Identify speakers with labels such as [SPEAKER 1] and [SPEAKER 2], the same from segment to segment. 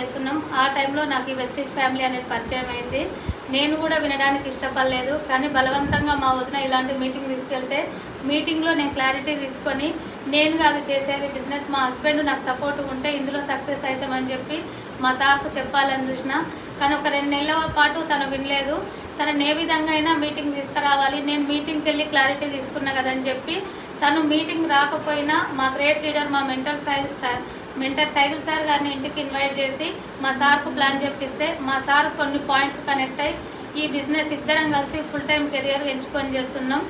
[SPEAKER 1] చేస్తున్నాం. ఆ టైంలో నాకు ఈ వెస్టీజ్ ఫ్యామిలీ అనేది పరిచయం అయింది. నేను కూడా వినడానికి ఇష్టపడలేదు, కానీ బలవంతంగా మా వదిన ఇలాంటి మీటింగ్ తీసుకెళ్తే మీటింగ్లో నేను క్లారిటీ తీసుకొని నేను కాదు చేసేది బిజినెస్, మా హస్బెండ్ నాకు సపోర్ట్ ఉంటే ఇందులో సక్సెస్ అవుతామని చెప్పి మా సార్కు చెప్పాలని చూసిన. కానీ ఒక 2 నెలల పాటు తను వినలేదు. తనని ఏ విధంగా అయినా మీటింగ్ తీసుకురావాలి, నేను మీటింగ్కి వెళ్ళి క్లారిటీ తీసుకున్నా కదని చెప్పి తను మీటింగ్ రాకపోయినా మా గ్రేట్ లీడర్ మా మెంటర్ సైదుల్ సార్ గారిని ఇంటికి ఇన్వైట్ చేసి మా సార్కు ప్లాన్ చెప్పిస్తే మా సార్ కొన్ని పాయింట్స్ కనెక్ట్ అయ్యి ఈ బిజినెస్ ఇద్దరం కలిసి ఫుల్ టైం కెరియర్ ఎంచుకొని చేస్తున్నాం.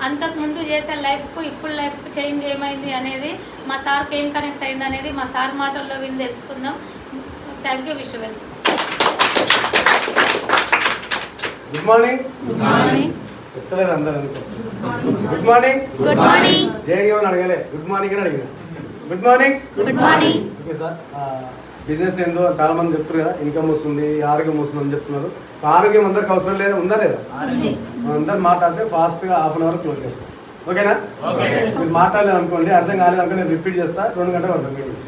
[SPEAKER 1] అంతకుముందు చేసే లైఫ్కు ఇప్పుడు లైఫ్కు చేంజ్ ఏమైంది అనేది, మా సార్కి ఏం కనెక్ట్ అయింది అనేది మా సార్ మాటల్లో విని తెలుసుకుందాం. Thank you. Wish well.
[SPEAKER 2] Good morning.
[SPEAKER 1] Good morning.
[SPEAKER 2] చెప్తలేరు అందరూ అనుకో. Good morning.
[SPEAKER 1] Good morning.
[SPEAKER 2] జయంగా అని అడగలే, గుడ్ మార్నింగ్ అని అడిగిన. Good morning.
[SPEAKER 1] Good morning.
[SPEAKER 2] Okay sir, business ఏందో చాలా మంది చెప్తారు కదా, ఇన్కమ్ వస్తుంది, ఆరోగ్యం వస్తుంది అని చెప్తున్నారు. ఆరోగ్యం అందరికి అవసరం లేదా, ఉందా లేదా? అందరు మాట్లాడితే ఫాస్ట్గా హాఫ్ అన్ అవర్ క్లోజ్ చేస్తాం. ఓకేనా? మీరు మాట్లాడలేదు అనుకోండి, అర్థం కాలేదు అనుకో, నేను రిపీట్ చేస్తా, 2 గంటలు పడుతుంది మీటింగ్.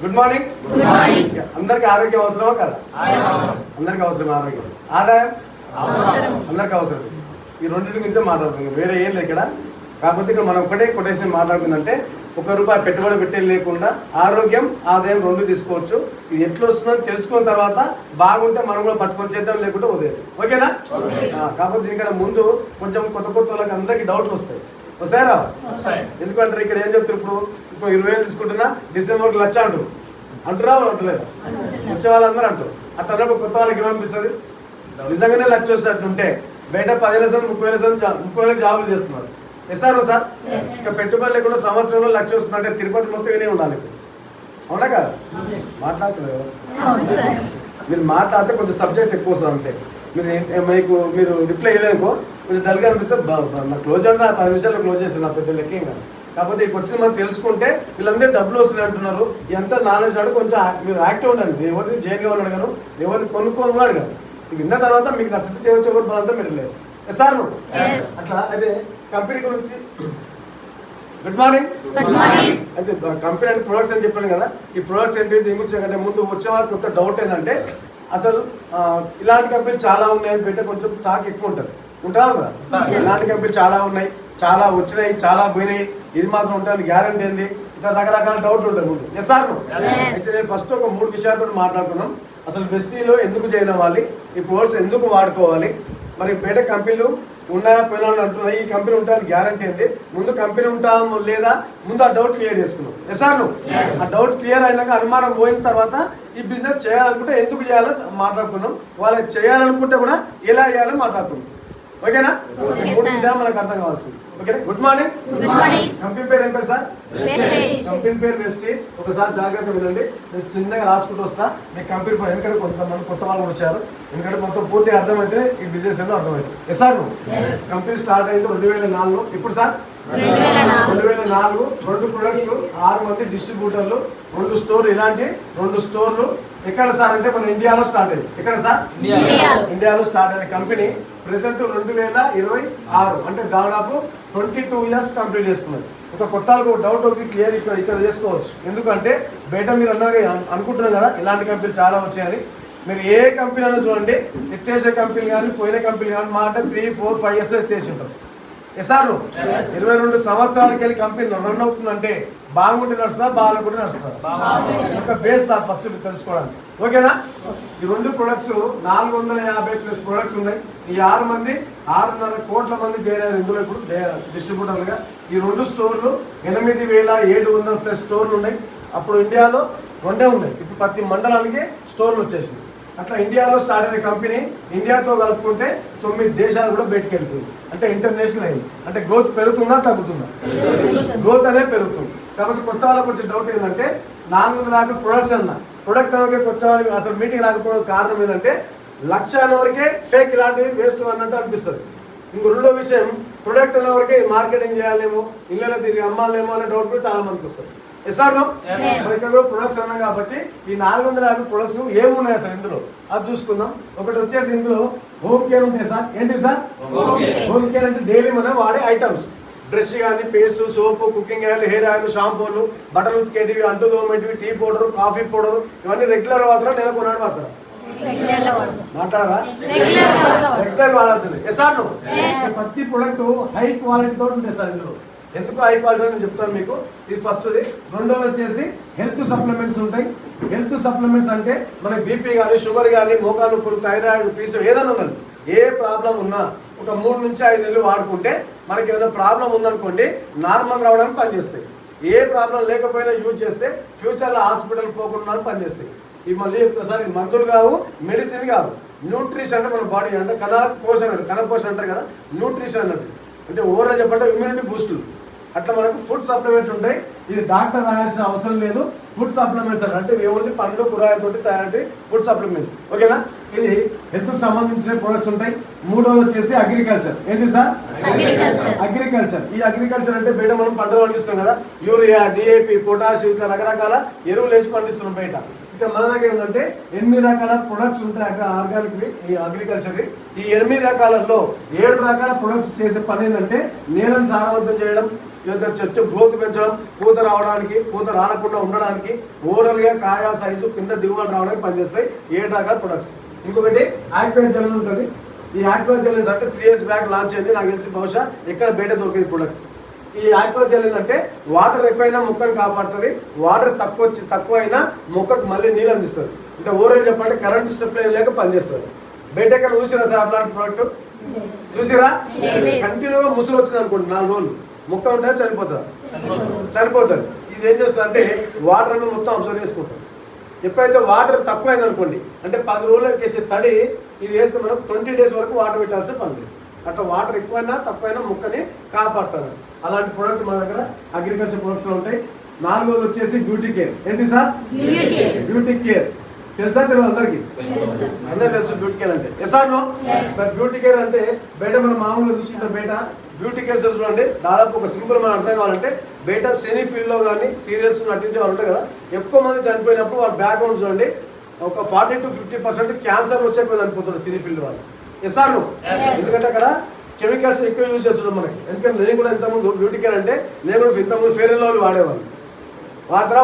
[SPEAKER 2] Good morning. అందరికి ఆరోగ్యం అవసరమా కదా? అందరికి అవసరం ఆరోగ్యం. ఆదాయం అందరికి అవసరం. ఈ రెండింటి గురించే మాట్లాడుతున్నాం, వేరే ఏం లేదు ఇక్కడ. కాకపోతే ఇక్కడ మనం ఒకటే కొటేషన్ మాట్లాడుతుందంటే, ₹1 పెట్టుబడి పెట్టేది లేకుండా ఆరోగ్యం ఆదాయం 2 తీసుకోవచ్చు. ఇది ఎట్లా వస్తుందో తెలుసుకున్న తర్వాత బాగుంటే మనం కూడా పట్టుకొని చేద్దాం, లేకుంటే వదిలేదు. ఓకేనా? కాకపోతే దీనికన్నా ముందు కొంచెం కొత్త వాళ్ళకి అందరికీ డౌట్లు వస్తాయా? ఎందుకంటారు ఇక్కడ ఏం చెప్తారు, ఇప్పుడు 20,000 తీసుకుంటున్నా డిసెంబర్కి 1,00,000 అంటురా అంటలేదు, వచ్చే వాళ్ళందరూ అంటారు. అట్లా అన్నప్పుడు కొత్త వాళ్ళకి ఏమనిపిస్తుంది? నిజంగానే 1,00,000 వస్తే ఉంటే బయట 10,000 30,000 జాబులు చేస్తున్నారు. సార్ ఇక పెట్టుబడి లేకుండా సంవత్సరంలో 1,00,000 వస్తుందంటే తిరుపతి మొత్తం వినే ఉండాలి. అవునా కదా? మాట్లాడుతున్నారు మీరు, మాట్లాడితే కొంచెం సబ్జెక్ట్ ఎక్కువ వస్తుంది అంతే. మీరు రిప్లై ఇవ్వలేకో కొంచెం డల్గా అనిపిస్తే నాకు క్లోజ్ అంటే 10 నిమిషాల్లో క్లోజ్ చేస్తాను, నా పెద్ద లెక్క ఏం కాదు. కాకపోతే ఇక్కడికి వచ్చింది మనం తెలుసుకుంటే వీళ్ళందరూ డబ్బులు వస్తున్నాయి అంటున్నారు. ఎంత నాలెడ్జ్ ఆడు కొంచెం మీరు యాక్టివ్ ఉండండి. ఎవరిని జైన్గా ఉన్నాడు అడగను, ఎవరిని కొనుక్కొని అడగను. విన్న తర్వాత మీకు నచ్చితే చేయవచ్చు, ఎవరు బలంతా మీరు లేదు. సార్ అట్లా అయితే కంపెనీ గురించి గుడ్ మార్నింగ్. అయితే కంపెనీ అంటే ప్రొడక్ట్స్ అని చెప్పాను కదా, ఈ ప్రొడక్ట్స్ ఏంటి, దీని గురించి కంటే ముందు వచ్చే వాళ్ళకి కొత్త డౌట్ ఏంటంటే, అసలు ఇలాంటి కంపెనీలు చాలా ఉన్నాయని పెట్టే కొంచెం టాక్ ఎక్కువ ఉంటుంది. ఉంటాం కదా, ఇలాంటి కంపెనీలు చాలా ఉన్నాయి, చాలా వచ్చినాయి, చాలా పోయినాయి, ఇది మాత్రం ఉంటాయని గ్యారంటీ ఏంది, ఇట్లా రకరకాల డౌట్లు ఉంటాయి ముందు. సార్ అయితే నేను ఫస్ట్ ఒక 3 విషయాలతో మాట్లాడుకున్నాం. అసలు వెస్టీలో ఎందుకు జాయిన్ అవ్వాలి, ఈ ప్రొడక్ట్స్ ఎందుకు వాడుకోవాలి, మరి బయట కంపెనీలు ఉన్నాయా పోయినా అంటున్నాయి, ఈ కంపెనీ ఉంటాయని గ్యారంటీ ఏంటి, ముందు కంపెనీ ఉంటాము లేదా ముందు ఆ డౌట్ క్లియర్ చేసుకున్నాం. సార్ ఆ డౌట్ క్లియర్ అయినాక అనుమానం పోయిన తర్వాత ఈ బిజినెస్ చేయాలనుకుంటే ఎందుకు చేయాలో మాట్లాడుకున్నాం. వాళ్ళకి చేయాలనుకుంటే కూడా ఎలా చేయాలో మాట్లాడుకున్నాం. ఓకేనా? 3 విషయాలు మనకు అర్థం కావాల్సింది. ఓకేనా? Good morning. కంపెనీ పేరు ఏం పేరు సార్? కంపెనీ పేరు వెస్టీజ్. ఒకసారి జాగ్రత్తగా వినండి, నేను చిన్నగా రాసుకుంటూ వస్తా. మీ కంపెనీ పేరు, ఎందుకంటే కొంతమంది కొత్త వాళ్ళు వచ్చారు, ఎందుకంటే మొత్తం పూర్తిగా అర్థమైతే ఈ బిజినెస్ ఏదో అర్థమవుతుంది. సార్ కంపెనీ స్టార్ట్ అయింది 2004లో. ఇప్పుడు సార్ 2004, 2 ప్రొడక్ట్స్, 6 మంది డిస్ట్రిబ్యూటర్లు, 2 స్టోర్లు. ఇలాంటి 2 స్టోర్లు ఎక్కడ సార్ అంటే మన ఇండియాలో స్టార్ట్ అయింది. ఎక్కడ సార్? ఇండియాలో స్టార్ట్ అయిన కంపెనీ ప్రెసెంట్ 2026 అంటే దాదాపు 22 ఇయర్స్ కంప్లీట్ చేసుకున్నది. ఒక కొత్త డౌట్ ఒకటి క్లియర్ ఇక్కడ చేసుకోవచ్చు. ఎందుకంటే బయట మీరు అనుకుంటున్నాం కదా ఇలాంటి కంపెనీలు చాలా వచ్చాయని. మీరు ఏ కంపెనీ అయినా చూడండి, ఎత్తేసే కంపెనీ కానీ పోయిన కంపెనీ కానీ మాట 3, 4, 5 ఇయర్స్లో ఎత్తేసి ఉంటారు. సార్ 22 సంవత్సరాలకి వెళ్ళి కంపెనీ రన్ అవుతుందంటే బాగుంటే నడుస్తుందా, బాగాలేకుంటే నడుస్తుందా? ఒక బేస్ సార్ ఫస్ట్ తెలుసుకోవడానికి. ఓకేనా? ఈ 2 ప్రొడక్ట్స్ 450+ ప్రొడక్ట్స్ ఉన్నాయి. ఈ 6 మంది 6.5 కోట్ల మంది చేరారు ఇందులో ఇప్పుడు డిస్ట్రిబ్యూటర్లుగా. ఈ 2 స్టోర్లు 8,700+ స్టోర్లు ఉన్నాయి. అప్పుడు ఇండియాలో 2 ఉన్నాయి, ఇప్పుడు ప్రతి మండలానికి స్టోర్లు వచ్చేసింది. అట్లా ఇండియాలో స్టార్ట్ అయిన కంపెనీ ఇండియాతో కలుపుకుంటే 9 దేశాలు కూడా బయటకు వెళ్ళిపోయింది. అంటే ఇంటర్నేషనల్ అయింది. అంటే గ్రోత్ పెరుగుతుందా తగ్గుతుందా? గ్రోత్ అనేది పెరుగుతుంది. కాబట్టి కొత్త వాళ్ళకి వచ్చే డౌట్ ఏంటంటే 450 ప్రొడక్ట్స్ అన్న ప్రొడక్ట్ అనేది వచ్చే వాళ్ళకి అసలు మీటింగ్ రాకపోవడం కారణం ఏంటంటే 1,00,000 వరకే ఫేక్ ఇలాంటివి వేస్ట్ అన్నట్టు అనిపిస్తుంది. ఇంకో 2వ విషయం, ప్రొడక్ట్ అనే వరకే మార్కెటింగ్ చేయాలేమో, ఇళ్ళలో తిరిగి అమ్మాలేమో అనే డౌట్ కూడా చాలా మందికి వస్తుంది. సార్ ఇక్కడ కూడా ప్రొడక్ట్స్ అన్నాం కాబట్టి ఈ 450 ప్రొడక్ట్స్ ఏమున్నాయి సార్ ఇందులో అది చూసుకుందాం. ఒకటి వచ్చేసి ఇందులో హోమ్ కేర్ ఉంటాయి సార్. ఏంటి సార్? హోమ్ కేర్ అంటే డైలీ మనం వాడే ఐటమ్స్. బ్రష్ కానీ పేస్ట్, సోపు, కుకింగ్ ఆయిల్, హెయిర్ ఆయిల్, షాంపూలు, బట్టలు ఉతికేటివి, అంటు తోమేటివి, టీ పౌడర్, కాఫీ పౌడర్, ఇవన్నీ రెగ్యులర్ వాడతారా నెలకు కొన్నాడు వాడతారా? మాట్లాడరా? రెగ్యులర్ వాడాల్సింది. ఎసాను ప్రతి ప్రొడక్ట్ హై క్వాలిటీ తోటి ఉంటుంది సార్ ఇందులో. ఎందుకు హై క్వాలిటీ నేను చెప్తాను మీకు. ఇది ఫస్ట్ది. రెండోది వచ్చేసి హెల్త్ సప్లిమెంట్స్ ఉంటాయి. హెల్త్ సప్లిమెంట్స్ అంటే మనకి బీపీ కానీ, షుగర్ కానీ, మోకాలు నొప్పులు, థైరాయిడ్, పీసీఓడి ఏదైనా ఉన్నది, ఏ ప్రాబ్లం ఉన్నా ఒక 3 నుంచి 5 నెలలు వాడుకుంటే మనకి ఏదైనా ప్రాబ్లం ఉందనుకోండి నార్మల్ రావడానికి పనిచేస్తాయి. ఏ ప్రాబ్లం లేకపోయినా యూజ్ చేస్తే ఫ్యూచర్లో హాస్పిటల్ పోకుండా పనిచేస్తాయి. ఇవి మళ్ళీ చెప్తున్నా సార్, ఇది మందులు కావు, మెడిసిన్ కావు. న్యూట్రిషన్ అంటే మన బాడీ అంటే కణపోషణ అంటారు కదా, న్యూట్రిషన్ అన్నట్టు. అంటే ఓవరాల్ చెప్పంటే ఇమ్యూనిటీ బూస్టులు. అట్లా మనకు ఫుడ్ సప్లిమెంట్ ఉంటాయి. ఇది డాక్టర్ రాయాల్సిన అవసరం లేదు. ఫుడ్ సప్లిమెంట్స్ అంటే ఓన్లీ పండ్లు కూరగాయలతోటి తయారీ ఫుడ్ సప్లిమెంట్. ఓకేనా? ఇది హెల్త్కి సంబంధించిన ప్రొడక్ట్స్ ఉంటాయి. మూడోది వచ్చేసి అగ్రికల్చర్. ఏంటి సార్? అగ్రికల్చర్. ఈ అగ్రికల్చర్ అంటే బయట మనం పంటలు పండిస్తాం కదా, యూరియా, డిఏపి, పొటాష్, ఇట్లా రకరకాల ఎరువులు వేసి పండిస్తున్నాం బయట. ఇక్కడ మన దగ్గర ఏంటంటే 8 రకాల ప్రొడక్ట్స్ ఉంటాయి అక్కడ ఆర్గానిక్వి, ఈ అగ్రికల్చర్వి. ఈ 8 రకాలలో 7 రకాల ప్రొడక్ట్స్ చేసే పని ఏంటంటే నేలను సారవంతం చేయడం, చెట్టు గ్రోత్ పెంచడం, పూత రావడానికి, పూత రాకుండా ఉండడానికి, ఓవరాల్గా కాయ సైజు కింద దిగుబడి రావడానికి పనిచేస్తాయి 7 రకాల ప్రొడక్ట్స్. ఇంకొకటి ఆక్వా జెల్ ఉంటుంది. ఈ ఆక్వా జెల్ అంటే 3 years బ్యాక్ లాంచ్ అయింది. నాకు తెలిసి బహుశా ఎక్కడ బయట దొరికేది ప్రొడక్ట్. ఈ ఆక్వా జెల్ అంటే వాటర్ ఎక్కువైనా మొక్కను కాపాడుతుంది, వాటర్ తక్కువ అయినా మొక్కకు మళ్ళీ నీళ్ళు అందిస్తుంది. అంటే ఓవరాల్ చెప్పంటే కరెంట్ సప్లై లేక పనిచేస్తుంది. బయట ఎక్కడ చూసిరా సార్ అట్లాంటి ప్రోడక్ట్? చూసిరా? కంటిన్యూగా ముసులు వచ్చింది అనుకోండి 4 రోజులు మొక్క ఉంటే చనిపోతుంది. ఇది ఏం చేస్తుంది అంటే వాటర్ అనేది మొత్తం అబ్జర్వ్ చేసుకుంటుంది. ఎప్పుడైతే వాటర్ తక్కువైంది అనుకోండి, అంటే 10 రోజులకు వేసే తడి ఇది వేస్తే మనం 20 days వరకు వాటర్ పెట్టాల్సిన పని లేదు. అట్లా వాటర్ ఎక్కువైనా తక్కువైనా మొక్కని కాపాడుతారు. అలాంటి ప్రోడక్ట్ మన దగ్గర అగ్రికల్చర్ ప్రొడక్ట్స్లో ఉంటాయి. 4వది వచ్చేసి బ్యూటీ కేర్. ఏంటి సార్? Beauty care. తెలుసా? తెలియదు అందరికి? అందరూ తెలుసు బ్యూటీ కేర్ అంటే. ఎసార్ నో? బ్యూటీ కేర్ అంటే బయట మనం మామూలుగా చూసుకుంటే బయట బ్యూటీ కేర్ చూడండి, దాదాపు ఒక సింపుల్ మనం అర్థం కావాలంటే బయట సినీ ఫీల్డ్లో కానీ సీరియల్స్ నటించే వాళ్ళు ఉంటారు కదా, ఎక్కువ మంది చనిపోయినప్పుడు వాళ్ళ బ్యాక్గ్రౌండ్ చూడండి ఒక 40 to 50% క్యాన్సర్ వచ్చే ఎక్కువ చనిపోతారు సినీ ఫీల్డ్ వాళ్ళు. ఎసార్ నో? ఎందుకంటే అక్కడ కెమికల్స్ ఎక్కువ యూజ్ చేస్తున్నాం మనకి. ఎందుకంటే నేను కూడా ఇంతకుముందు బ్యూటీ కేర్ అంటే నేను కూడా ఇంతకుముందు ఫెయిర్ అండ్ లవ్లీ వాడేవాళ్ళు. వాడతారా?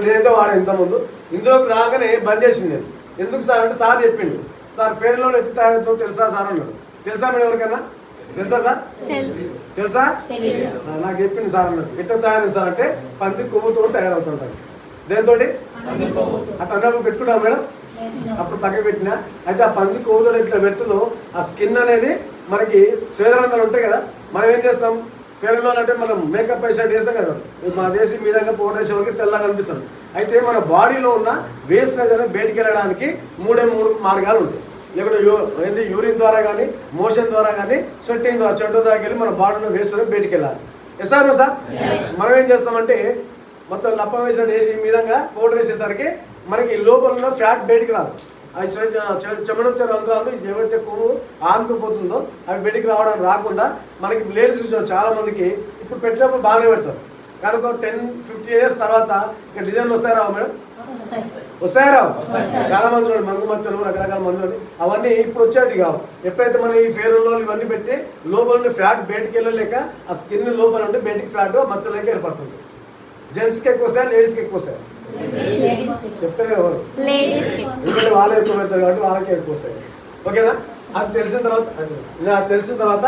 [SPEAKER 2] నేనైతే వాడా ఇంతకుముందు. ఇందులోకి రాగానే బంద్ చేసింది నేను. ఎందుకు సార్ అంటే సార్ చెప్పిండు, సార్ ఫెయిర్ అండ్ లవ్లీ ఎట్లా తయారవుతుందో తెలుసా సార్ అన్నాడు. తెలుసా మేడం ఎవరికైనా? తెలుసా సార్? తెలుసా? నాకు చెప్పింది సార్ అన్నట్టు. ఎట్లా తయారైంది సార్ అంటే పంది కొవ్వుతో తయారవుతుంటారు. దేంతో? అట్లా అన్నప్పుడు పెట్టుకుంటాం మేడం. అప్పుడు పక్కకి పెట్టినా అయితే ఆ పంది కొవ్వుతో ఇట్లా పెడుతుందో ఆ స్కిన్ అనేది మనకి స్వేదరంధ్రాలు ఉంటాయి కదా, మనం ఏం చేస్తాం ఫెయిర్ అండ్ లవ్లీ అంటే మనం మేకప్ వేసేట్ వేస్తాం కదా, మా దేశం మీదంగా పౌడర్ వేసే వరకు తెల్లగా కనిపిస్తుంది. అయితే మన బాడీలో ఉన్న వేస్టేజ్ అనేది బయటికి వెళ్ళడానికి 3 మార్గాలు ఉంటాయి. లేకుంటే యూరిన్ ద్వారా కానీ, మోషన్ ద్వారా కానీ, స్వెట్టింగ్ ద్వారా చెట్టు ద్వారా వెళ్ళి మన బాడీలో వేస్ట్ అనేది బయటికి వెళ్ళాలి. ఎసార్ సార్? మనం ఏం చేస్తామంటే మొత్తం లప్పం వేసేట్ వేసి ఈ విధంగా పౌడర్ వేసేసరికి మనకి లోపల ఫ్యాట్ బయటికి రాదు. అవి చెమడొచ్చే రంధ్రాలు ఏవైతే కొవ్వు ఆనుకుపోతుందో అవి బయటికి రావడానికి రాకుండా మనకి లేడీస్ కూర్చోండి చాలా మందికి ఇప్పుడు పెట్టినప్పుడు బాగానే పెడతారు, కానీ ఒక 10-15 years తర్వాత ఇక డిజైన్లు వస్తాయి రావు మేడం? వస్తాయి రావు? చాలా మంది చూడండి మందు మచ్చలు రకరకాల మందులు అవన్నీ ఇప్పుడు వచ్చేటి కావు. ఎప్పుడైతే మనం ఈ ఫెయిర్ అండ్ లవ్లీ ఇవన్నీ పెట్టి లోపల నుండి ఫ్యాట్ బయటికి వెళ్ళలేక ఆ స్కిన్ లోపల నుండి బయటికి ఫ్యాట్ మచ్చలేక ఏర్పడుతుంది. జెంట్స్కి ఎక్కువ వస్తాయి, లేడీస్కి ఎక్కువ వస్తాయి? చెప్తారు ఎవరు? ఎందుకంటే వాళ్ళే ఎక్కువ పెడతారు కాబట్టి వాళ్ళకే ఎక్కువ వస్తాయి. ఓకేనా? అది తెలిసిన తర్వాత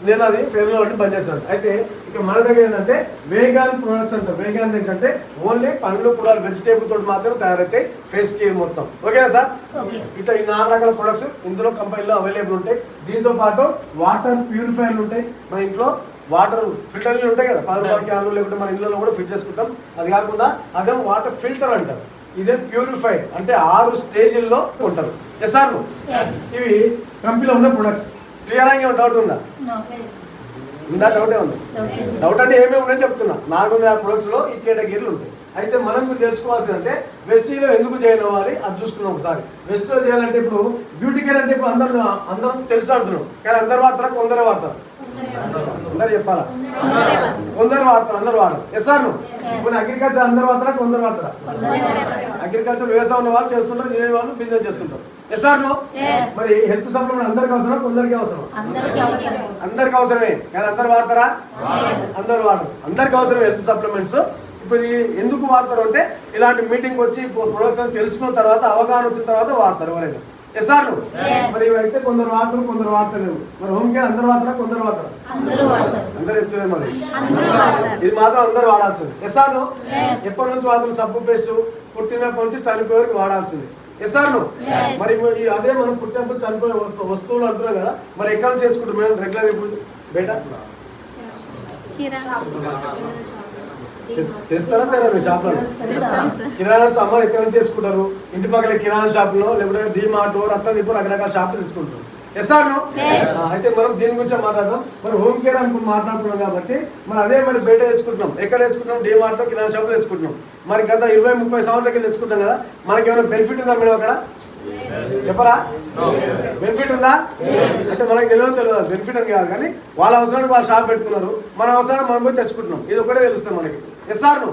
[SPEAKER 2] నేను అది ఫెయిర్ అండ్ లవ్లీ బంద్ చేస్తాను. అయితే ఇక మన దగ్గర ఏంటంటే వేగాన్ ప్రొడక్ట్స్ అంటారు. వేగాన్ ఏంటంటే ఓన్లీ పండ్లు కూరలు వెజిటేబుల్ తోటి మాత్రం తయారైతాయి ఫేస్ కేర్ మొత్తం. ఓకేనా సార్? ఇట్లా ఈ 4 రకాల ప్రొడక్ట్స్ ఇందులో కంపెనీలో అవైలబుల్ ఉంటాయి. దీంతో పాటు వాటర్ ప్యూరిఫైర్లు ఉంటాయి. మన ఇంట్లో వాటర్ ఫిల్టర్లు ఉంటాయి కదా, 10 రూపాయల క్యాన్లు లేకుంటే మన ఇళ్ళలో కూడా ఫిట్ చేసుకుంటాం. అది కాకుండా అదే వాటర్ ఫిల్టర్ అంటారు. ఇదే ప్యూరిఫైర్ అంటే 6 స్టేజ్ల్లో ఉంటారు. ఎసార్ ఇవి కంపెనీలో ఉన్న ప్రొడక్ట్స్. క్లియర్ గా డౌట్ ఉందా? డౌటే ఉంది. డౌట్ అంటే ఏమేమి ఉన్నాయని చెప్తున్నా. 400 ప్రొడక్ట్స్లో ఈ కేటగిరీలు ఉంటాయి. అయితే మనం మీరు తెలుసుకోవాల్సింది అంటే వెస్టీలో ఎందుకు జాయిన్ అవ్వాలి అది చూసుకున్నాం ఒకసారి. వెస్టీలో చేయాలంటే ఇప్పుడు బ్యూటీ కేర్ అంటే ఇప్పుడు అందరం తెలుసు అంటున్నాం, కానీ అందరు వాడతారా? కొందరు వాడతారు. అందరు చెప్పాలా? కొందరు వాడతారు, అందరు వాడరు. Yes sir? ఇప్పుడు అగ్రికల్చర్ అందరు వాడతారా కొందరు వాడతారా? అగ్రికల్చర్ వ్యవసాయం ఉన్న వాళ్ళు చేస్తుంటారు, చేయని వాళ్ళు బిజినెస్ చేస్తుంటారు. Yes or no? మరి హెల్త్ సప్లిమెంట్ అందరికి అవసరం, కొందరికి అవసరం? అందరికి అవసరమే. కానీ అందరు వాడతారా? అందరు వాడరు. అందరికి అవసరం హెల్త్ సప్లిమెంట్స్. ఇప్పుడు ఇది ఎందుకు వాడతారు అంటే ఇలాంటి మీటింగ్ వచ్చి ప్రొడక్ట్స్ తెలుసుకున్న తర్వాత అవగాహన వచ్చిన తర్వాత వాడతారు ఎవరైనా. Yes or no? మరి ఇవైతే కొందరు వాడతారు, కొందరు వాడతలేరు. మరి హోమ్ కేర్ అందరు వాడతారా, కొందరు వాడతారా? అందరు చెప్తున్నారు. మరి ఇది మాత్రం అందరు వాడాల్సింది. Yes or no? ఎప్పటి నుంచి వాడుతున్న సబ్బు పేస్ట్ పుట్టినప్పటి నుంచి చనిపోయే వరకు వాడాల్సింది. Yes or no? మరి అదే మనం పుట్టినప్పుడు చనిపోయే వస్తువులు అంటున్నాం కదా, మరి ఎక్కడ నుంచి చేసుకుంటాం మేము రెగ్యులర్? ఇప్పుడు బేటా తెస్తారా తెరా మీ షాప్లో? కిరాణా సామాన్ ఎక్కడ నుంచి చేసుకుంటారు? ఇంటి పక్కల కిరాణా షాపులో, లేకపోతే డీమార్ట్, రత్నదీపు రకరకాల షాపులు తెచ్చుకుంటారు. Yes or no? అయితే మనం దీని గురించి మాట్లాడదాం. మరి హోమ్ కేర్ అనుకుని మాట్లాడుకున్నాం కాబట్టి మరి అదే మరి బయట తెచ్చుకుంటున్నాం. ఎక్కడ తెచ్చుకుంటున్నాం? డీమార్ట్, కిరాణా షాపులో తెచ్చుకుంటున్నాం. మరి గత 20-30 సంవత్సరాలకి తెచ్చుకుంటాం కదా, మనకి ఏమైనా బెనిఫిట్ ఉందా మేడం అక్కడ? చెప్పరా? బెనిఫిట్ ఉందా అంటే మనకి తెలియదు. బెనిఫిట్ అని కాదు, కానీ వాళ్ళ అవసరానికి వాళ్ళు షాప్ పెట్టుకున్నారు, మన అవసరాన్ని మనం పోయి తెచ్చుకుంటున్నాం. ఇది ఒకటే తెలుస్తుంది మనకి. Yes or no?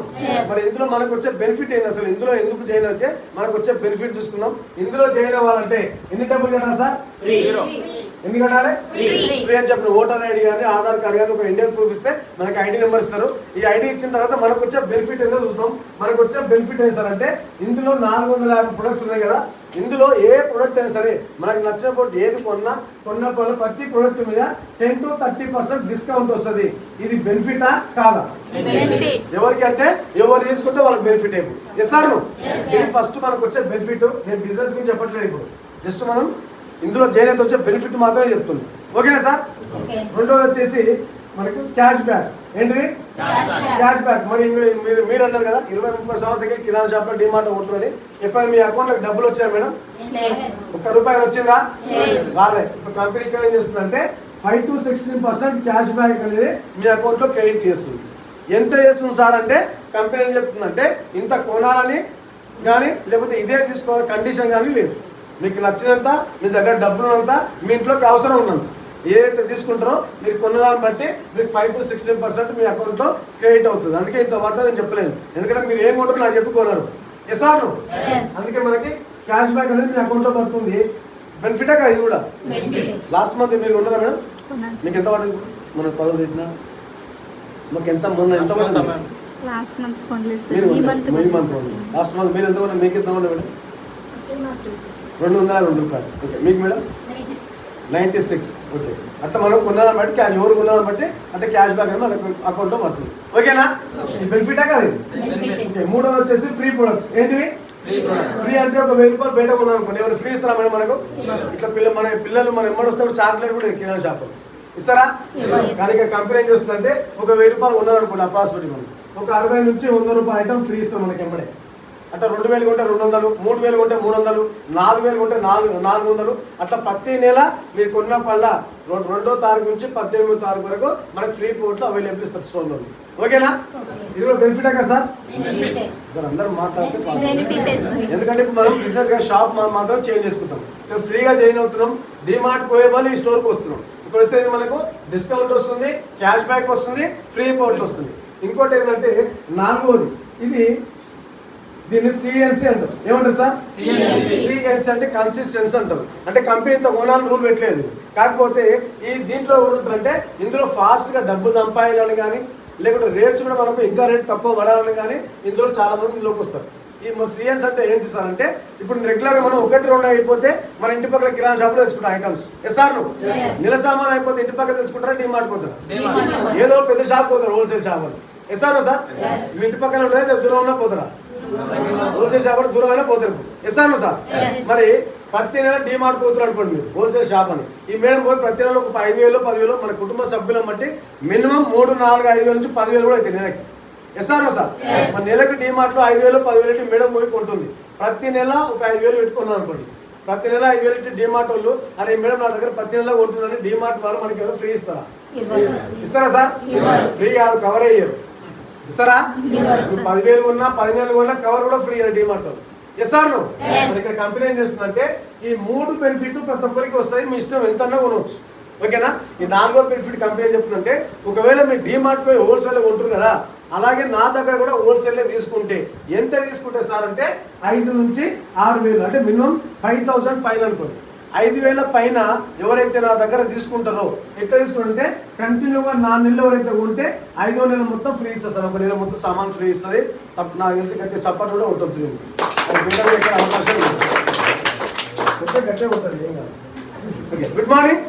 [SPEAKER 2] మరి ఇందులో మనకు వచ్చే బెనిఫిట్ ఏంటి? అసలు ఇందులో ఎందుకు జాయిన్ అయితే మనకు వచ్చే బెనిఫిట్ చూసుకున్నాం. ఇందులో జాయిన్ అవ్వాలంటే ఎన్ని డబ్బులు కట్టాలి సార్? ఎన్ని కట్టాలి? ఫ్రీ అని చెప్పిన ఓటర్ ఐడి కానీ ఆధార్ కార్డు కానీ ఒక ఇండియన్ ప్రూఫ్ ఇస్తే మనకి ఐడి నెంబర్ ఇస్తారు. ఈ ఐడి ఇచ్చిన తర్వాత మనకు వచ్చే బెనిఫిట్ ఏంటో చూద్దాం. మనకు వచ్చే బెనిఫిట్ ఏంటి సార్ అంటే ఇందులో 450 ప్రొడక్ట్స్ ఉన్నాయి కదా, ఇందులో ఏ ప్రొడక్ట్ అయినా సరే మనకు నచ్చిన ప్రొడక్ట్ ఏది కొన్నప్పుడు ప్రతి ప్రొడక్ట్ మీద 10 to 30% డిస్కౌంట్ వస్తుంది. ఇది బెనిఫిటా కాదా? ఎవరికి అంటే ఎవరు తీసుకుంటే వాళ్ళకి బెనిఫిట్ అయిపోయి. Yes or no? ఇది ఫస్ట్ మనకు వచ్చే బెనిఫిట్. నేను బిజినెస్ గురించి చెప్పట్లేదు, ఇప్పుడు జస్ట్ మనం ఇందులో జాయిన్ అయితే వచ్చే బెనిఫిట్ మాత్రమే చెప్తున్నాం. ఓకేనా సార్? రెండోది వచ్చేసి మనకు క్యాష్ బ్యాక్. ఏంటిది? Cash back. మరి మీరు అన్నారు కదా 20-30 సంవత్సరాలకి కిరాణా షాప్లో డిమార్ట్ ఉంటుందని, ఎప్పుడైనా మీ అకౌంట్లోకి డబ్బులు వచ్చాయా మేడం? ₹1 వచ్చిందా? రాలే. ఇప్పుడు కంపెనీ ఇక్కడ ఏం చేస్తుందంటే 5 to 16% క్యాష్ బ్యాక్ అనేది మీ అకౌంట్లో క్రెడిట్ చేస్తుంది. ఎంత చేస్తుంది సార్ అంటే కంపెనీ ఏం చెప్తుందంటే ఇంత కొనాలని కానీ లేకపోతే ఇదే తీసుకోవాలి కండిషన్ కానీ లేదు. మీకు నచ్చినంత, మీ దగ్గర డబ్బులున్నంత, మీ ఇంట్లోకి అవసరం ఉన్నంత ఏదైతే తీసుకుంటారో మీరు కొన్నదాన్ని బట్టి మీకు 5 to 16% మీ అకౌంట్లో క్రెడిట్ అవుతుంది. అందుకే ఇంత వార్త నేను చెప్పలేను, ఎందుకంటే మీరు ఏం కొంటారో నాకు చెప్పుకోలేరు. Yes or no? అందుకే మనకి క్యాష్ బ్యాక్ అనేది మీ అకౌంట్లో పడుతుంది. బెనిఫిటే కదా ఇది కూడా. లాస్ట్ మంత్ మీరు ఉన్నారా మేడం? మీకు ఎంత పడుతుంది? మనం 10 పెట్టినా మాకు ఎంత మొన్న ఎంత పడుతుంది?
[SPEAKER 3] లాస్ట్ మంత్ కొనలేదు.
[SPEAKER 2] లాస్ట్ మంత్ మీరు ఎంత కొన్నారు? మీకు ఎంత కొన్నారు మేడం? ₹202. ఓకే. మీకు మేడం? 96. ఓకే. అంటే మనం కొన్నారని బట్టి క్యాష్, ఎవరు కొన్నారని బట్టి అంటే క్యాష్ బ్యాక్ అని మనకు అకౌంట్లో పడుతుంది. ఓకేనా? ఈ బెనిఫిటే కదా. ఓకే. మూడోది వచ్చేసి ఫ్రీ ప్రొడక్ట్స్. ఏంటివి? ఫ్రీ అంటే ఒక ₹1000 బయట కొన్నాం అనుకోండి, ఏమైనా ఫ్రీ ఇస్తారా మేడం మనకు? ఇట్లా మన పిల్లలు మన ఎమ్మడి వస్తే చాక్లెట్ కూడా కిరాణా షాప్ ఇస్తారా? కానీ ఇక్కడ కంపెనీ ఏం చేస్తుందంటే ఒక ₹1000 ఉన్నారనుకోండి అప్రాక్సిమేట్లీ మనం ఒక 60 నుంచి ₹100 ఐటమ్ ఫ్రీ ఇస్తాం మనకి ఎమ్మడే. అంటే 2000 కొంటే 200, 3000 కొంటే 300, 4000 కొంటే 400. అట్లా ప్రతి నెల మీరు కొన్నప్పుడల్లా 2వ తారీఖు నుంచి 18వ తారీఖు వరకు మనకు ఫ్రీ పోర్ట్లో అవైలబుల్ ఇస్తారు స్టోర్లో. ఓకేనా? ఇది కూడా బెనిఫిటే కదా సార్? అందరూ మాట్లాడితే ఎందుకంటే ఇప్పుడు మనం బిజినెస్ గా షాప్ మాత్రం చేంజ్ చేసుకుంటాం, ఫ్రీగా జాయిన్ అవుతున్నాం. డిమార్ట్ పోయేవాళ్ళు ఈ స్టోర్కి వస్తున్నాం. ఇప్పుడు వస్తే మనకు డిస్కౌంట్ వస్తుంది, క్యాష్ బ్యాక్ వస్తుంది, ఫ్రీ పోర్ట్ వస్తుంది. ఇంకోటి ఏంటంటే 4వది, ఇది దీన్ని సిఎన్సి అంటారు. ఏమంటారు సార్? సిఎన్సి అంటే కన్సిస్టెన్సీ అంటారు. అంటే కంపెనీతో కొనాలని రూల్ పెట్టలేదు. కాకపోతే ఈ దీంట్లో అంటే ఇందులో ఫాస్ట్గా డబ్బులు సంపాదాలని కానీ లేకుంటే రేట్స్ కూడా మనకు ఇంకా రేట్ తక్కువ పడాలని కానీ ఇందులో చాలా మంది ఇందులోకి వస్తారు. ఈ సిఎన్స్ అంటే ఏంటి సార్ అంటే ఇప్పుడు రెగ్యులర్గా మనం 1-2 అయిపోతే మన ఇంటి పక్కల కిరాణా షాప్లో తెచ్చుకుంటాం ఐటమ్స్. Yes or no? నెల సామాన్ అయిపోతే ఇంటి పక్కన తెచ్చుకుంటారా, డిమార్ట్ పోతారా, ఏదో పెద్ద షాప్ పోతారు, హోల్సేల్ షాప్ అని. Yes or no sir? మీ ఇంటి పక్కన ఉంటుంది, దూరం ఉన్నా పోతారా? హోల్సేల్ షాప్ అంటే దూరం అయినా పోతారు. Yes or no sir? మరి ప్రతి నెల డిమార్ట్ పోతారు అనుకోండి మీరు, హోల్సేల్ షాప్ అని. ఈ మేడం పోయి ప్రతి నెల ఒక 5000, 10,000 మన కుటుంబ సభ్యులను బట్టి మినిమం 3, 4, 5 నుంచి 10,000 కూడా అవుతాయి నెలకి. Yes or no sir? మన నెలకు డిమార్ట్లో 5,000, 10,000 మేడం పోయి కొంటుంది. ప్రతి నెల ఒక 5,000 పెట్టుకున్నాం అనుకోండి, ప్రతి నెల 5,000 డిమార్ట్ వాళ్ళు అరే మేడం నా దగ్గర ప్రతి నెల ఉంటుందని డిమార్ట్ వారు మనకి ఏమైనా ఫ్రీ ఇస్తారా? ఇస్తారా సార్? ఫ్రీ కాదు, కవర్ అయ్యారు. ఇస్తారా? 10,000 ఉన్నా 10,000 ఉన్నా కవర్ కూడా ఫ్రీ అయ్యారు డిమార్ట్ వాళ్ళు. Yes or no? ఇక్కడ కంపెనీ ఏం చేస్తుందంటే ఈ 3 బెనిఫిట్ ప్రతి ఒక్కరికి వస్తాయి, మీ ఇష్టం ఎంత అన్నా కొనవచ్చు. ఓకేనా? ఈ 4వ బెనిఫిట్ కంపెనీ ఏం చెప్తుందంటే ఒకవేళ మీరు డిమార్ట్ పోయి హోల్సేల్ కొంటారు కదా, అలాగే నా దగ్గర కూడా హోల్సేల్లో తీసుకుంటే ఎంత తీసుకుంటే సార్ అంటే 5 నుంచి 6,000 అంటే మినిమం 5,000 పైన అనుకోండి. 5,000 పైన ఎవరైతే నా దగ్గర తీసుకుంటారో ఎట్లా తీసుకుంటే కంటిన్యూగా 4 నెలలు ఎవరైతే ఉంటే 5వ నెల మొత్తం ఫ్రీ ఇస్తుంది సార్. ఒక నెల మొత్తం సామాన్ ఫ్రీ ఇస్తుంది. నాకు తెలిసి గట్టి చప్పట్లు కూడా ఉంటుంది. ఎక్కడ అవకాశం గట్టే ఉంటుంది, ఏం కాదు. Okay, good morning.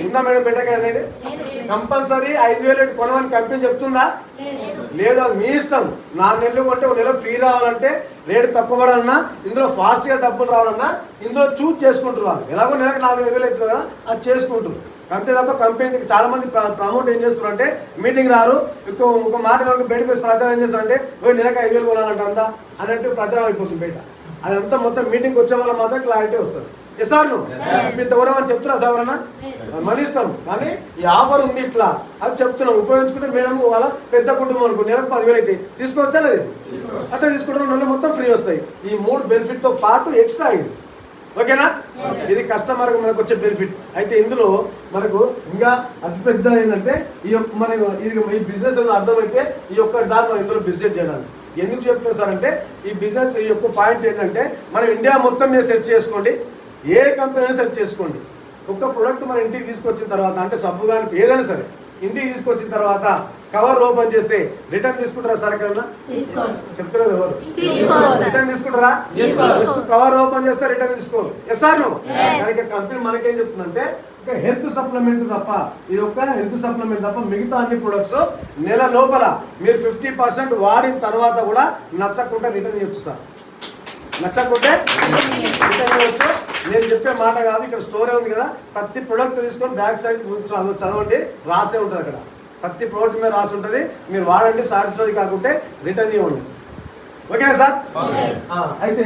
[SPEAKER 2] ఉందా మేడం బిడ్డకి అనేది? కంపల్సరీ 5,000 కొనమని కంపెనీ చెప్తుందా? లేదు, అది మీ ఇష్టం. 4 నెలలు కొంటే 1 నెల ఫ్రీ రావాలంటే, రేటు తక్కువ పడాలన్నా, ఇందులో ఫాస్ట్గా డబ్బులు రావాలన్నా ఇందులో చూస్ చేసుకుంటారు వాళ్ళు. ఎలాగో నెలకు 4,000 అవుతుంది కదా, అది చేసుకుంటారు. అంతే తప్ప కంపెనీకి చాలా మంది ప్రమోట్ ఏం చేస్తారు అంటే మీటింగ్ రారు, ఒక మాట వరకు బయటకు వచ్చి ప్రచారం ఏం చేస్తారంటే నెలకు 5,000 కొనాలంట అంతా అన్నట్టు ప్రచారం అయిపోతుంది బయట. అదంతా మొత్తం మీటింగ్కి వచ్చే వాళ్ళు మాత్రం క్లారిటీ వస్తుంది. ఎస్ సార్ నువ్వు మీరు ఎవరని చెప్తున్నా సార్ ఎవరన్నా? మన ఇష్టం, కానీ ఈ ఆఫర్ ఉంది ఇట్లా అది చెప్తున్నాం. ఉపయోగించుకుంటే మేడం వాళ్ళ పెద్ద కుటుంబం అనుకో నెలకు 10,000 అయితే తీసుకోవచ్చా లేదు? అట్లా తీసుకుంటారు, నెలలు మొత్తం ఫ్రీ వస్తాయి. ఈ 3 బెనిఫిట్తో పాటు ఎక్స్ట్రా అయింది. ఓకేనా? ఇది కస్టమర్కి మనకు వచ్చే బెనిఫిట్. అయితే ఇందులో మనకు ఇంకా అతిపెద్ద ఏంటంటే ఈ బిజినెస్ అర్థమైతే ఈ ఒక్కసారి మనం ఇందులో బిజినెస్ చేయడానికి ఎందుకు చెప్తున్నారు సార్ అంటే, ఈ బిజినెస్ ఈ యొక్క పాయింట్ ఏంటంటే మనం ఇండియా మొత్తం మీద సెర్చ్ చేసుకోండి, ఏ కంపెనీ అయినా సెర్చ్ చేసుకోండి. ఒక్క ప్రోడక్ట్ మన ఇంటికి తీసుకొచ్చిన తర్వాత అంటే సబ్బు కానీ ఏదైనా సరే ఇంటికి తీసుకొచ్చిన తర్వాత కవర్ ఓపెన్ చేస్తే రిటర్న్ తీసుకుంటారా సార్? ఎక్కడన్నా చెప్తున్నారు ఎవరు? రిటర్న్ తీసుకుంటారా? జస్ట్ కవర్ ఓపెన్ చేస్తే రిటర్న్ తీసుకోరు. ఎస్ సార్ నువ్వు దానికి కంపెనీ మనకేం చెప్తుందంటే హెల్త్ సప్లిమెంట్ తప్ప, ఇది ఒక హెల్త్ సప్లిమెంట్ తప్ప మిగతా అన్ని ప్రొడక్ట్స్ నెల లోపల మీరు 50% వాడిన తర్వాత కూడా నచ్చకుంటే రిటర్న్ ఇవ్వచ్చు సార్. నచ్చకుంటే రిటర్న్ ఇవ్వచ్చు. నేను చెప్పే మాట కాదు, ఇక్కడ స్టోరే ఉంది కదా, ప్రతి ప్రొడక్ట్ తీసుకొని బ్యాక్ సైడ్ చదవండి, రాసే ఉంటుంది అక్కడ. ప్రతి ప్రోడక్ట్ మీద రాసి ఉంటుంది. మీరు వాడండి, సాటిస్ఫై కాకుంటే రిటర్న్ ఇవ్వండి. ఓకేనా సార్? అయితే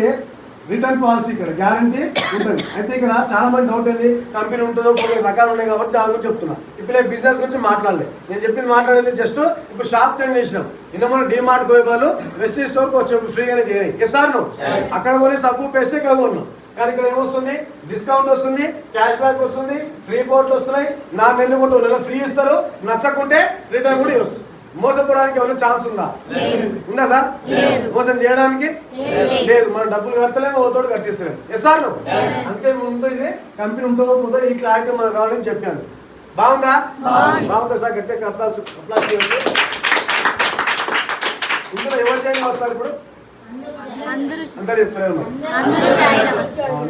[SPEAKER 2] రిటర్న్ పాలసీ ఇక్కడ గ్యారంటీ ఉంటుంది. అయితే ఇక్కడ చాలా మంది డౌట్ ఏంది, కంపెనీ ఉంటుందో కొన్ని రకాలు ఉన్నాయి కాబట్టి దాని గురించి చెప్తున్నా. ఇప్పుడు బిజినెస్ గురించి మాట్లాడలేదు, నేను చెప్పింది మాట్లాడేది జస్ట్ ఇప్పుడు షాప్ చేంజ్ చేసినాం. నిన్న మనం డిమార్ట్ పోయే వాళ్ళు వెస్టీజ్ స్టోర్కి వచ్చి ఫ్రీగానే చేయాలి. ఎస్ సార్ నువ్వు అక్కడ కొని సబ్బు పేస్తే ఇక్కడ కొన్నాం, కానీ ఇక్కడ ఏమొస్తుంది, డిస్కౌంట్ వస్తుంది, క్యాష్ బ్యాక్ వస్తుంది, ఫ్రీ బోట్లు వస్తున్నాయి. 4 నెలలు కొంటే 1 నెల ఫ్రీ ఇస్తారు. నచ్చకుంటే రిటర్న్ కూడా ఇవ్వచ్చు. మోసపోవడానికి ఏమైనా ఛాన్స్ ఉందా? ఉందా సార్? మోసం చేయడానికి లేదు. మనం డబ్బులు కడతలేము, ఒకతోడు కట్టిస్తలేము. ఎస్ సార్ నువ్వు అంతే ముందు ఇది కంపెనీ ఉంటుందో పోతుందో ఈ క్లారిటీ మనకు కావాలని చెప్పాను. బాగుందా? బాగుందా సార్? గట్టిగా అప్లాస్ చేయండి. ఇందులో ఎవరు చేయండి సార్? ఇప్పుడు అందరు చెప్తారు.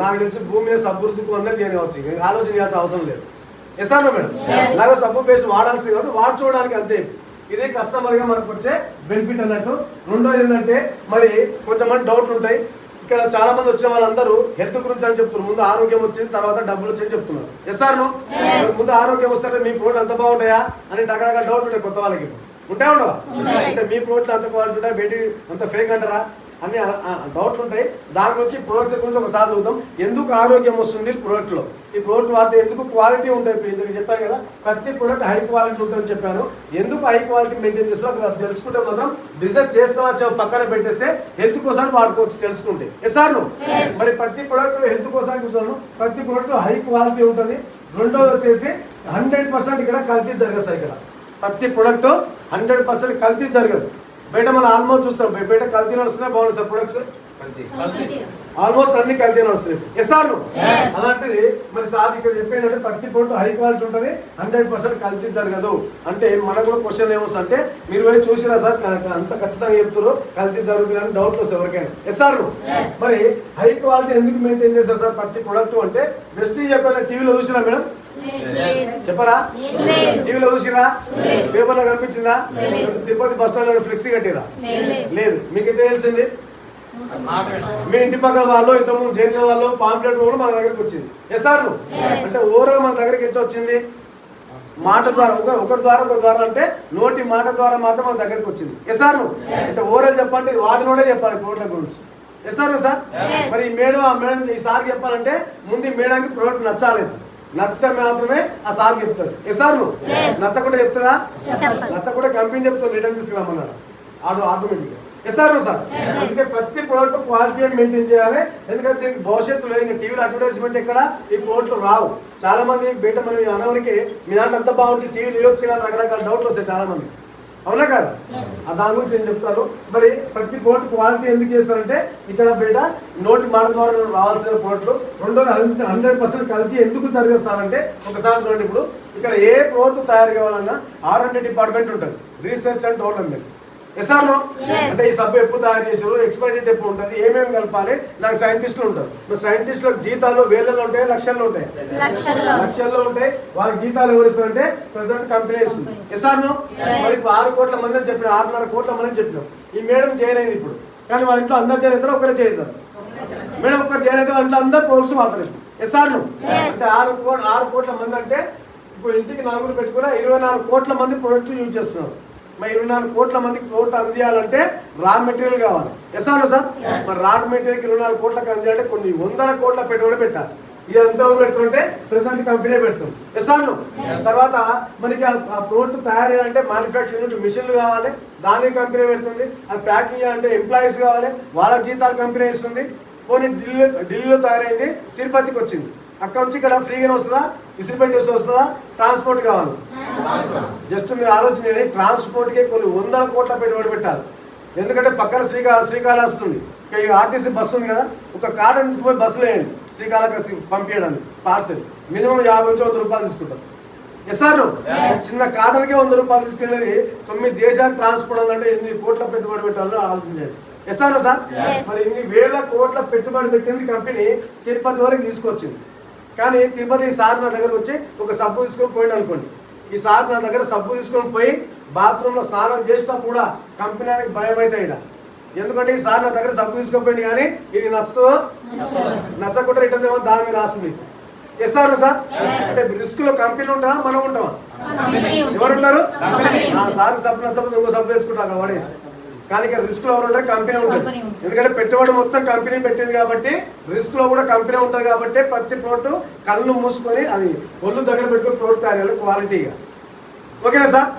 [SPEAKER 2] నాకు తెలిసి భూమి మీద సబ్బురుతుకు అందరు చేయవచ్చు, ఆలోచన చేయాల్సిన అవసరం లేదు. ఎస్ సార్ మేడం అలాగే సబ్బు పేస్ట్ వాడాల్సింది కాబట్టి వాడు చూడడానికి అంతే. ఇదే కస్టమర్గా మనకు వచ్చే బెనిఫిట్ అన్నట్టు. రెండోది ఏంటంటే మరి కొంతమంది డౌట్లు ఉంటాయి. ఇక్కడ చాలా మంది వచ్చే వాళ్ళందరూ హెల్త్ గురించి అని చెప్తున్నారు. ముందు ఆరోగ్యం వచ్చింది, తర్వాత డబ్బులు వచ్చి అని చెప్తున్నారు. ఎస్ సార్ ముందు ఆరోగ్యం వస్తే మీ ప్రోడక్ట్ అంత బాగుంటాయా అని రకరకాల డౌట్ ఉంటాయి కొత్త వాళ్ళకి. ఉంటాయి ఉండవా? అంటే మీ ప్రోడక్ట్లు అంత క్వాలిటీ ఉంటాయి, బయటికి అంత ఫేక్ అంటారా అన్ని డౌట్లు ఉంటాయి. దాని గురించి ప్రోడక్ట్స్ గురించి ఒకసారి చూద్దాం. ఎందుకు ఆరోగ్యం వస్తుంది ప్రోడక్ట్లో, ఈ ప్రోడక్ట్ వాడితే ఎందుకు క్వాలిటీ ఉంటుంది. ఇందుకు చెప్పాను కదా, ప్రతి ప్రోడక్ట్ హై క్వాలిటీ ఉంటుందని చెప్పాను. ఎందుకు హై క్వాలిటీ మెయింటైన్ చేస్తారో తెలుసుకుంటే మాత్రం బిజినెస్ చేస్తామా పక్కన పెట్టేస్తే హెల్త్ కోసం వాడుకోవచ్చు తెలుసుకుంటే. ఎస్ సార్ నువ్వు మరి ప్రతి ప్రోడక్ట్ హెల్త్ కోసం చూసాను, ప్రతి ప్రోడక్ట్ హై క్వాలిటీ ఉంటుంది. రెండోది వచ్చేసి 100% ఇక్కడ కల్తీ జరగదు సార్. ఇక్కడ ప్రతి ప్రోడక్ట్ 100% కల్తీ జరగదు. బయట మనం ఆల్మోస్ట్ చూస్తాం, బయట కల్తీ నడుస్తున్నాయి. బాగుంది సార్ ప్రొడక్ట్స్, ఆల్మోస్ట్ అన్ని కల్తీ నడుస్తున్నాయి. ఎస్ సార్ అలాంటిది మరి సార్ ఇక్కడ చెప్పేది అంటే ప్రతి ప్రోడక్ట్ హై క్వాలిటీ ఉంటుంది, 100% కల్తీ జరగదు. అంటే మనకు కూడా క్వశ్చన్ ఏమొస్తుంది అంటే మీరు పోయి చూసిరా సార్ అంత ఖచ్చితంగా చెప్తారు కల్తీ జరుగుతుంది అని డౌట్లు వస్తాయి ఎవరికైనా. ఎస్ సార్ మరి హై క్వాలిటీ ఎందుకు మెయింటైన్ చేస్తారు సార్ ప్రతి ప్రోడక్ట్ అంటే? వెస్టీజ్ ఎప్పుడైనా టీవీలో చూసిరా మేడం? చెప్పరా? టీవీలో చూసిరా? పేపర్లో కనిపించిందా? తిరుపతి బస్ స్టాండ్ లో ఫ్లెక్సీ కట్టిరా? లేదు. మీకు ఎట్లా తెలిసింది? మీ ఇంటి పక్కన వాళ్ళు, ఇంతకుముందు జైన్ వాళ్ళు పాంప్లెట్ కూడా మన దగ్గరికి వచ్చింది. ఎస్ సార్ అంటే ఓవరాల్ మన దగ్గరికి ఎట్లా వచ్చింది? మాట ద్వారా, ఒకరి ద్వారా అంటే నోటి మాట ద్వారా మాత్రం మన దగ్గరికి వచ్చింది. ఎస్ సార్ అంటే ఓవరాల్ చెప్పాలంటే వాటినోడే చెప్పాలి ప్రోడక్ట్ గురించి. ఎస్ సార్ సార్ మరి ఈ మేడం ఈ సార్ చెప్పాలంటే ముందు ఈ మేడానికి ప్రోడక్ట్ నచ్చాలేదు, నచ్చితే మాత్రమే ఆ సార్ చెప్తారు. ఎస్ సార్ నచ్చకుండా చెప్తుందా? నచ్చకుండా కంపెనీ చెప్తాను రిటర్న్ తీసుకురామన్నాడు ఆటోమేటిక్గా. ఎస్ సార్ అందుకే ప్రతి ప్రోడక్ట్ క్వాలిటీ మెయింటైన్ చేయాలి. ఎందుకంటే దీనికి భవిష్యత్తు లేదు. ఇంకా టీవీలో అడ్వర్టైజ్మెంట్ ఇక్కడ ఈ ప్రోడక్ట్లు రావు. చాలా మంది బయట మనం అనవరికి మీ దాంట్లో అంతా బాగుంటుంది టీవీలు ఇవ్వచ్చు కానీ రకరకాల డౌట్లు వస్తాయి చాలా మంది. అవునా కదా? దాని గురించి నేను చెప్తాను. మరి ప్రతి ప్రోడక్ట్ క్వాలిటీ ఎందుకు చేస్తారంటే ఇక్కడ బయట నోటి మాట ద్వారా రావాల్సిన ప్రోడక్ట్లు. రెండోది 100% కల్తీ ఎందుకు జరిగేస్తారంటే ఒకసారి చూడండి. ఇప్పుడు ఇక్కడ ఏ ప్రోడక్ట్ తయారు కావాలన్నా R&D డిపార్ట్మెంట్ ఉంటుంది, రీసెర్చ్ అండ్ డెవలప్మెంట్. ఎస్ఆర్నో అంటే ఈ సబ్బు ఎప్పుడు తయారు చేసారు, ఎక్స్పైరీ డేట్ ఎప్పుడు ఉంటుంది, ఏమేమి కలపాలి, దానికి సైంటిస్టులు ఉంటారు. మరి సైంటిస్టులకు జీతాలు వేలలో ఉంటాయి, లక్షల్లో ఉంటాయి, లక్షల్లో ఉంటాయి. వాళ్ళకి జీతాలు ఎవరు ఇస్తారంటే ప్రెసిడెంట్ కంపెనీ ఇస్తుంది. ఎస్ఆర్నో మరి 6 కోట్ల మంది అని చెప్పినాం, 6.5 కోట్ల మంది అని చెప్పినాం. ఈ మేడం చేయలేదు ఇప్పుడు, కానీ వాళ్ళ ఇంట్లో అందరు చేయలేదు, ఒకరే చేస్తారు. మేడం ఒక్కరు చేయలేదు, వాళ్ళ ఇంట్లో అందరు ప్రొడక్ట్స్ మాత్రం. ఎస్ఆర్నో అంటే 6 కోట్ల మంది అంటే ఇప్పుడు ఇంటికి 4 పెట్టుకున్నా 24 కోట్ల మంది ప్రొడక్ట్ యూజ్ చేస్తున్నారు. మరి 24 కోట్ల మందికి ప్రోడక్ట్ అందియాలంటే రా మెటీరియల్ కావాలి. ఎస్ఆర్నో సార్? మరి రా మెటీరియల్కి 24 కోట్లకు అందియాలంటే కొన్ని 100 కోట్ల పెట్టుబడి పెట్టాలి. ఇది ఎంత ఎవరు పెడుతుంటే ప్రెసెంట్ కంపెనీ పెడుతుంది. ఎస్ఆర్నో? తర్వాత మనకి ఆ ప్రోడక్ట్ తయారు చేయాలంటే మ్యానుఫ్యాక్చరింగ్ మిషన్లు కావాలి, దానికి కంపెనీ పెడుతుంది. అది ప్యాకింగ్ చేయాలంటే ఎంప్లాయీస్ కావాలి, వాళ్ళ జీతాలు కంపెనీ ఇస్తుంది. పోనీ ఢిల్లీలో తయారైంది, తిరుపతికి వచ్చింది, అక్కడ నుంచి ఇక్కడ ఫ్రీగానే వస్తుందా, విసిరిపెట్టి వస్తుందా, ట్రాన్స్పోర్ట్ కావాలి. జస్ట్ మీరు ఆలోచన, ట్రాన్స్పోర్ట్కే కొన్ని 100 కోట్ల పెట్టుబడి పెట్టాలి. ఎందుకంటే పక్కన శ్రీకాళహస్తి ఉంది, ఈ ఆర్టీసీ బస్సు ఉంది కదా, ఒక కాటన్ తీసుకుపోయి బస్సులో వేయండి శ్రీకాళహస్తి పంపించడానికి పార్సెల్, మినిమం 50 నుంచి 100 రూపాయలు తీసుకుంటారు. ఎస్ఆర్ను చిన్న కాటన్కే 100 రూపాయలు తీసుకునేది 9 దేశాలకు ట్రాన్స్పోర్ట్ అంటే ఎన్ని కోట్ల పెట్టుబడి పెట్టాలో ఆలోచించండి. ఎస్ఆర్ను సార్? మరి ఇన్ని వేల కోట్ల పెట్టుబడి పెట్టింది కంపెనీ తిరుపతి వరకు తీసుకొచ్చింది. కానీ తిరుపతి ఈ సార్ నా దగ్గరకు వచ్చి ఒక సబ్బు తీసుకొని పోయింది అనుకోండి, ఈ సార్ నా దగ్గర సబ్బు తీసుకొని పోయి బాత్రూంలో స్నానం చేసినా కూడా కంపెనీకి భయం అవుతాయి. ఎందుకంటే ఈ సార్ నా దగ్గర సబ్బు తీసుకుపోయింది, కానీ ఇది నచ్చుతుందో నచ్చకుండా రిటర్న్ ఏమో దాని మీద రాస్తుంది. Yes or sir? అంటే రిస్క్ లో కంపెనీ ఉంటామా, మనం ఉంటామా? ఎవరు ఉంటారు? సార్ సబ్బు నచ్చకపోతే ఇంకో సబ్బు తెచ్చుకుంటారు వాడేసి. కానీ ఇక్కడ రిస్క్ లో ఎవరు ఉంటారు? కంపెనీ ఉంటుంది. ఎందుకంటే పెట్టుబడి మొత్తం కంపెనీ పెట్టింది కాబట్టి రిస్క్ లో కూడా కంపెనీ ఉంటుంది. కాబట్టి ప్రతి ప్రోడక్ట్ కళ్ళు మూసుకొని అది ఒళ్ళు దగ్గర పెట్టుకుని ప్రోడక్ట్ తయారు చేయాలి క్వాలిటీగా. ఓకేనా సార్?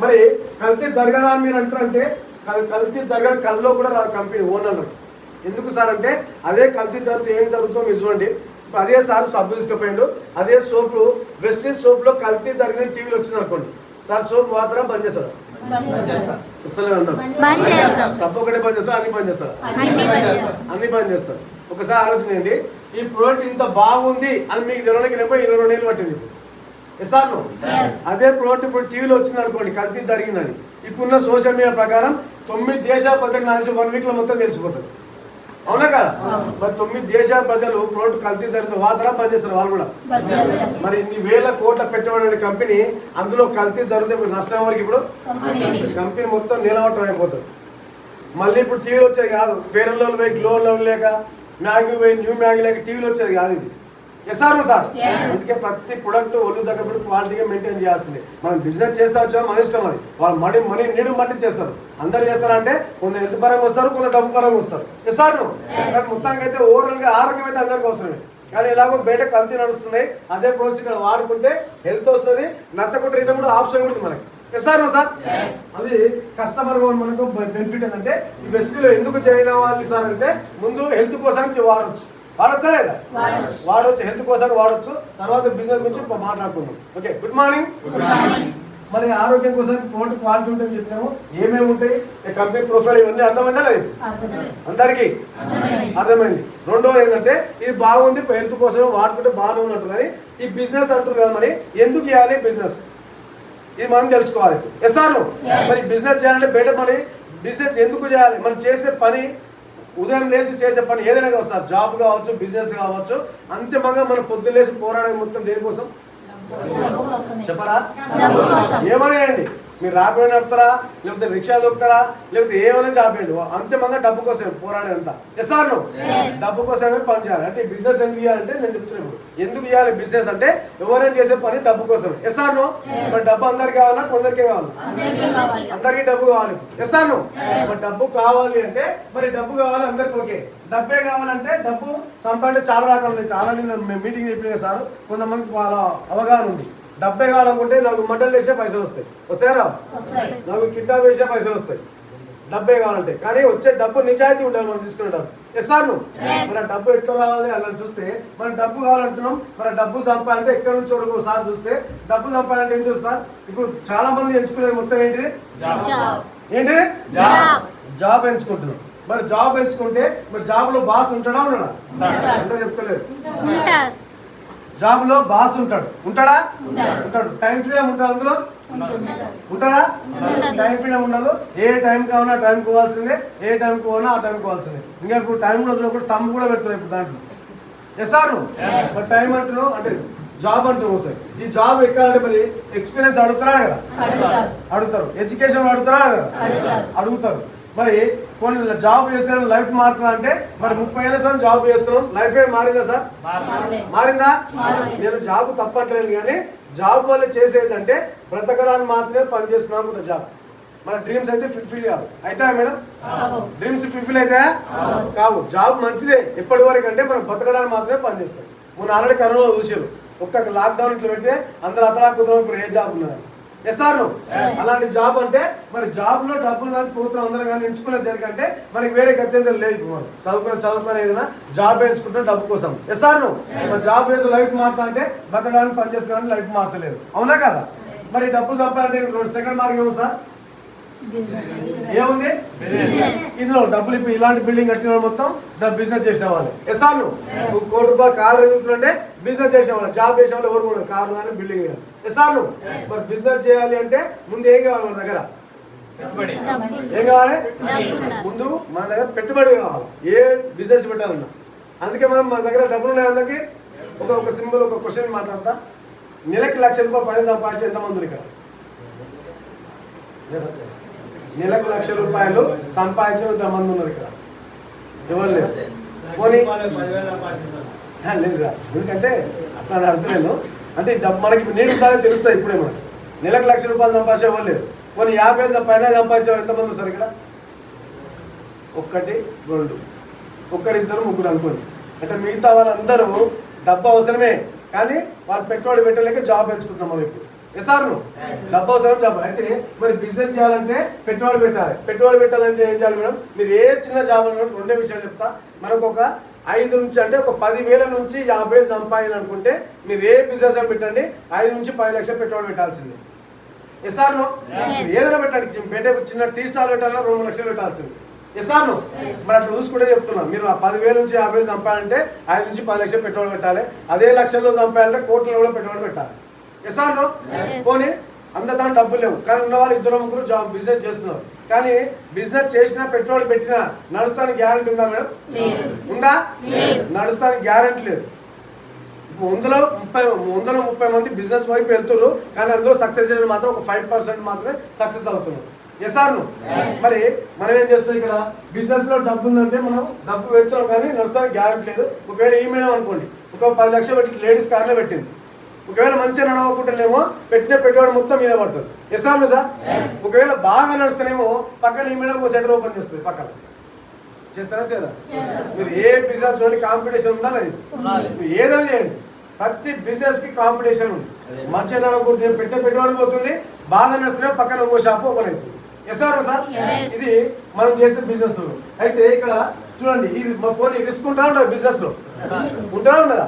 [SPEAKER 2] మరి కల్తీ జరగదా అని మీరు అంటారంటే కల్తీ జరగదు, కళ్ళలో కూడా రాదు కంపెనీ ఓనర్లు. ఎందుకు సార్ అంటే అదే కల్తీ జరిగితే ఏం జరుగుతుందో మీరు చూడండి. అదే సార్ సబ్బు తీసుకుపోయిండు, అదే సోపు వెస్టీజ్ సోప్ లో కల్తీ జరిగిందని టీవీలో వచ్చింది అనుకోండి, సార్ సోప్ వాడతారా, బంద్ చేస్తారా? చెప్తలేదు అందరూ. సబ్బు ఒకటే బంద్ చేస్తారా, అన్ని బంద్ చేస్తారా? అన్ని బంద్ చేస్తారు. ఒకసారి ఆలోచనండి, ఈ ప్రోడక్ట్ ఇంత బాగుంది అని మీకు తెలియడానికి 22 ఏళ్ళు పట్టింది. ఎస్ఆర్ను? అదే ప్రోడక్ట్ ఇప్పుడు టీవీలో వచ్చింది అనుకోండి కల్తీ జరిగిందని, ఇప్పుడున్న సోషల్ మీడియా ప్రకారం 9 దేశాల ప్రజలకు నాకు 1 వీక్ లో మొత్తం తెలిసిపోతుంది. అవునా కదా? మరి 9 దేశాల ప్రజలు ప్రోడక్ట్ కల్తీ జరిగితే వాతరా బంద్ చేస్తారు వాళ్ళు కూడా. మరి ఇన్ని వేల కోట్ల పెట్టుబడి కంపెనీ అందులో కల్తీ జరిగితే ఇప్పుడు నష్టం వరకు ఇప్పుడు కంపెనీ మొత్తం నిలవటం అయిపోతుంది. మళ్ళీ ఇప్పుడు టీవీలో వచ్చేది కాదు, ఫేర్ అండ్ లవ్లీ వేయి, గ్లో లవ్లీ లేక, మ్యాగీ వేయి, న్యూ మ్యాగీ లేక టీవీలో వచ్చేది కాదు ఇది. Yes or sir? అందుకే ప్రతి ప్రొడక్ట్ ఒళ్ళు దగ్గర క్వాలిటీగా మెయింటైన్ చేయాల్సిందే. మనం బిజినెస్ చేస్తా వచ్చామో మన ఇష్టం, అది వాళ్ళు మనీ నీడు మట్టి చేస్తారు. అందరు చేస్తారంటే కొందరు హెల్త్ పరంగా వస్తారు, కొందరు డబ్బు పరంగా వస్తారు. ఎస్ఆర్? కానీ మొత్తానికి అయితే ఓవరాల్ గా ఆరోగ్యం అయితే అందరికీ అవసరమే. కానీ ఇలాగో బయట కల్తీ నడుస్తున్నాయి, అదే ప్రోడక్ట్స్ ఇక్కడ వాడుకుంటే హెల్త్ వస్తుంది, నచ్చకుండా రిటర్న్ కూడా ఆప్షన్ కూడా మనకి. Yes or sir? అది కస్టమర్ మనకు బెనిఫిట్ ఏంటంటే ఈ వెస్టీలో ఎందుకు జాయిన్ అవ్వాలి సార్ అంటే ముందు హెల్త్ కోసం వాడొచ్చా లేదా? వాడవచ్చు, హెల్త్ కోసం వాడచ్చు. తర్వాత బిజినెస్ గురించి మాట్లాడుకుందాం. Okay, good morning. మరి ఆరోగ్యం కోసం ప్రోడక్ట్ క్వాలిటీ ఉంటుందని చెప్పినాము, ఏమేమి ఉంటాయి, కంపెనీ ప్రొఫైల్, ఇవన్నీ అర్థమైందా లేదు? అందరికీ అర్థమైంది. రెండోది ఏంటంటే ఇది బాగుంది, హెల్త్ కోసం వాడుకుంటే బాగానే ఉన్నట్టు. కానీ ఈ బిజినెస్ అంటారు కదా, మరి ఎందుకు చేయాలి బిజినెస్, ఇది మనం తెలుసుకోవాలి. ఎస్ఆర్? మరి బిజినెస్ చేయాలంటే బయట మరి బిజినెస్ ఎందుకు చేయాలి? మనం చేసే పని, ఉదయం లేసి చేసే పని ఏదైనా కావచ్చు సార్, జాబ్ కావచ్చు, బిజినెస్ కావచ్చు, అంతిమంగా మనం పొద్దున్న లేసి పోరాడే మొత్తం దేనికోసం చెప్పరా? ఏమనేయండి, మీరు ర్యాపిడో నడుపుతారా, లేకపోతే రిక్షా దొక్కుతారా, లేకపోతే ఏమైనా చేయండి, అంతిమంగా డబ్బు కోసం పోరాడేంత. ఎస్ఆర్? డబ్బు కోసమే పని చేయాలి. అంటే బిజినెస్ ఎందుకు చేయాలంటే నేను చెప్తున్నాను, ఎందుకు చేయాలి బిజినెస్ అంటే ఎవరైనా చేసే పని డబ్బు కోసమే. ఎస్ఆర్? మరి డబ్బు అందరికి కావాలా, కొందరికే కావాలా? అందరికీ డబ్బు కావాలి. ఎస్ఆర్? మరి డబ్బు కావాలి అంటే మరి డబ్బు కావాలి అందరికి. ఓకే, డబ్బే కావాలంటే డబ్బు సంపాదించే చాలా రకాలు ఉన్నాయి. చాలా మేము మీటింగ్ చెప్పిన సార్, కొంతమందికి వాళ్ళ అవగాహన ఉంది. డబ్బే కావాలనుకుంటే 4 మటన్లు వేసే పైసలు వస్తాయి, వస్తాయరా? 4 కిడ్నాప్ వేసే పైసలు వస్తాయి, డబ్బే కావాలంటే. కానీ వచ్చే డబ్బు నిజాయితీ ఉండాలి, మనం తీసుకునే డబ్బు. Yes or no? మన డబ్బు ఎట్లా రావాలి అలా చూస్తే మన డబ్బు కావాలంటున్నాం. మన డబ్బు సంపాదంటే ఎక్కడి నుంచి ఒకసారి చూస్తే డబ్బు సంపాదంటే ఏం చూస్తారు? ఇప్పుడు చాలా మంది ఎంచుకునేది మొత్తం ఏంటిది? ఏంటిది? జాబ్ ఎంచుకుంటున్నాం. మరి జాబ్ ఎంచుకుంటే మరి జాబ్ లో బాస్ ఉంటాడా ఉన్నాడా? అంటే చెప్తలేదు. జాబ్ లో బాస్ ఉంటాడు. ఉంటాడా? ఉంటాడు. టైం ఫ్రీడమ్ ఉంటుంది అందులో? ఉంటుందా? టైం ఫ్రీడమ్ ఉండదు. ఏ టైం కావాలన్నా టైం పోవాల్సిందే, ఏ టైం పోవాలన్నా ఆ టైం పోవాల్సిందే. ఇంకా ఇప్పుడు టైం రోజులు తమ్ము కూడా పెడుతున్నాయి ఇప్పుడు దాంట్లో. Yes or no? మరి టైం అంటున్నావు అంటే జాబ్ అంటున్నావు సార్. ఈ జాబ్ ఎక్కాలంటే మరి ఎక్స్పీరియన్స్ అడుగుతారా కదా? అడుగుతారు. ఎడ్యుకేషన్ అడుగుతారా కదా? అడుగుతారు. మరి కొన్ని జాబ్ చేస్తే లైఫ్ మారుతుందా అంటే మరి 30 ఏళ్ళ సార్ జాబ్ చేస్తున్నాం, లైఫ్ ఏ మారిందా సార్? మారిందా? నేను జాబ్ తప్పట్లేదు కానీ జాబ్ వల్ల చేసేది అంటే బ్రతకడానికి మాత్రమే పని చేస్తున్నాం జాబ్. మన డ్రీమ్స్ అయితే ఫుల్ఫిల్ కావు. అవుతాయా మేడం? డ్రీమ్స్ ఫుల్ఫిల్ అవుతాయా? కావు. జాబ్ మంచిదే ఎప్పటి వరకు అంటే మనం బతకడానికి మాత్రమే పని చేస్తాం. మొన్న ఆల్రెడీ కరోనా చూసారు. ఒక్క లాక్డౌన్ ఇట్లా పెడితే అందరూ అతలాకుతున్నాం. ఇప్పుడు ఏ జాబ్ ఉన్నది? Yes or no? అలాంటి జాబ్ అంటే మరి జాబ్ లో డబ్బులు కానీ పోతున్నాం అందరం కానీ ఎంచుకునేది దేనికంటే మనకి వేరే గత్యంతరం లేదు. ఇప్పుడు మనం చదువుకునే ఏదైనా జాబ్ ఎంచుకుంటున్నాం డబ్బు కోసం. Yes or no? మరి జాబ్ వేసి లైఫ్ మారుతా అంటే బతకడానికి పని చేస్తున్నా లైఫ్ మారతలేదు. అవునా కదా? మరి డబ్బు సంపాదించే సెకండ్ మార్గం ఏమో సార్? ఏముంది ఇందులో? డబ్బులు ఇప్పుడు ఇలాంటి బిల్డింగ్ కట్టిన మొత్తం బిజినెస్ చేసిన వాళ్ళు. Yes or no? ₹1 కోటి కారు ఎదుగుతుంటే బిజినెస్ చేసే వాళ్ళు. జాబ్ చేసే వాళ్ళు ఎవరు కూడా కార్లు కానీ బిల్డింగ్ కానీ. Yes or no? మరి బిజినెస్ చేయాలి అంటే ముందు ఏం కావాలి మన దగ్గర? ఏం కావాలి? ముందు మన దగ్గర పెట్టుబడి కావాలి. ఏ బిజినెస్ పెట్టాలన్నా. అందుకే మనం మన దగ్గర డబ్బులు ఉన్నాయి. అందరికి ఒక సింపుల్ ఒక క్వశ్చన్ మాట్లాడతా. నెలకి ₹1,00,000 పైన సంపాదించే ఎంతమంది ఇక్కడ? నెలకు ₹1,00,000 సంపాదించిన మంది ఉన్నారు ఇక్కడ? ఎవరు లేరు. పోనీ లేదు సార్. ఎందుకంటే అట్లా అర్థలేదు. అంటే మనకి నేను సార్ తెలుస్తుంది. ఇప్పుడే మనకి నెలకు ₹1,00,000 సంపాదించే ఎవరు లేరు. పోనీ 50 పైన సంపాదించే ఎంతమంది వస్తారు ఇక్కడ? 1, 2, 1, 2, 3 అనుకోండి. అంటే మిగతా వాళ్ళందరూ డబ్బు అవసరమే కానీ వాళ్ళు పెట్టుబడి పెట్టలేక జాబ్ ఎంచుకుంటున్నాం మనం ఇప్పుడు. Yes or no? డబ్బు అవసరం జాబ్. అయితే మరి బిజినెస్ చేయాలంటే పెట్టుబడి పెట్టాలి. పెట్టుబడి పెట్టాలంటే ఏం చేయాలి మేడం? మీరు ఏ చిన్న జాబ్ అన్నట్టు 2 విషయాలు చెప్తా. మనకు ఒక 5 నుంచి అంటే ఒక 10,000 నుంచి 50,000 సంపాదించాలనుకుంటే మీరు ఏ బిజినెస్ అని పెట్టండి 5 నుంచి 10 లక్షలు పెట్టుబడి పెట్టాల్సింది. Yes or no? ఏదైనా పెట్టండి. చిన్న టీ స్టాల్ పెట్టాలన్నా 2 లక్షలు పెట్టాల్సింది. Yes or no? మరి అట్లా చూసుకుంటే చెప్తున్నాం. మీరు 10,000 నుంచి 50,000 సంపాదంటే 5 నుంచి 10 లక్షలు పెట్టుబడి పెట్టాలి. అదే లక్షల్లో సంపాదంటే కోట్లలో కూడా పెట్టుబడి పెట్టాలి. Yes or no? పోనీ అందరితో డబ్బులు లేవు కానీ ఉన్నవాళ్ళు 2-3 జాబ్ బిజినెస్ చేస్తున్నారు. కానీ బిజినెస్ చేసినా పెట్టుబడి పెట్టినా నడుస్తానికి గ్యారెంటీ ఉందా మేడం? ఉందా? నడుస్తానికి గ్యారెంటీ లేదు. 130 మంది బిజినెస్ వైపు వెళ్తున్నారు కానీ అందులో సక్సెస్ చేయడం మాత్రం ఒక 5% మాత్రమే సక్సెస్ అవుతున్నారు. Yes or no? మరి మనం ఏం చేస్తున్నాం ఇక్కడ? బిజినెస్ లో డబ్బు ఉందంటే మనం డబ్బు పెడుతున్నాం కానీ నడుస్తానికి గ్యారెంటీ లేదు. ఒకవేళ ఈ మేడం అనుకోండి ఒక 10 లక్షలు పెట్టి లేడీస్ కార్నే పెట్టింది. ఒకవేళ మంచిగా నడవకుంటేనేమో పెట్టిన పెట్టుబడి మొత్తం మీద పడుతుంది. Yes or no sir? ఒకవేళ బాగా నడుస్తేనేమో పక్కన ఈ మేడం ఒక సెంటర్ ఓపెన్ చేస్తుంది. పక్కన చేస్తారా చేయరా? మీరు ఏ బిజినెస్ చూడండి కాంపిటీషన్ ఉందా లేదు? ఏదైనా చేయండి. ప్రతి బిజినెస్ కి కాంపిటీషన్ ఉంది. మంచిగా నడవకుంటే పెట్టే పెట్టుబడి పోతుంది. బాగా నడుస్తేనే పక్కన ఇంకో షాప్ ఓపెన్ అవుతుంది. Yes or no sir? ఇది మనం చేసే బిజినెస్ లో. అయితే ఇక్కడ చూడండి పోనీ రిస్క్ ఉంటా ఉండదు బిజినెస్ లో? ఉంటా ఉండదా?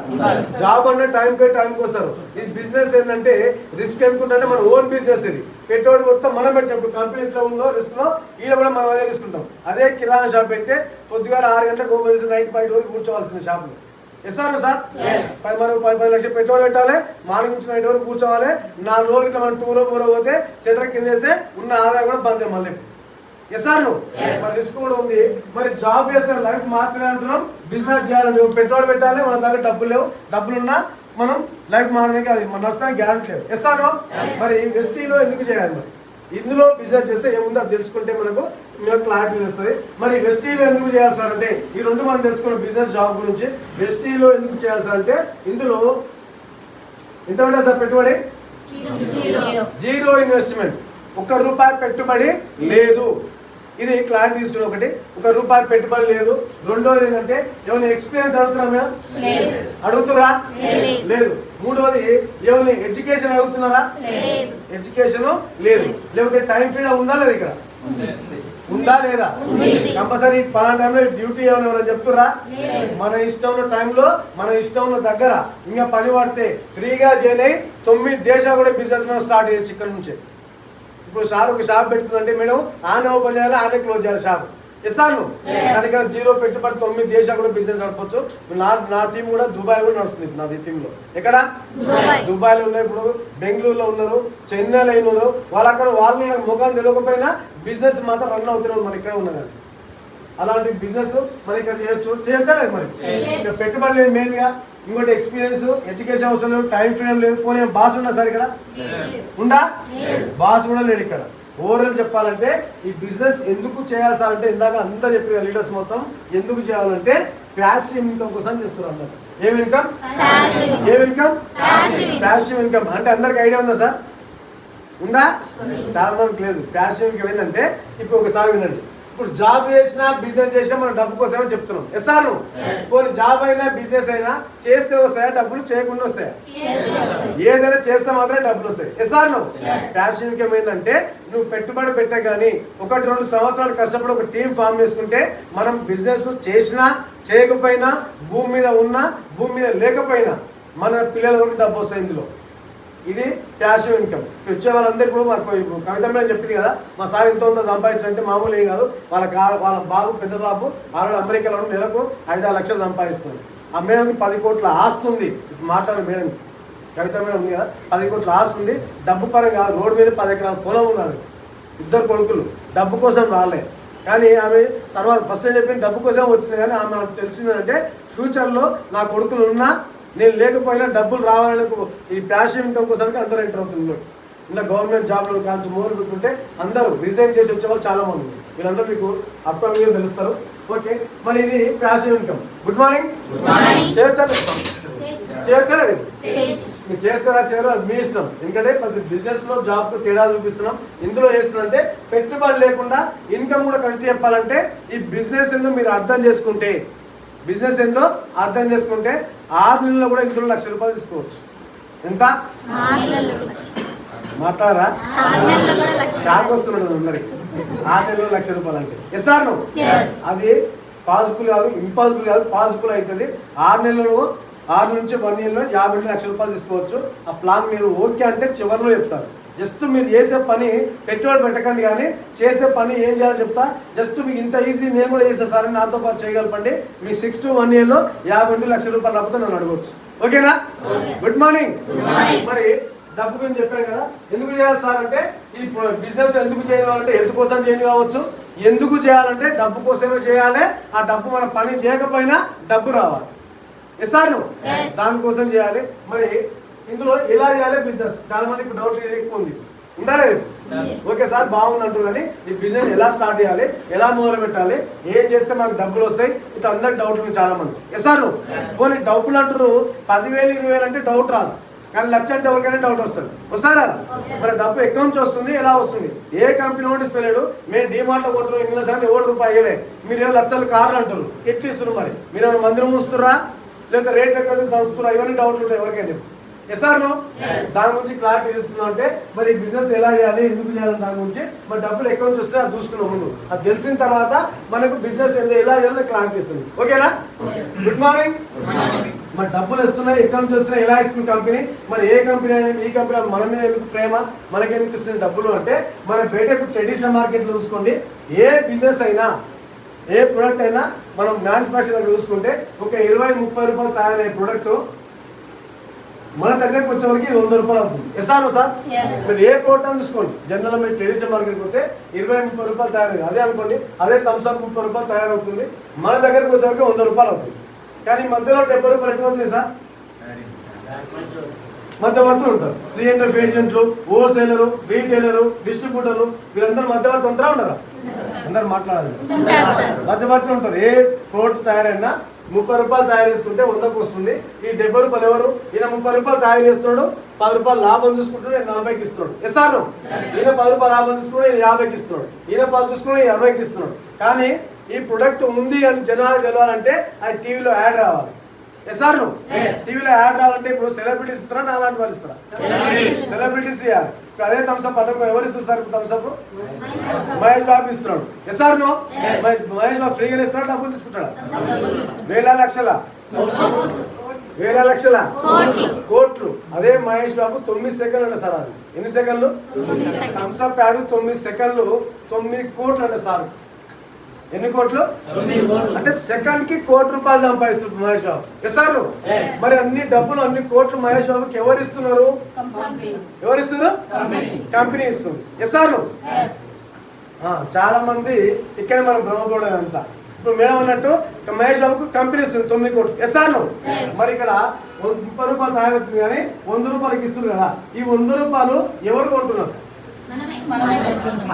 [SPEAKER 2] జాబ్ అంటే టైంకి వస్తారు. ఇది బిజినెస్ ఏంటంటే రిస్క్ ఎందుకుంటే మన ఓన్ బిజినెస్. ఇది పెట్టుబడి మొత్తం మనం పెట్టినప్పుడు కంపెనీ ఎట్లా ఉందో రిస్క్ లో ఈడ కూడా మనం అదే రిస్క్ ఉంటాం. అదే కిరాణా షాప్ అయితే పొద్దుగాల 6 గంటలకు ఓపెన్ చేసి నైట్ 5 వరకు కూర్చోవాల్సింది షాప్ లో. Yes or no sir? మనం 10 లక్షలు పెట్టుబడి పెట్టాలి. మార్నింగ్ నుంచి నైట్ వరకు కూర్చోవాలి. 4 రోజులు ఇట్లా మనం 2 పోతే సెంటర్ కింద వేస్తే ఉన్న ఆదాయం కూడా బందే మళ్ళీ. Yes or no? మరి రిస్క్ కూడా ఉంది. మరి జాబ్ చేస్తే లైఫ్ మాత్రమే అంటున్నాం. బిజినెస్ చేయాలి, మేము పెట్టుబడి పెట్టాలి. మన దగ్గర డబ్బులు లేవు. డబ్బులున్నా మనం లైఫ్ మారడానికి అది మన నష్టానికి గ్యారెంటీ లేదు. Yes or no? మరి వెస్టీలో ఎందుకు చేయాలి? మరి ఇందులో బిజినెస్ చేస్తే ఏముందో అది తెలుసుకుంటే మనకు క్లారిటీ వస్తుంది. మరి వెస్టీలో ఎందుకు చేయాలి సార్ అంటే ఈ 2 మనం తెలుసుకున్న బిజినెస్ జాబ్ గురించి. వెస్టీలో ఎందుకు చేయాలి సార్ అంటే ఇందులో ఎంత ఉంటాయి సార్ పెట్టుబడి? 0 ఇన్వెస్ట్మెంట్. ₹1 పెట్టుబడి లేదు. ఇది క్లారిటీ తీసుకుని ఒకటి ₹1 పెట్టుబడి లేదు. రెండోది ఏంటంటే ఏమైనా ఎక్స్పీరియన్స్ అడుగుతున్నారా మేడం? అడుగుతురా? లేదు. మూడోది ఏమైనా ఎడ్యుకేషన్ అడుగుతున్నారా? ఎడ్యుకేషన్ లేదు. లేకపోతే టైం ఫ్రీడమ్ ఉందా లేదు? ఇక్కడ ఉందా లేదా? కంపల్సరీ పలానా టైంలో డ్యూటీ ఏమైనా చెప్తురా? మన ఇష్టం ఉన్న టైంలో మన ఇష్టం ఉన్న దగ్గర ఇంకా పని పడితే ఫ్రీగా చేయలే 9 దేశాలు కూడా బిజినెస్ మనం స్టార్ట్ చేయొచ్చు ఇక్కడ నుంచే. ఇప్పుడు సార్ ఒక షాప్ పెట్టుకుందంటే మేడం ఆనే ఓపెన్ చేయాలి, ఆనే క్లోజ్ చేయాలి షాప్. ఇస్తాను కానీ ఇక్కడ 0 పెట్టుబడి 9 దేశాలు కూడా బిజినెస్ నడపచ్చు. నా టీం కూడా దుబాయ్ కూడా నడుస్తుంది. నాది టీంలో ఎక్కడ దుబాయ్లో ఉన్నారు, ఇప్పుడు బెంగళూరులో ఉన్నారు, చెన్నైలో ఉన్నారు. వాళ్ళు అక్కడ వాళ్ళు నాకు ముఖం తెలియకపోయినా బిజినెస్ మాత్రం రన్ అవుతున్నారు. మన ఇక్కడ ఉన్నది అలాంటి బిజినెస్ మన ఇక్కడ చేయొచ్చా లేదు? మరి ఇక్కడ పెట్టుబడి లేదు మెయిన్గా. ఇంకోటి ఎక్స్పీరియన్స్, ఎడ్యుకేషన్ అవసరం లేదు, టైం ఫ్రీడమ్ లేదు. పోనీ బాస్ ఉన్నా సార్ ఇక్కడ ఉందా? బాస్ కూడా లేడు ఇక్కడ. ఓవరాల్ చెప్పాలంటే ఈ బిజినెస్ ఎందుకు చేయాలి సార్ అంటే ఇందాక అందరూ చెప్పిన లీడర్స్ మొత్తం ఎందుకు చేయాలంటే ప్యాసివ్ ఇన్కమ్ కోసం చేస్తున్నారు అందరు. ఏం ఇన్కమ్? ఏం ఇన్కమ్? ప్యాసివ్ ఇన్కమ్ అంటే అందరికి ఐడియా ఉందా సార్? ఉందా? చాలా మందికి లేదు. ప్యాసివ్ ఇన్కమ్ ఏంటంటే ఇప్పుడు ఒకసారి వినండి, ఇప్పుడు జాబ్ చేసినా బిజినెస్ చేసినా మనం డబ్బు కోసమే చెప్తున్నాం. ఎస్ సార్ నువ్వు కొన్ని జాబ్ అయినా బిజినెస్ అయినా చేస్తే వస్తాయా డబ్బులు, చేయకుండా వస్తాయా? ఏదైనా చేస్తే మాత్రమే డబ్బులు వస్తాయి. ఎస్ సార్ నువ్వు ప్యాసివ్ ఇన్కమ్ ఏంటంటే నువ్వు పెట్టుబడి పెట్టే కానీ 1-2 సంవత్సరాలు కష్టపడి ఒక టీం ఫామ్ చేసుకుంటే మనం బిజినెస్ చేసినా చేయకపోయినా భూమి మీద ఉన్నా భూమి మీద లేకపోయినా మన పిల్లల వరకు డబ్బు వస్తాయి ఇందులో. ఇది ప్యాసివ్ ఇన్కమ్. వచ్చే వాళ్ళందరూ ఇప్పుడు మాకు కవిత మేడం చెప్పింది కదా, మా సార్ ఇంత సంపాదించాలంటే మామూలు ఏం కాదు. వాళ్ళ బాబు పెద్ద బాబు ఆల్రెడీ అమెరికాలో నెలకు 5-6 లక్షలు సంపాదిస్తుంది. ఆ మేడంకి 10 కోట్ల ఆస్తి ఉంది. ఇప్పుడు మాట్లాడే మేడం కవిత మేడం ఉంది కదా, 10 కోట్ల ఆస్తి ఉంది. డబ్బు పరంగా రోడ్డు మీద 10 ఎకరాల పొలం ఉన్నాడు. 2 కొడుకులు. డబ్బు కోసం రాలే కానీ ఆమె తర్వాత ఫస్ట్ ఏం చెప్పింది, డబ్బు కోసం వచ్చింది. కానీ ఆమె తెలిసిందంటే ఫ్యూచర్లో నా కొడుకులు ఉన్నా నేను లేకపోయినా డబ్బులు రావాలని ఈ ప్యాసివ్ ఇన్కమ్ కోసానికి అందరూ ఎంటర్ అవుతున్నారు. ఇలా గవర్నమెంట్ జాబ్లో కావచ్చు మొదలు పెట్టుకుంటే అందరూ రిజైన్ చేసి వచ్చే వాళ్ళు చాలా మంది. వీళ్ళందరూ మీకు అప్కమింగ్ తెలుస్తారు. ఓకే, మరి ఇది ప్యాసివ్ ఇన్కమ్. Good morning. చేయొచ్చలేదు మీరు చేస్తారా చేయరు అది మీ ఇష్టం. ఎందుకంటే ప్రతి బిజినెస్లో జాబ్కు తేడా చూపిస్తున్నాం. ఇందులో చేస్తుందంటే పెట్టుబడి లేకుండా ఇన్కమ్ కూడా కరెక్ట్ చెప్పాలంటే ఈ బిజినెస్ ఏందో మీరు అర్థం చేసుకుంటే 6 నెలల్లో కూడా ఇందులో 1 లక్ష రూపాయలు తీసుకోవచ్చు. ఎంత మాట్లాడరా? షాక్ వస్తున్నాడు అందరికి. 6 నెలల్లో 1 లక్ష రూపాయలు అంటే ఎస్ ఆర్ నో? అది పాసిబుల్ కాదు, ఇంపాసిబుల్ కాదు, పాసిబుల్ అవుతుంది. 6 నెలలు 6 నుంచి 1 ఇయర్లో 50 లక్షల రూపాయలు తీసుకోవచ్చు. ఆ ప్లాన్ మీరు ఓకే అంటే చివరిలో చెప్తారు. జస్ట్ మీరు చేసే పని పెట్టుబడి పెట్టకండి, కానీ చేసే పని ఏం చేయాలో చెప్తా. జస్ట్ మీకు ఇంత ఈజీ నేను కూడా చేసే సార్ నాతో పాటు చేయగలపండి. మీకు 6 to 1 ఇయర్లో 52 లక్షల రూపాయలు రాకపోతే నన్ను అడగవచ్చు. ఓకేనా? Good morning. మరి డబ్బు గురించి చెప్పాను కదా, ఎందుకు చేయాలి సార్ అంటే ఈ బిజినెస్ ఎందుకు చేయాలంటే హెల్త్ కోసం చేయని కావచ్చు. ఎందుకు చేయాలంటే డబ్బు కోసమే చేయాలి. ఆ డబ్బు మన పని చేయకపోయినా డబ్బు రావాలి. ఎస్ సార్ నువ్వు దానికోసం చేయాలి. మరి ఇందులో ఎలా చేయాలి బిజినెస్? చాలా మందికి డౌట్ ఎక్కువ ఉంది. ఉందా లేదు? ఓకే సార్ బాగుంది అంటారు, కానీ ఈ బిజినెస్ ఎలా స్టార్ట్ చేయాలి, ఎలా మొదలు పెట్టాలి, ఏం చేస్తే మనకు డబ్బులు వస్తాయి, ఇట్లా అందరికి డౌట్ ఉంది చాలా మంది. ఎస్ సార్ నువ్వు పోనీ డబ్బులు అంటారు 10,000 20,000 అంటే డౌట్ రాదు, కానీ 1 లక్ష అంటే ఎవరికైనా డౌట్ వస్తుంది. వస్తారా? మరి డబ్బు ఎక్కడి నుంచి వస్తుంది, ఎలా వస్తుంది? ఏ కంపెనీ ఓటు ఇస్తలేడు. మేము డిమార్ట్లో కొంటున్నాం ఇంగ్లీష్ అని ₹1 అయ్యలే. మీరు ఏమో లక్షలు కార్లు అంటారు, ఎట్లు ఇస్తున్నారు? మరి మీరు ఏమైనా మందిరం మూస్తురా లేదా రేట్లు ఎక్కడి నుంచి తలుస్తురా? ఇవన్నీ డౌట్లు ఉంటాయి ఎవరికైనా. Yes or no? దాని గురించి క్లారిటీ తీసుకున్నాం అంటే మరి బిజినెస్ ఎలా చేయాలి, ఎందుకు చేయాలి దాని గురించి, మరి డబ్బులు ఎక్కడి నుంచి వస్తే అది చూసుకున్నాం ముందు. అది తెలిసిన తర్వాత మనకు బిజినెస్ ఎలా చేయాలో క్లారిటీ ఇస్తుంది. ఓకేనా? Good morning. మరి డబ్బులు వస్తున్నాయి, ఎక్కడి నుంచి వస్తున్నాయి, ఎలా ఇస్తుంది కంపెనీ, మరి ఏ కంపెనీ అనేది, ఈ కంపెనీ మన మీద ఎందుకు ప్రేమ, మనకి ఎందుకు ఇస్తుంది డబ్బులు అంటే మన బయట ట్రెడిషనల్ మార్కెట్లో చూసుకోండి. ఏ బిజినెస్ అయినా ఏ ప్రోడక్ట్ అయినా మనం మ్యానుఫ్యాక్చర్ చూసుకుంటే ఒక 20-30 రూపాయలు తయారయ్యే ప్రోడక్ట్ మన దగ్గరకు వచ్చేవరకు ₹100 అవుతుంది. Yes or no sir? మీరు ఏ ప్రోడక్ట్ అని చూసుకోండి. జనరల్ మీరు ట్రెడిషనల్ మార్కెట్కి పోతే 20-30 రూపాయలు తయారయ్యేది. అదే అనుకోండి, అదే థమ్స్అప్ 30 రూపాయలు తయారవుతుంది. మన దగ్గరకు వచ్చేవరకు ₹100 అవుతుంది. కానీ మధ్యలో ₹70 ఎక్కువ అవుతుంది సార్. మధ్యవర్తులు ఉంటారు. C&F ఏజెంట్లు, హోల్సేలరు, రీటైలరు, డిస్ట్రిబ్యూటర్లు, వీరందరూ మధ్యవర్తులు ఉంటారా ఉండరా? అందరు మాట్లాడాలి. మధ్యవర్తులు ఉంటారు. ఏ ప్రోడక్ట్ తయారైనా ₹30 తయారు చేసుకుంటే 100కు వస్తుంది. ఈ ₹70 ఎవరు? ఈయన ₹30 తయారు చేస్తున్నాడు, ₹10 లాభం చూసుకుంటున్నాడు, నేను 40కి ఇస్తున్నాడు. Yes or no? ఈయన ₹10 లాభం చూసుకున్నాడు, ఈయన 50కి ఇస్తున్నాడు. ఈయన 10 చూసుకున్నాడు, ఈయన 60కి ఇస్తున్నాడు. కానీ ఈ ప్రొడక్ట్ ఉంది అని జనాలకు తెలవాలంటే అది టీవీలో యాడ్ రావాలి. ఎస్ఆర్ నువ్వు టీవీలో యాడ్ రావాలంటే ఇప్పుడు సెలబ్రిటీస్ ఇస్తారా నా లాంటి వాళ్ళు ఇస్తారా? సెలబ్రిటీస్ ఇవ్వాలి. అదే థమ్స్అప్ పథకం ఎవరు ఇస్తారు సార్? థమ్స్అప్ మహేష్ బాబు ఇస్తున్నాడు. ఎస్ఆర్ నువ్వు మహేష్ బాబు ఫ్రీగా ఇస్తాడా డబ్బులు తీసుకుంటాడా? వేల లక్షల కోట్లు. అదే మహేష్ బాబు 9 సెకండ్లు అంటే సార్. అది ఎన్ని సెకండ్లు? థమ్స్అప్ యాడ్ 9 సెకండ్లు 9 కోట్లు అంటే సార్. ఎన్ని కోట్లు? అంటే సెకండ్ కి ₹1 కోటి సంపాదిస్తున్నారు మహేష్ బాబు. ఎస్ఆర్ మరి అన్ని డబ్బులు అన్ని కోట్లు మహేష్ బాబుకి ఎవరు ఇస్తున్నారు? కంపెనీ ఇస్తుంది. ఎస్ఆర్ చాలా మంది ఇక్కడ మనం భ్రమపడలేదు అంతా. ఇప్పుడు మేడం అన్నట్టు మహేష్ బాబుకు కంపెనీ ఇస్తుంది 9 కోట్లు. ఎస్ఆర్ మరి ఇక్కడ ₹30 తాగొస్తుంది కానీ ₹100 ఇస్తుంది కదా. ఈ ₹100 ఎవరు కొంటున్నారు?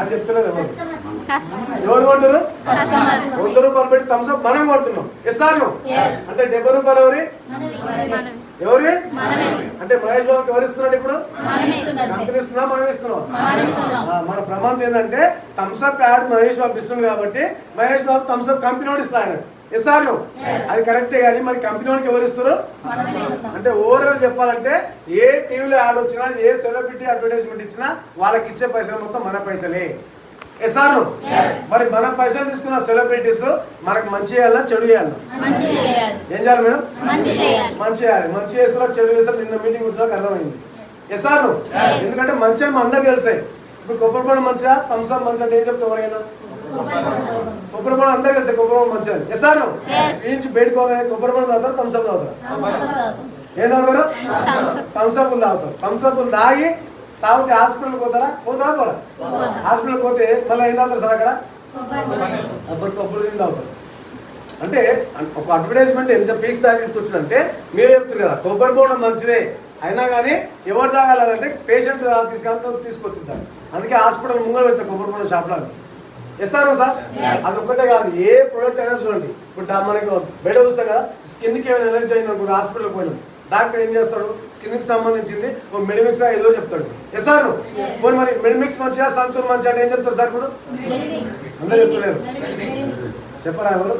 [SPEAKER 2] అది చెప్తున్నారు. ఎవరు కొంటారు? ₹100 పెట్టి థమ్స్అప్ మనం కొంటున్నాం. ఎస్ఆర్ అంటే ₹70 ఎవరి అంటే మహేష్ బాబుకి ఎవరు ఇస్తున్నాడు? ఇప్పుడు కంపెనీ ఇస్తున్నా మనం ఇస్తున్నాం. మన ప్రమాదం ఏంటంటే థమ్స్అప్ యాడ్ మహేష్ బాబు ఇస్తుంది కాబట్టి మహేష్ బాబు థమ్స్అప్ కంపెనీ వాడు ఇస్తాడు. ఎస్ఆర్ అది కరెక్టే కానీ మరి కంపెనీ వాడికి ఎవరు ఇస్తారు? అంటే ఓవరాల్ చెప్పాలంటే ఏ టీవీలో యాడ్ వచ్చినా ఏ సెలబ్రిటీ అడ్వర్టైజ్మెంట్ ఇచ్చినా వాళ్ళకి ఇచ్చే పైసలు మొత్తం మన పైసలే. ఎస్ఆర్ మరి మన పైసలు తీసుకున్న సెలబ్రిటీస్ మనకు మంచి చేయాలా చెడు చేయాలా? ఏం చేయాలి మేడం? మంచి చేయాలి. మంచి చేస్తారా చెడు చేస్తారా నిన్న మీటింగ్ వచ్చినాక అర్థమైంది. ఎస్ఆర్ ఎందుకంటే మంచి అని అందరికి తెలిసాయి. ఇప్పుడు కొబ్బరి బొండం మంచిగా థమ్స్అప్ మంచి అంటే ఏం చెప్తాం? ఎవరైనా కొబ్బరి బొండం అందరికి తెలిసాయి కొబ్బరి బొండం మంచిగా. ఎస్ఆర్ నుంచి బయటకోగానే కొబ్బరి బొండం తాగుతారు థమ్స్అప్ తాగుతారు? ఏం తాగుతారు? థమ్స్అప్ తాగుతారు. థమ్స్అప్ తాగి తాగితే హాస్పిటల్కి పోతారా? పోరా? హాస్పిటల్కి పోతే మళ్ళీ ఏం తాగుతారు సార్? అక్కడ కొబ్బరి నీళ్ళు తాగుతారు. అంటే ఒక అడ్వర్టైజ్మెంట్ ఎంత పీక్స్ స్థాయి తీసుకొచ్చిందంటే మీరే చెప్తారు కదా కొబ్బరి బొండం మంచిదే అయినా కానీ ఎవరు తాగాలంటే పేషెంట్ తీసుకొచ్చింది. అందుకే హాస్పిటల్ ముంగలు పెడతారు కొబ్బరి బొండం షాప్లో. ఎస్ఆర్ సార్ అది ఒక్కటే కాదు, ఏ ప్రోడక్ట్ అయినా చూడండి. ఇప్పుడు మనకు బయట చూస్తాం కదా స్కిన్కి ఏమైనా ఎలర్జీ అయింది అనుకోండి హాస్పిటల్కి పోయినాం. డాక్టర్ ఏం చేస్తాడు? స్కిన్కి సంబంధించింది మెడిమిక్స్ ఏదో చెప్తాడు. ఎస్ఆర్ పోనీ మరి మెడిమిక్స్ మంచిగా సంతూర్ మంచిగా అంటే ఏం చెప్తారు సార్? ఇప్పుడు అందరూ చెప్తలేరు. చెప్పరా ఎవరు?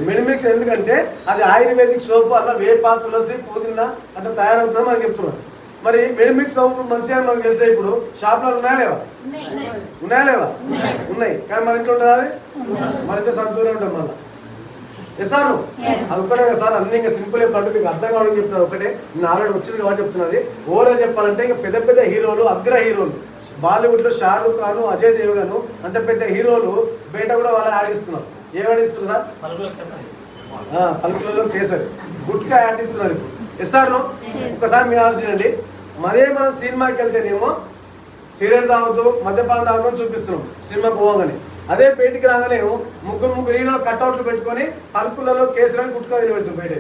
[SPEAKER 2] మెడిమిక్స్ ఎందుకంటే అది ఆయుర్వేదిక్ సోపు అలా వేప తులసి పుదీనా అంటే తయారవుతుందని మనకి చెప్తున్నారు. మరి మెడిమిక్స్ సోపు మంచిగా మనకు తెలిసే ఇప్పుడు షాప్లో ఉన్నాయా లేవా? ఉన్నాయి. కానీ మన ఇంట్లో ఉంటుంది అది? మన ఇంట్లో సంతూరే ఉంటుంది మళ్ళీ. ఎస్ఆర్ అది ఒక్కటే కదా సార్. అన్ని ఇంకా సింపుల్ చెప్పాలంటే మీకు అర్థం కావడం చెప్తున్నారు. ఒకటే నేను ఆల్రెడీ వచ్చింది కాబట్టి చెప్తున్నది. ఓవరాల్ చెప్పాలంటే ఇంకా పెద్ద పెద్ద హీరోలు అగ్ర హీరోలు బాలీవుడ్లో షారూక్ ఖాన్ అజయ్ దేవగన్ అంత పెద్ద హీరోలు బయట కూడా వాళ్ళు ఆడిస్తున్నారు. ఏం ఆడిస్తున్నారు సార్? పలుకులలో కేసరి గుట్కా ఆడిస్తున్నారు. ఎస్ఆర్ ఒకసారి మీరు ఆలోచించండి. మనం సినిమాకి వెళ్తేనేమో సిగరెట్ తాగుతూ మద్యపానం తాగుతూ చూపిస్తున్నాం సినిమాకి పోగానే. అదే బయటికి రాగానే ముగ్గురు హీరోలు కట్అవుట్లు పెట్టుకొని పలుకులలో కేసరని గుట్కా తిని పెడుతుంది బయట.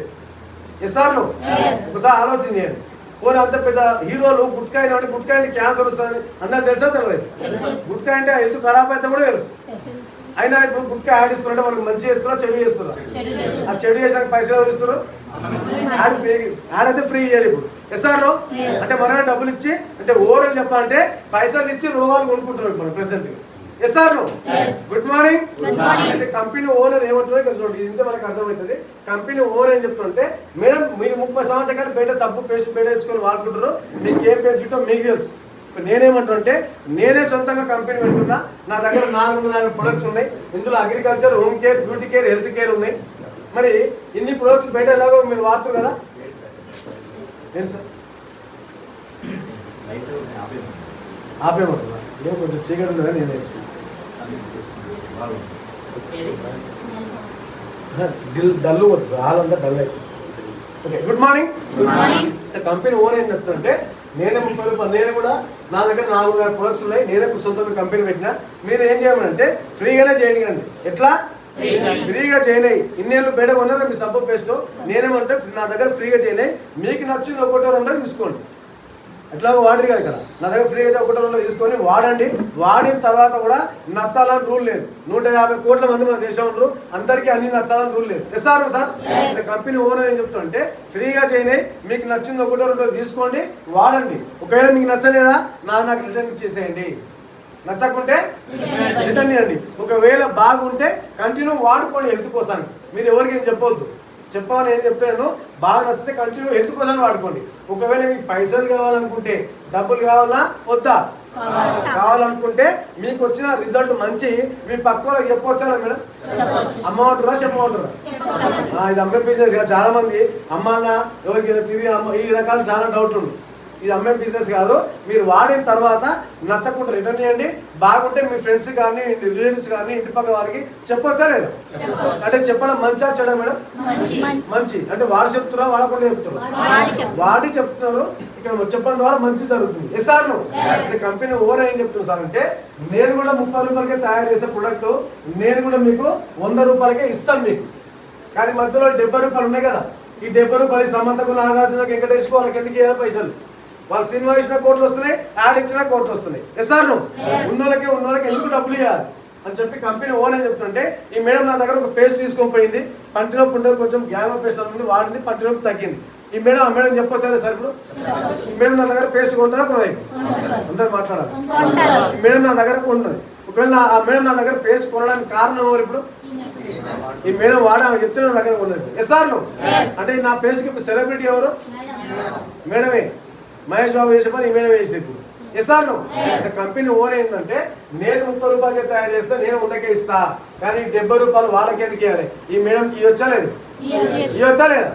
[SPEAKER 2] ఎస్ఆర్ ఒకసారి ఆలోచన చేయండి. పోనీ అంత పెద్ద హీరోలు గుట్కా అయినా గుట్కా అంటే క్యాన్సర్ వస్తుందని అందరికి తెలుసా? తెలియదు. గుట్కా అంటే హెల్త్ ఖరాబ్ అయితే కూడా తెలుసు. అయినా ఇప్పుడు గుట్కా యాడ్ ఇస్తున్నారంటే మనకు మంచి చేస్తున్నా చెడు చేస్తున్నా? ఆ చెడు చేసాక పైసలు ఎవరు ఇస్తారు? యాడ్ అయితే ఫ్రీ ఇయ్యాలి ఇప్పుడు. ఎస్ఆర్ అంటే మనమే డబ్బులు ఇచ్చి అంటే ఓవరాల్ చెప్పాలంటే పైసలు ఇచ్చి రోగాలు కొనుక్కుంటున్నారు మనం ప్రెసెంట్. Yes or good morning. అయితే కంపెనీ ఓనర్ ఏమంటారో ఇక్కడ చూడండి. ఇంతే మనకు అర్థమవుతుంది. కంపెనీ ఓనర్ ఏం చెప్తుంటే మేడం మీరు 30 సంవత్సరాలు బయట సబ్బు పేస్ట్ బయట తెచ్చుకొని వాడుకుంటారు, మీకు ఏం బెనిఫిటో మీకు తెలుసు. నేనేమంటుంటే నేనే సొంతంగా కంపెనీ పెడుతున్నా. నా దగ్గర 440 ప్రొడక్ట్స్ ఉన్నాయి. ఇందులో agriculture, home care, beauty care, health care ఉన్నాయి. మరి ఇన్ని ప్రొడక్ట్స్ బయట ఎలాగో మీరు వాడుతారు కదా. ఏంటి సార్ ఆపేమంటున్నా? ఏం కొంచెం చీకటి ఉంది కదా. నేను డల్లు వస్తుంది హాలంతా డల్ అయిపోతుంది. Okay good morning. Company owner ఏం చెప్తుంటే నేనే 30 రూపాయలు నేను కూడా నా దగ్గర 4 ప్రొడక్ట్స్ ఉన్నాయి. నేనే సొంతంగా కంపెనీ పెట్టినా. మీరు ఏం చేయమంటే ఫ్రీగానే చేయండి కండి. ఎట్లా ఫ్రీగా చేయనాయి? ఇన్నేళ్ళు బయట కొన్నారా మీ సబ్బు పేస్ట్? నేనేమంటే నా దగ్గర ఫ్రీగా చేయనాయి. మీకు నచ్చింది 1-2 తీసుకోండి. ఎట్లాగో వాడరు కదా ఇక్కడ. నా దగ్గర ఫ్రీ అయితే 1-2 తీసుకొని వాడండి. వాడిన తర్వాత కూడా నచ్చాలని రూల్ లేదు. 150 కోట్ల మంది మన దేశం ఉండరు. అందరికీ అన్ని నచ్చాలని రూల్ లేదు. ఎస్ఆర్ సార్ కంపెనీ ఓనర్ ఏం చెప్తానంటే ఫ్రీగా చేయనాయి. మీకు నచ్చింది 1-2 తీసుకోండి, వాడండి. ఒకవేళ మీకు నచ్చలేదా నాకు రిటర్న్ ఇచ్చేసేయండి. నచ్చకుంటే రిటర్న్ ఇవ్వండి. ఒకవేళ బాగుంటే కంటిన్యూ వాడుకోండి హెల్త్ కోసం. మీరు ఎవరికి ఏం చెప్పవద్దు. చెప్పాలని ఏం చెప్తున్నాను, బాగా నచ్చితే కంటిన్యూ హెల్త్ కోసం వాడుకోండి. ఒకవేళ మీకు పైసలు కావాలనుకుంటే, డబ్బులు కావాలా వద్దా, కావాలనుకుంటే మీకు వచ్చిన రిజల్ట్ మంచి మీ పక్క వాళ్ళకి చెప్పవచ్చా మేడం? అమ్మమంటారా చెప్పమంటారా? ఇది అమ్మే బిజినెస్ కదా. చాలా మంది అమ్మాలా ఎవరికి తిరిగి ఈ రకాలు చాలా డౌట్ ఉంది. ఇది అమ్మే బిజినెస్ కాదు. మీరు వాడిన తర్వాత నచ్చకుండా రిటర్న్ చేయండి. బాగుంటే మీ ఫ్రెండ్స్ కానీ రిలేటివ్స్ కానీ ఇంటి పక్క వారికి చెప్పొచ్చా లేదా? అంటే చెప్పడం మంచిగా చెడా మేడం? మంచి. అంటే వాడు చెప్తున్నా వాడకుండా చెప్తున్నారు? వాడి చెప్తున్నారు. ఇక్కడ చెప్పడం ద్వారా మంచి జరుగుతుంది. ఎస్ సార్ నువ్వు కంపెనీ ఓవర్ ఏం చెప్తున్నా సార్ అంటే, నేను కూడా 30 రూపాయలకే తయారు చేసే ప్రొడక్ట్ నేను కూడా మీకు 100 రూపాయలకే ఇస్తాను మీకు. కానీ మధ్యలో 70 రూపాయలు ఉన్నాయి కదా. ఈ 70 రూపాయలు సమంతకు, నాగార్జున, వెంకటేష్కు వాళ్ళకి ఎందుకు ఇవ్వాలి పైసలు? వాళ్ళు సినిమా ఇచ్చిన కోట్లు వస్తున్నాయి, యాడ్ ఇచ్చిన కోట్లు వస్తున్నాయి. ఎస్ సార్ నువ్వు ఉన్నోళ్ళకి ఎందుకు డబ్బులు ఇవ్వాలి అని చెప్పి కంపెనీ ఓన్ అని చెప్తుంటే, ఈ మేడం నా దగ్గర ఒక పేస్ట్ తీసుకొని పోయింది. పంటి నొప్పి ఉంటుంది, కొంచెం గ్యామో పేస్ట్ ఉంది, వాడింది, పంటి నొప్పి తగ్గింది. ఈ మేడం ఆ మేడం చెప్పొచ్చా సార్? ఇప్పుడు ఈ మేడం నా దగ్గర పేస్ట్ కొంటారా కొనది? అందరు మాట్లాడాలి. ఈ మేడం నా దగ్గర కొన్నది. ఒకవేళ ఆ మేడం నా దగ్గర పేస్ట్ కొనడానికి కారణం ఎవరు? ఇప్పుడు ఈ మేడం వాడామని చెప్తే నా దగ్గర కొన్నది. ఎస్ సార్ నువ్వు అంటే నా పేస్ట్కి ఇప్పుడు సెలబ్రిటీ ఎవరు? మేడమే. మహేష్ బాబు చేసే పని ఈ మేడం వేసింది ఇప్పుడు. ఎస్ సార్ నువ్వు కంపెనీ ఓన్ ఏంటంటే, నేను 30 రూపాయలకే తయారు చేస్తే నేను 100కే ఇస్తా, కానీ 70 రూపాయలు వాళ్ళకి ఎందుకు ఇవ్వాలి? ఈ మేడంకి ఇవ్వచ్చా లేదు? ఇవ్వచ్చా లేదా?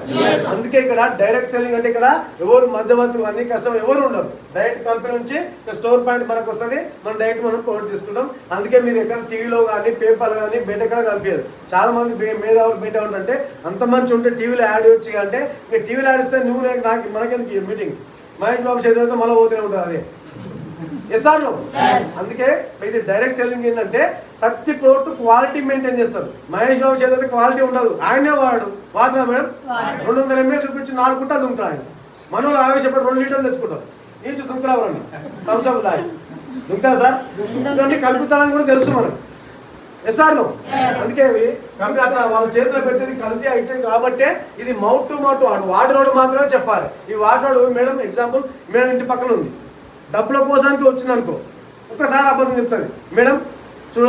[SPEAKER 2] అందుకే ఇక్కడ డైరెక్ట్ సెల్లింగ్ అంటే ఇక్కడ ఎవరు మధ్యవర్తులు అన్ని కస్టమర్ ఎవరు ఉండరు. డైరెక్ట్ కంపెనీ నుంచి స్టోర్ పాయింట్ మనకు వస్తుంది, మనం డైరెక్ట్ మనం ప్రొడక్ట్ తీసుకుంటాం. అందుకే మీరు ఎక్కడ టీవీలో కానీ పేపర్లు కానీ బయట ఎక్కడ కనిపించదు. చాలా మంది మేధావులు బయట ఉంటే అంత మంచి ఉంటే టీవీలో యాడ్ వచ్చి అంటే, ఇంకా టీవీలో యాడ్ ఇస్తే నువ్వు నాకు మనకెందుకు మీటింగ్? మహేష్ బాబు చేతులతో మళ్ళీ పోతూనే ఉంటుంది అదే. Yes or no? అందుకే ఇది డైరెక్ట్ సెల్లింగ్ ఏంటంటే, ప్రతి ప్రోడక్ట్ క్వాలిటీ మెయింటైన్ చేస్తారు. మహేష్ బాబు చేత క్వాలిటీ ఉండదు, ఆయనే వాడుతున్నా మేడం. 200 ml చూపించి 4 గుంటలు దుంకుతారు ఆయన. మనోళ్ళు ఆవేశపడి 2 లీటర్లు తెచ్చుకుంటారు. ఇంచు దుంకుతారండి థమ్స్అప్ దాయి దుంకుతారా సార్? ఇవన్నీ కలుపుతారని కూడా తెలుసు మనకు. Yes or no? అందుకే కంపెనీ అట్లా వాళ్ళ చేతిలో పెట్టేది కల్తీ అవుతుంది కాబట్టే ఇది మౌత్ టు మౌత్ వాడినోడు మాత్రమే చెప్పాలి. ఈ వాడినోడు మేడం ఎగ్జాంపుల్ మేడం ఇంటి పక్కన ఉంది, డబ్బుల కోసానికి వచ్చింది అనుకో, ఒక్కసారి అబద్ధం చెప్తుంది. మేడం చూడ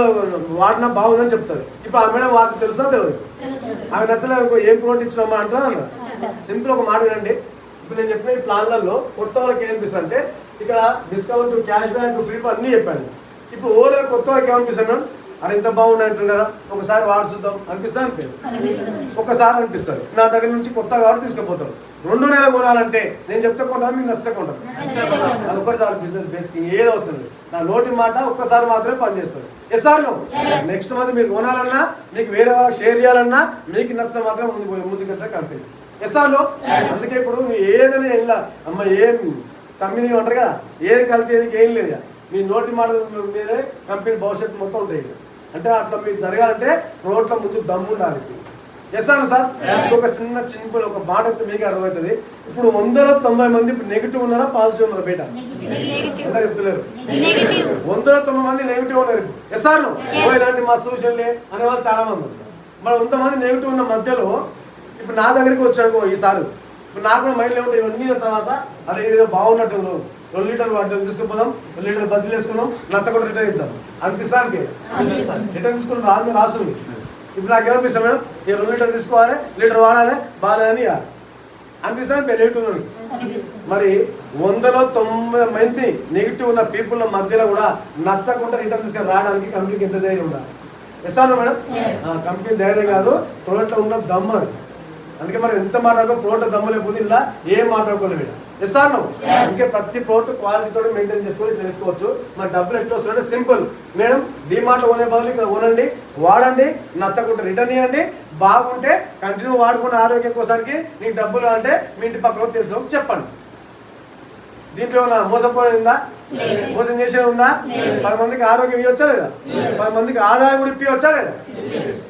[SPEAKER 2] వాడినా బాగుందని చెప్తుంది. ఇప్పుడు ఆ మేడం వాడికి తెలుసా తెలియదు? ఆమె నచ్చలేదు ఏం ప్రోడక్ట్ ఇచ్చినామా అంటారు అన్న. సింపుల్ ఒక మాట వినండి. ఇప్పుడు నేను చెప్పిన ఈ ప్లాన్లలో కొత్త వాళ్ళకి ఏమనిపిస్తుంది అంటే, ఇక్కడ డిస్కౌంట్, క్యాష్ బ్యాక్, ఫ్రీ అన్నీ చెప్పాను. ఇప్పుడు ఓవరాల్ కొత్త వాళ్ళకి ఏమనిపిస్తుంది మేడం? అది ఎంత బాగుంది అంటుంది కదా, ఒకసారి వాడు చూద్దాం అనిపిస్తా అనిపిస్తుంది. ఒక్కసారి అనిపిస్తుంది. నా దగ్గర నుంచి కొత్త కాబట్టి తీసుకుపోతారు. 2 నెలలు కొనాలంటే నేను చెప్తే కొంటాను, మీకు నచ్చితే కొంటారు. అది ఒక్కసారి బిజినెస్ బేసిక్ ఏదో వస్తుంది. నా నోటి మాట ఒక్కసారి మాత్రమే పనిచేస్తుంది. Yes or no? Next month మీరు కొనాలన్నా, మీకు వేరే వాళ్ళకి షేర్ చేయాలన్నా, మీకు నచ్చితే మాత్రం ముందుకెళ్తే కంపెనీ. Yes or no? అందుకే ఇప్పుడు ఏదైనా ఇలా అమ్మ ఏం కంపెనీ ఉంటారు కదా, ఏది కలితే ఏం లేదు. మీ నోటి మాట మీరే కంపెనీ భవిష్యత్తు మొత్తం ఉంటాయి. అంటే అట్లా మీకు జరగాలంటే రోడ్ల ముందు దమ్ము ఉండాలి. ఎస్ అన్న సార్? ఒక సింపుల్ ఒక మాట అయితే మీకు అర్థమవుతుంది. ఇప్పుడు 190 మంది ఇప్పుడు నెగిటివ్ ఉన్నారా పాజిటివ్ ఉన్నారా బయట? అందరు చెప్తలేరు. 190 మంది నెగిటివ్ ఉన్నారు. Yes or no? ఇలాంటి మా సోషల్లే అనేవాళ్ళు చాలా మంది ఉన్నారు. మన 100 మంది నెగిటివ్ ఉన్న మధ్యలో ఇప్పుడు నా దగ్గరికి వచ్చాను ఈసారి, ఇప్పుడు నాకు కూడా మైండ్లో ఉంటాయి ఇవన్నీ తర్వాత, అరే ఏదో బాగున్నట్టు 2 లీటర్ వాటర్ తీసుకుపోదాం, 2 లీటర్ బజ్జీలు వేసుకున్నాం, నచ్చకుండా రిటర్న్ ఇద్దాం అనిపిస్తానికి రిటర్న్ తీసుకుని రాసుంది. ఇప్పుడు నాకు ఏమనిపిస్తాను మేడం, ఈ 2 లీటర్ తీసుకోవాలి, లీటర్ వాడాలి, బాగాలేదని అనిపిస్తాను నెగిటివ్. మరి 190 మంది నెగిటివ్ ఉన్న పీపుల్ మధ్యలో కూడా నచ్చకుండా రిటర్న్ తీసుకొని రావడానికి కంపెనీకి ఎంత ధైర్యం ఉండాలి? ఎస్ అన్న మేడం? కంపెనీ ధైర్యం కాదు, ప్రోడక్ట్లో ఉన్న దమ్ము అది. అందుకే మనం ఎంత మాట్లాడుకో ప్రోడక్ట్ దమ్ము లేకపోతే ఇలా ఏం మాట్లాడుకోలేదు మేడం. Yes or no? అందుకే ప్రతి ప్రోడక్ట్ క్వాలిటీతో మెయింటైన్ చేసుకొని తెలుసుకోవచ్చు. మన డబ్బులు ఎట్లా వస్తుందంటే సింపుల్ మేడం, డిమార్ట్లో కొనే బదులు ఇక్కడ కొనండి, వాడండి, నచ్చకుండా రిటర్న్ ఇవ్వండి, బాగుంటే కంటిన్యూ వాడుకున్న ఆరోగ్యం కోసానికి నీకు డబ్బులు అంటే మీ ఇంటి పక్కన తెలుసు చెప్పండి. దీంట్లో ఏమైనా మోసపోయిందా? మోసం చేసేది ఉందా? 10 మందికి ఆరోగ్యం ఇవ్వచ్చా లేదా? 10 మందికి ఆదాయం కూడా ఇప్పివచ్చా లేదా?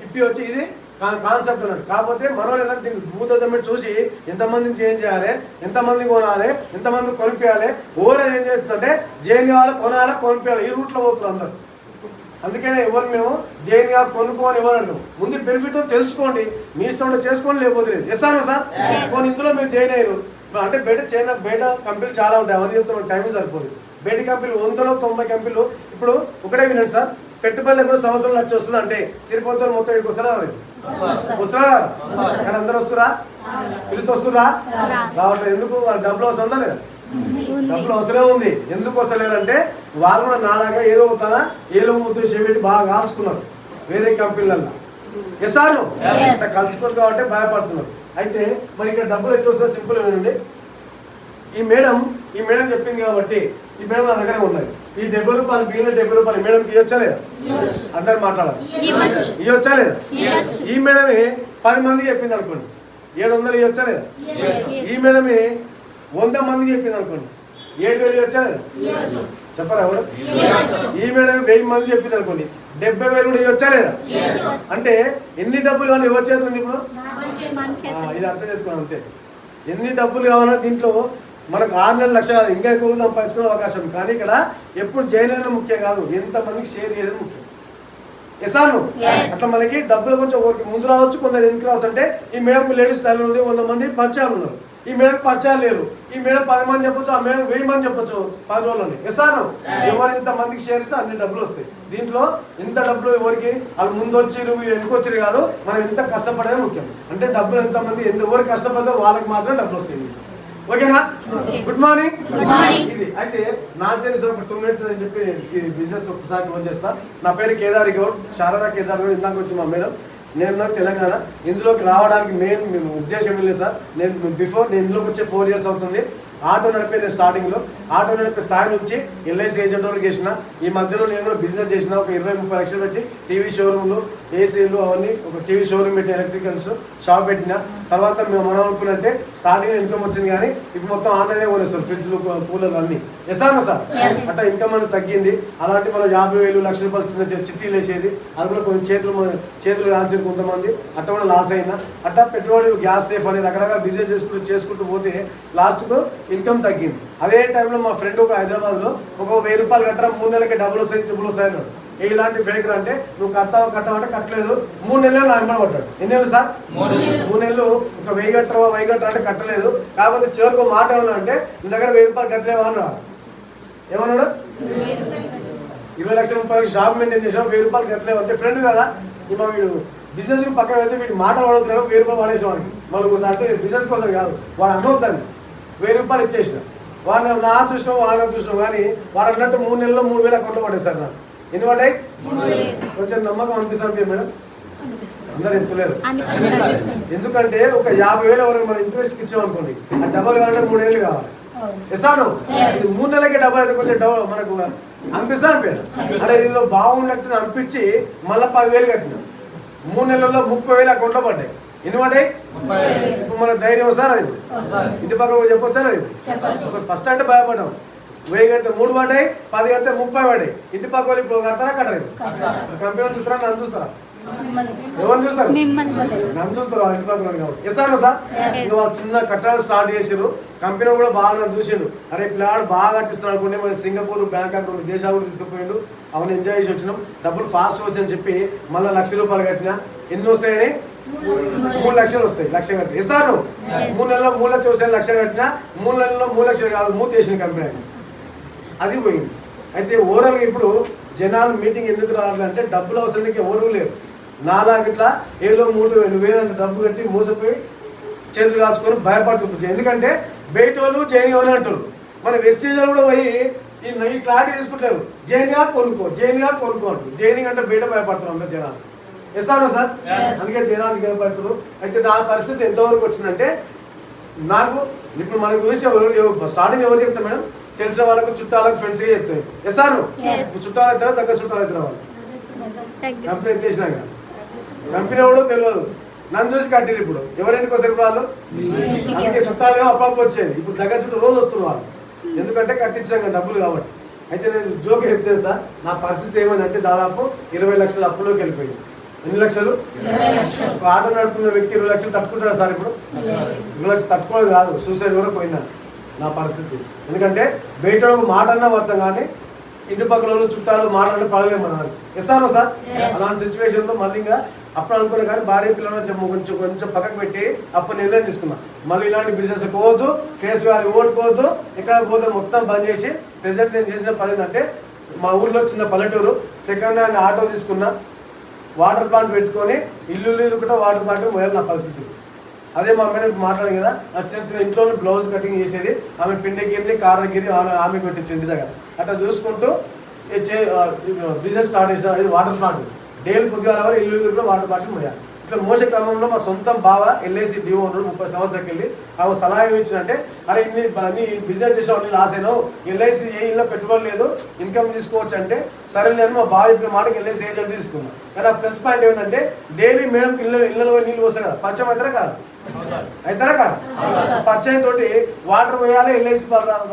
[SPEAKER 2] ఇప్పివచ్చి ఇది కాన్సెప్ట్ అన్నట్టు. కాకపోతే మనోళ్ళు ఏంటంటే దీన్ని భూతద్దం చూసి ఎంతమందిని చేంజ్ చేయాలి, ఎంతమంది కొనాలి, ఎంతమంది కొనిపించాలి, ఓవర్ ఏం చేస్తుందంటే జైన్ కావాలి, కొనాలి, కొనిపించాలి, ఈ రూట్లో పోతున్నారు అందరు. అందుకనే ఎవరు మేము జైన్ కావాలి కొనుక్కోమని ఎవరు అడగం. ముందు బెనిఫిట్ తెలుసుకోండి, మీ ఇష్టం చేసుకోండి, లేకపోతే లేదు. ఎస్ అన్నా సార్? కొన్ని ఇందులో మీరు జైన్ అయ్యారు అంటే బయట కంపెనీలు చాలా ఉంటాయి, అవన్నీ చెప్తే టైం సరిపోదు. బయట కంపెనీలు 190 కంపెనీలు. ఇప్పుడు ఒకటే వినండి సార్, పెట్టుబడులు కూడా సంవత్సరం లక్ష వస్తుంది అంటే తిరుపతి మొత్తం ఇక్కడికి వస్తారా కానీ అందరు వస్తురా పిలిచి వస్తురా రావట్లేదు. ఎందుకు? వాళ్ళ డబ్బులు వస్తుందా లేదా? డబ్బులు అవసరం ఉంది. ఎందుకు వస్తలేరంటే వాళ్ళు కూడా నాలాగా ఏదో అవుతారా ఏలో ముద్దు చెవిటి బాగా కాల్చుకున్నారు వేరే కంపెనీలలో. ఎసాను కలుసుకున్నారు కాబట్టి భయపడుతున్నారు. అయితే మరి ఇక్కడ డబ్బులు ఎట్లా వస్తుందో సింపుల్ ఏనండి. ఈ మేడం చెప్పింది కాబట్టి ఈ మేడం నా దగ్గర ఉన్నది. ఈ 70 రూపాయలు బియ్యం 70 రూపాయలు మేడంకి ఇవ్వచ్చా లేదా? అందరు మాట్లాడాలి. ఇవ్వచ్చా లేదా? ఈ మేడమే 10 మందికి చెప్పింది అనుకోండి 700 ఇవ్వచ్చా లేదా? ఈ మేడమే 100 మందికి చెప్పింది అనుకోండి 7,000 ఇవ్వచ్చా లేదా? చెప్పరా ఎవరు? ఈ మేడం 1000 మంది చెప్పింది అనుకోండి 70,000 కూడా ఇవ్వచ్చా లేదా? అంటే ఎన్ని డబ్బులు కానీ ఎవరు చేస్తుంది ఇప్పుడు? ఇది అర్థం చేసుకోండి అంతే. ఎన్ని డబ్బులు కావాలన్నా దీంట్లో మనకు 6 నెలల లక్ష కాదు, ఇంకా ఎక్కువ సంపాదించుకునే అవకాశం. కానీ ఇక్కడ ఎప్పుడు జాయిన్ అయినా ముఖ్యం కాదు, ఎంతమందికి షేర్ చేయడం ముఖ్యం. ఎసాను అట్లా మనకి డబ్బులు కొంచెం ఒకరికి ముందు రావచ్చు, కొందరు ఎందుకు రావచ్చు అంటే ఈ మేడం లేడీస్ స్టైల్ ఉంది, 100 మంది పరిచయాలు ఉన్నారు. ఈ మేడం పరిచయాలు లేరు. ఈ మేడం 10 మంది చెప్పొచ్చు, ఆ మేడం 1000 మంది చెప్పొచ్చు 10 రోజులని. ఎసాను ఎవరు ఇంత మందికి షేర్ ఇస్తే అన్ని డబ్బులు వస్తాయి. దీంట్లో ఇంత డబ్బులు ఎవరికి వాళ్ళు ముందు వచ్చిరు వీళ్ళు వెనుకొచ్చిరు కాదు, మనం ఎంత కష్టపడేదే ముఖ్యం. అంటే డబ్బులు ఎంతమంది ఎవరు కష్టపడితే వాళ్ళకి మాత్రం డబ్బులు వస్తాయి. ఓకేనా? Good morning. ఇది అయితే నా చేసి ఒక 2 minutes అని చెప్పి ఈ బిజినెస్ ఒకసారి క్లోజ్ చేస్తా. నా పేరు కేదారి గౌడ్, శారదా కేదార్ గౌడ్. ఇందాక వచ్చి మా మేడం. నేను తెలంగాణ. ఇందులోకి రావడానికి మెయిన్ ఉద్దేశం లేదు సార్. నేను ఇందులోకి వచ్చే 4 years అవుతుంది. ఆటో నడిపే నేను స్టార్టింగ్లో ఆటో నడిపే స్థాయి నుంచి ఎల్ఐసి ఏజెంట్ వరకు చేసిన. ఈ మధ్యలో నేను కూడా బిజినెస్ చేసిన. ఒక 20-30 లక్షలు పెట్టి టీవీ షోరూమ్లు, ఏసీలు అవన్నీ ఒక టీవీ షోరూమ్ పెట్టి ఎలక్ట్రికల్స్ షాప్ పెట్టిన. తర్వాత మేము మనం అనుకున్నట్టే స్టార్టింగ్ ఇన్కమ్ వచ్చింది, కానీ ఇప్పుడు మొత్తం ఆన్లైనే కొనేస్తారు ఫ్రిడ్జ్లు కూలర్లు అన్నీ. ఎసాను సార్ అట్లా ఇన్కమ్ అనేది తగ్గింది. అలాంటి మనం 50,000 లక్ష రూపాయలు చిన్న చిట్టీలు వేసేది, అది కూడా కొన్ని చేతులు కాల్చేది కొంతమంది. అట్లా కూడా లాస్ అయినా. అట్లా పెట్రోల్ గ్యాస్ సేఫ్ అని రకరకాల బిజినెస్ చేసుకుంటూ పోతే లాస్ట్కు ఇన్కమ్ తగ్గింది. అదే టైంలో మా ఫ్రెండ్ ఒక హైదరాబాద్లో ఒక 1000 రూపాయలు కట్టరా 3 నెలలకి డబుల్ వస్తాయి 3 వస్తాయి అన్నాడు. ఇలాంటి ఫేకర్ అంటే నువ్వు కట్టమంటే కట్టలేదు. 3 నెలలు నా వెంబడి పడ్డాడు. ఎన్ని నెలలు సార్? 3 నెలలు. ఒక 1000 కట్టరా అంటే కట్టలేదు. కాకపోతే చివరికి మాట ఏమన్నా అంటే నీ దగ్గర 1000 రూపాయలు కట్టలేవా అన్నాడు. ఏమన్నాడు? 20 లక్షల 30 లక్షల షాప్ మెయింటైన్ చేసాం, 1000 రూపాయలు కట్టలేవు అంటే ఫ్రెండ్ కదా. ఇమా వీడు బిజినెస్ పక్కన అయితే వీడు మాటలు పడుతున్నాడు. 1000 రూపాయలు పడేసాం వాడికి. మనకు అంటే బిజినెస్ కోసం కాదు, వాడు అనవద్దని 1000 రూపాయలు ఇచ్చేసిన. వాడు నా అదృష్టం వాడిని అదృష్టం. కానీ వాడు అన్నట్టు 3 నెలల్లో 3,000 అకౌంట్లో పడేస్తారు నాకు. ఎన్ని పడ్డాయి? కొంచెం నమ్మకం అనిపిస్తుంది మేడం. అందరు ఎత్తులేరు. ఎందుకంటే ఒక 50,000 వరకు మనం ఇంట్రెస్ట్కి ఇచ్చామనుకోండి, ఆ డబ్బులు కావాలంటే 3 నెలలు కావాలి. ఎసాను 3 నెలలకి డబ్బులు అయితే కొంచెం డబ్బులు మనకు అనిపిస్తా అనిపించదు. అరే ఏదో బాగున్నట్టు అనిపించి మళ్ళీ 10,000 కట్టినాం. 3 నెలల్లో 30,000 అకౌంట్లో పడ్డాయి. ఎన్ని పడ్డాయి? ఇప్పుడు మన ధైర్యం వస్తారా? అది ఇంటి పక్కన కూడా చెప్పొచ్చా? అది ఫస్ట్ అంటే భయపడ్డాం. 1000 కడితే 3 పడ్డాయి, 10 కడితే 30 పడ్డాయి. ఇంటి పక్క వాళ్ళు ఇప్పుడు కడతారా కట్టరు? కంపెనీ చూస్తారా నన్ను చూస్తారా? ఎవరు చూస్తారు? నన్ను చూస్తారు వాళ్ళ ఇంటి పక్కన కాబట్టి. ఎసాను సార్ వాళ్ళు చిన్న కట్టడాలు స్టార్ట్ చేసారు. కంపెనీ కూడా బాగా నన్ను చూసాడు. అరే పిల్లాడు బాగా కట్టిస్తున్నాడు అనుకుంటే మన సింగపూర్, బ్యాంకాక్ 2 దేశాలు కూడా తీసుకుపోయాడు. అవన్నీ ఎంజాయ్ చేసి వచ్చినాం. డబ్బులు ఫాస్ట్ వచ్చని చెప్పి మళ్ళీ 1,00,000 రూపాయలు కట్టినా. ఎన్ని వస్తాయని? 3 లక్షలు వస్తాయి. 1,00,000 కట్టి ఎసాను 3 నెలల్లో 3 లక్షలు వస్తాయి. 1,00,000 కట్టినా 3 నెలల్లో 3 లక్షలు కాదు, మూత వేసిన కంపెనీ అది పోయింది. అయితే ఓవరాల్గా ఇప్పుడు జనాలు మీటింగ్ ఎందుకు రావాలంటే డబ్బులు అవసరానికి ఎవరు లేరు. నాలాగా ఇట్లా ఏదో 3,000 డబ్బు కట్టి మోసపోయి చేతులు కాచుకొని భయపడుతుంది. ఎందుకంటే బయట వాళ్ళు జైన్ అని అంటారు. మన వెస్టేజ్ కూడా పోయి ఈ క్లారిటీ తీసుకుంటారు. జైన్గా కొనుక్కో అంటారు. జైనింగ్ అంటే బయట భయపడతారు అందరు జనాలు. ఎసాను సార్ అందుకే జనాలు భయపడుతున్నారు. అయితే నా పరిస్థితి ఎంతవరకు వచ్చిందంటే నాకు ఇప్పుడు మన గురించి స్టార్టింగ్ ఎవరు చెప్తారు మేడం? తెలిసిన వాళ్ళకు, చుట్టాలకు, ఫ్రెండ్స్గా చెప్తారు. ఎసాను చుట్టాలు అవుతారా దగ్గర చుట్టాలు అవుతారా? వాళ్ళు కంపెనీ ఎత్తేసినాక కంపెనీ ఎవడో తెలియదు. నన్ను చూసి కట్టిరు. ఇప్పుడు ఎవరింటికి వస్తారు వాళ్ళు? అందుకే చుట్టాలు అప్పుడప్పుడు వచ్చేది. ఇప్పుడు దగ్గర చుట్టూ రోజు వస్తున్నారు వాళ్ళు. ఎందుకంటే కట్టించాం కదా డబ్బులు కాబట్టి. అయితే నేను జోక్ చెప్తాను సార్, నా పరిస్థితి ఏమైందంటే దాదాపు 20 లక్షల అప్పులోకి వెళ్ళిపోయింది. ఎన్ని లక్షలు? ఒక ఆటో నడుపుకున్న వ్యక్తి 20 లక్షలు తట్టుకుంటాడు సార్. ఇప్పుడు 20 లక్షలు తట్టుకోవడం కాదు, సూసైడ్ కూడా పోయినా నా పరిస్థితి. ఎందుకంటే బయట మాట అన్నా అర్థం కానీ ఇంటి పక్కల చుట్టాలు మాట్లాడే పడలేము మన. ఎసాను సార్ అలాంటి సిచ్యువేషన్లో మళ్ళీ ఇంకా అప్పుడు అనుకున్నా కానీ భార్య పిల్లలు కొంచెం పక్కకు పెట్టి అప్పుడు నిర్ణయం తీసుకున్నా. మళ్ళీ ఇలాంటి బిజినెస్ పోవద్దు, ఫేస్ వాల్యూ ఓటుకోవద్దు, ఇక్కడ పోతే మొత్తం బంద్ చేసి ప్రెసెంట్ నేను చేసిన పని ఏంటంటే మా ఊర్లో చిన్న పల్లెటూరు సెకండ్ హ్యాండ్ ఆటో తీసుకున్నా, వాటర్ ప్లాంట్ పెట్టుకొని ఇల్లు కూడా వాటర్ ప్లాంట్ మొదలు నా పరిస్థితి. అదే మా అమ్మాయి మాట్లాడింది కదా, ఆ చిన్న ఇంట్లోనే బ్లౌజ్ కటింగ్ చేసేది, ఆమె పిండిగిరి కారగిరి ఆమె కొట్టించి ఇంటి దగ్గర అట్లా చూసుకుంటూ బిజినెస్ స్టార్ట్ చేసిన. ఇది వాటర్ ప్లాంట్ డైలీ పొద్దుగా రావాలి, ఇల్లు కూడా వాటర్ ప్లాంట్ పోయాలి. ఇట్లా మోసే క్రమంలో మా సొంతం బావ ఎల్ఐసి డిఓ ఉన్నాడు, 30 సంవత్సరాలకి వెళ్ళి ఆమె సలహా ఇచ్చినంటే, అరే ఇన్ని బిజినెస్ చేసావు, అన్ని లాస్ అయినావు, ఎల్ఐసి ఏ ఇల్లు పెట్టుబడి లేదు, ఇన్కమ్ తీసుకోవచ్చు అంటే సరే నేను మా బావ చెప్పిన మాటకి ఎల్ఐసి ఏజెంట్ తీసుకున్నాను. కానీ ఆ ప్లస్ పాయింట్ ఏంటంటే డైలీ మేడం ఇళ్ళలో నీళ్ళు వస్తాయి కదా, పరిచయం అవుతారా కాదు, అవుతారా కాదు, పరిచయం తోటి వాటర్ పోయాలి, ఎల్ఐసి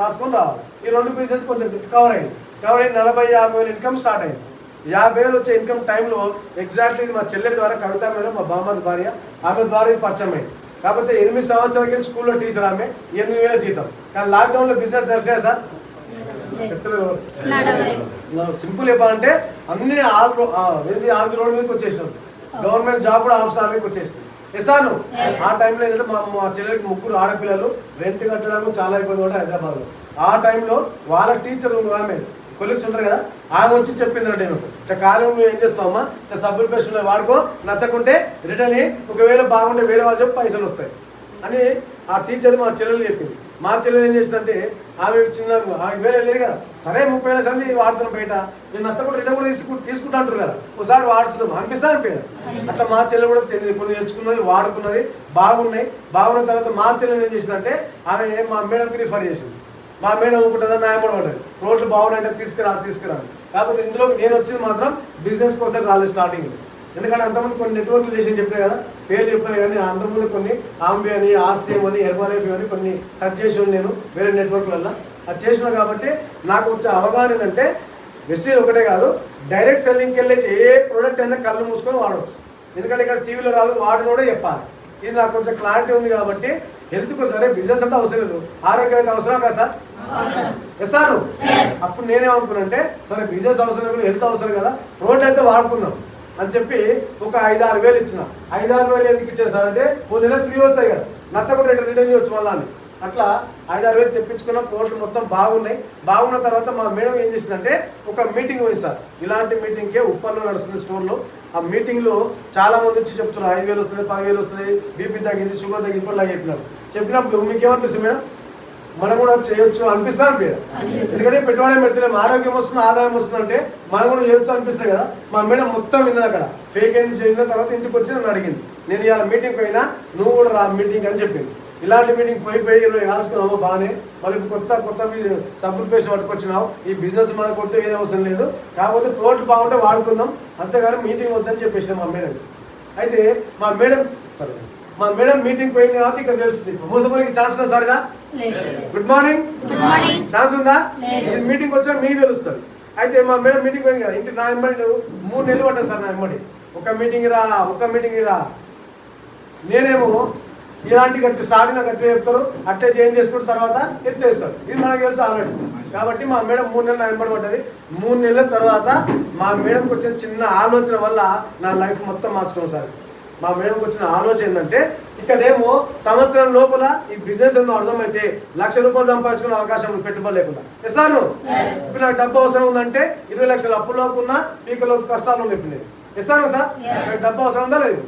[SPEAKER 2] రాసుకొని రావాలి. ఈ 2 బిజినెస్ కొంచెం కవర్ అయ్యి 40-50 వేలు ఇన్కమ్ స్టార్ట్ అయింది. 50 వేలు వచ్చే ఇన్కమ్ టైంలో ఎగ్జాక్ట్లీ మా చెల్లెల ద్వారా కవిత మేడం, మా బామ్మది భార్య, ఆమె ద్వారా ఇది పరిచయం అయింది. కాకపోతే 8 సంవత్సరాలకి స్కూల్లో టీచర్, ఆమె 8,000 జీతం. కానీ లాక్డౌన్లో బిజినెస్ నడిచాయి సార్, చెప్తలేదు. సింపుల్ చెప్పాలంటే అన్ని ఆంధ్ర రోడ్ మీదకి వచ్చేసినాం, గవర్నమెంట్ జాబ్ కూడా ఆఫీస్ మీదకి వచ్చేసింది. ఎసాను ఆ టైంలో ఏంటంటే మా చెల్లెలకి 3 ఆడపిల్లలు, రెంట్ కట్టడానికి చాలా ఇబ్బంది కూడా హైదరాబాద్లో. ఆ టైంలో వాళ్ళ టీచర్ ఆమె కొలీగ్స్ ఉంటారు కదా, ఆమె వచ్చి చెప్పింది అంటే ఇట్లా కాలం నువ్వు ఏం చేస్తావమ్మా, ఇట్లా సబ్బులు పేస్ట్ వాడుకో, నచ్చకుంటే రిటర్న్, ఒకవేళ బాగుంటే వేరే వాళ్ళు చెప్పి పైసలు వస్తాయి అని ఆ టీచర్ మా చెల్లెలు చెప్పింది. మా చెల్లెలు ఏం చేసిందంటే ఆమె చిన్న ఆమె వేరే లేదు కదా, సరే 30 వేల సంది వాడుతున్నాం బయట, నేను నచ్చకుండా రిటర్న్ కూడా తీసుకుంటా అంటారు కదా, ఒకసారి వాడుతున్నాం అనిపిస్తా అనిపోయారు. అట్లా మా చెల్లెలు కూడా కొన్ని తెచ్చుకున్నది, వాడుకున్నది, బాగున్న తర్వాత మా చెల్లెలు ఏం చేసిందంటే ఆమె మా మేడంకి రిఫర్ చేసింది. మా మేడం అనుకుంటుందా, న్యాయపడి పడ్డది, రోడ్లు బాగున్నాయంటే తీసుకురా. కాకపోతే ఇందులో నేను వచ్చింది మాత్రం బిజినెస్ కోసం రాలేదు స్టార్టింగ్. ఎందుకంటే అంతమంది కొన్ని నెట్వర్క్ రిలేషన్ చెప్పాను కదా, పేరు చెప్పాను కానీ అంతకుముందు కొన్ని ఆంబి అని, ఆర్సీఎం అని, హెర్బాలైఫ్ అని కొన్ని టచ్ చేసి నేను వేరే నెట్వర్క్లలో అది చేసిన. కాబట్టి నాకు వచ్చే అవగాహన ఏంటంటే మెసేజ్ ఒకటే కాదు, డైరెక్ట్ సెల్లింగ్కి వెళ్ళేసి ఏ ప్రోడక్ట్ అయినా కళ్ళు మూసుకొని వాడవచ్చు. ఎందుకంటే ఇక్కడ టీవీలో రాదు, వాడినోడే చెప్పాలి. ఇది నాకు కొంచెం క్లారిటీ ఉంది కాబట్టి హెల్త్కు సరే బిజినెస్ అంటే అవసరం లేదు, ఆరోగ్యం అయితే అవసరం కదా సార్, ఎస్ సార్. అప్పుడు నేనేమనుకున్నానంటే సరే బిజినెస్ అవసరం లేదు, హెల్త్ అవసరం కదా, ప్రోడక్ట్ అయితే వాడుకుందాం అని చెప్పి ఒక 5-6 వేలు ఇచ్చిన. 5-6 వేలు ఎందుకు ఇచ్చాను సార్ అంటే 3 నెలలు ఫ్రీ వస్తాయి కదా, నచ్చకుండా రిటర్న్ చేయవచ్చు మళ్ళా అని. అట్లా 5-6 వేలు తెప్పించుకున్న ప్రోడక్ట్లు మొత్తం బాగున్నాయి. బాగున్న తర్వాత మా మేడం ఏం చేసిందంటే ఒక మీటింగ్ పోయింది సార్, ఇలాంటి మీటింగ్కే ఉప్పల్లో నడుస్తుంది స్టోర్లో. ఆ మీటింగ్లో చాలా మంది వచ్చి చెప్తున్నారు 5 వేలు వస్తున్నాయి, 10 వేలు వస్తున్నాయి, బీపీ తగ్గింది, షుగర్ తగ్గింది, ఇప్పటిలా చెప్పినప్పుడు మీకు ఏమనిపిస్తుంది మేడం, మనం కూడా చేయొచ్చు అనిపిస్తా అనిపించదు. ఎందుకంటే పెట్టుబడి పెడితే ఆరోగ్యం వస్తుంది, ఆదాయం వస్తుంది అంటే మనం కూడా చేయొచ్చు అనిపిస్తుంది కదా. మా మేడం మొత్తం విన్నది అక్కడ, ఫేక్ అయింది చేసిన తర్వాత ఇంటికి వచ్చి నన్ను అడిగింది, నేను ఇవాళ మీటింగ్ పోయినా నువ్వు కూడా రా మీటింగ్ అని చెప్పింది. ఇలాంటి మీటింగ్ పోయి 20 కాల్చుకున్నాము బాగానే, మళ్ళీ కొత్త సబ్బులు పేస్ట్ పట్టుకొచ్చినావు, ఈ బిజినెస్ మనకు కొత్త ఏది అవసరం లేదు, కాకపోతే ప్రోడక్ట్ బాగుంటే వాడుకుందాం, అంతేగాని మీటింగ్ వద్దని చెప్పేసాం మా మేడం. అయితే మా మేడం మీటింగ్ పోయింది కాబట్టి ఇక్కడ తెలుస్తుంది, మోసపోయికి ఛాన్స్ ఉందా సరేనా, గుడ్ మార్నింగ్ ఛాన్స్ ఉందా, ఇది మీటింగ్ వచ్చా మీకు తెలుస్తుంది. అయితే మా మేడం మీటింగ్ పోయింది కదా, ఇంటి నా ఎమ్మడి 3 నెలలు పడ్డా సార్, నా ఎమ్మడి ఒక మీటింగ్ రా. నేనేమో ఇలాంటి స్టార్టింగ్ గట్టి చెప్తారు, అట్టే చేంజ్ చేసుకుంటే తర్వాత ఎత్తేస్తారు, ఇది మనకు తెలుసు ఆల్రెడీ. కాబట్టి మా మేడం 3 నెలలు వెంబడి పడ్డది. 3 నెలల తర్వాత మా మేడంకి వచ్చిన చిన్న ఆలోచన వల్ల నా లైఫ్ మొత్తం మార్చుకున్నాను సార్. మా మేడంకి వచ్చిన ఆలోచన ఏంటంటే ఇక్కడేమో సంవత్సరం లోపల ఈ బిజినెస్ ఏమో అర్థమైతే ₹1,00,000 సంపాదించుకునే అవకాశం ఉంది పెట్టుబడి లేకుండా. ఎసాను ఇప్పుడు నాకు డబ్బు అవసరం ఉందంటే 20 లక్షల అప్పులోకున్నా పీకలో కష్టాలు ఉన్నాయి. ఇప్పుడు నేను ఎసాను సార్, నాకు డబ్బు అవసరం ఉందా లేదు,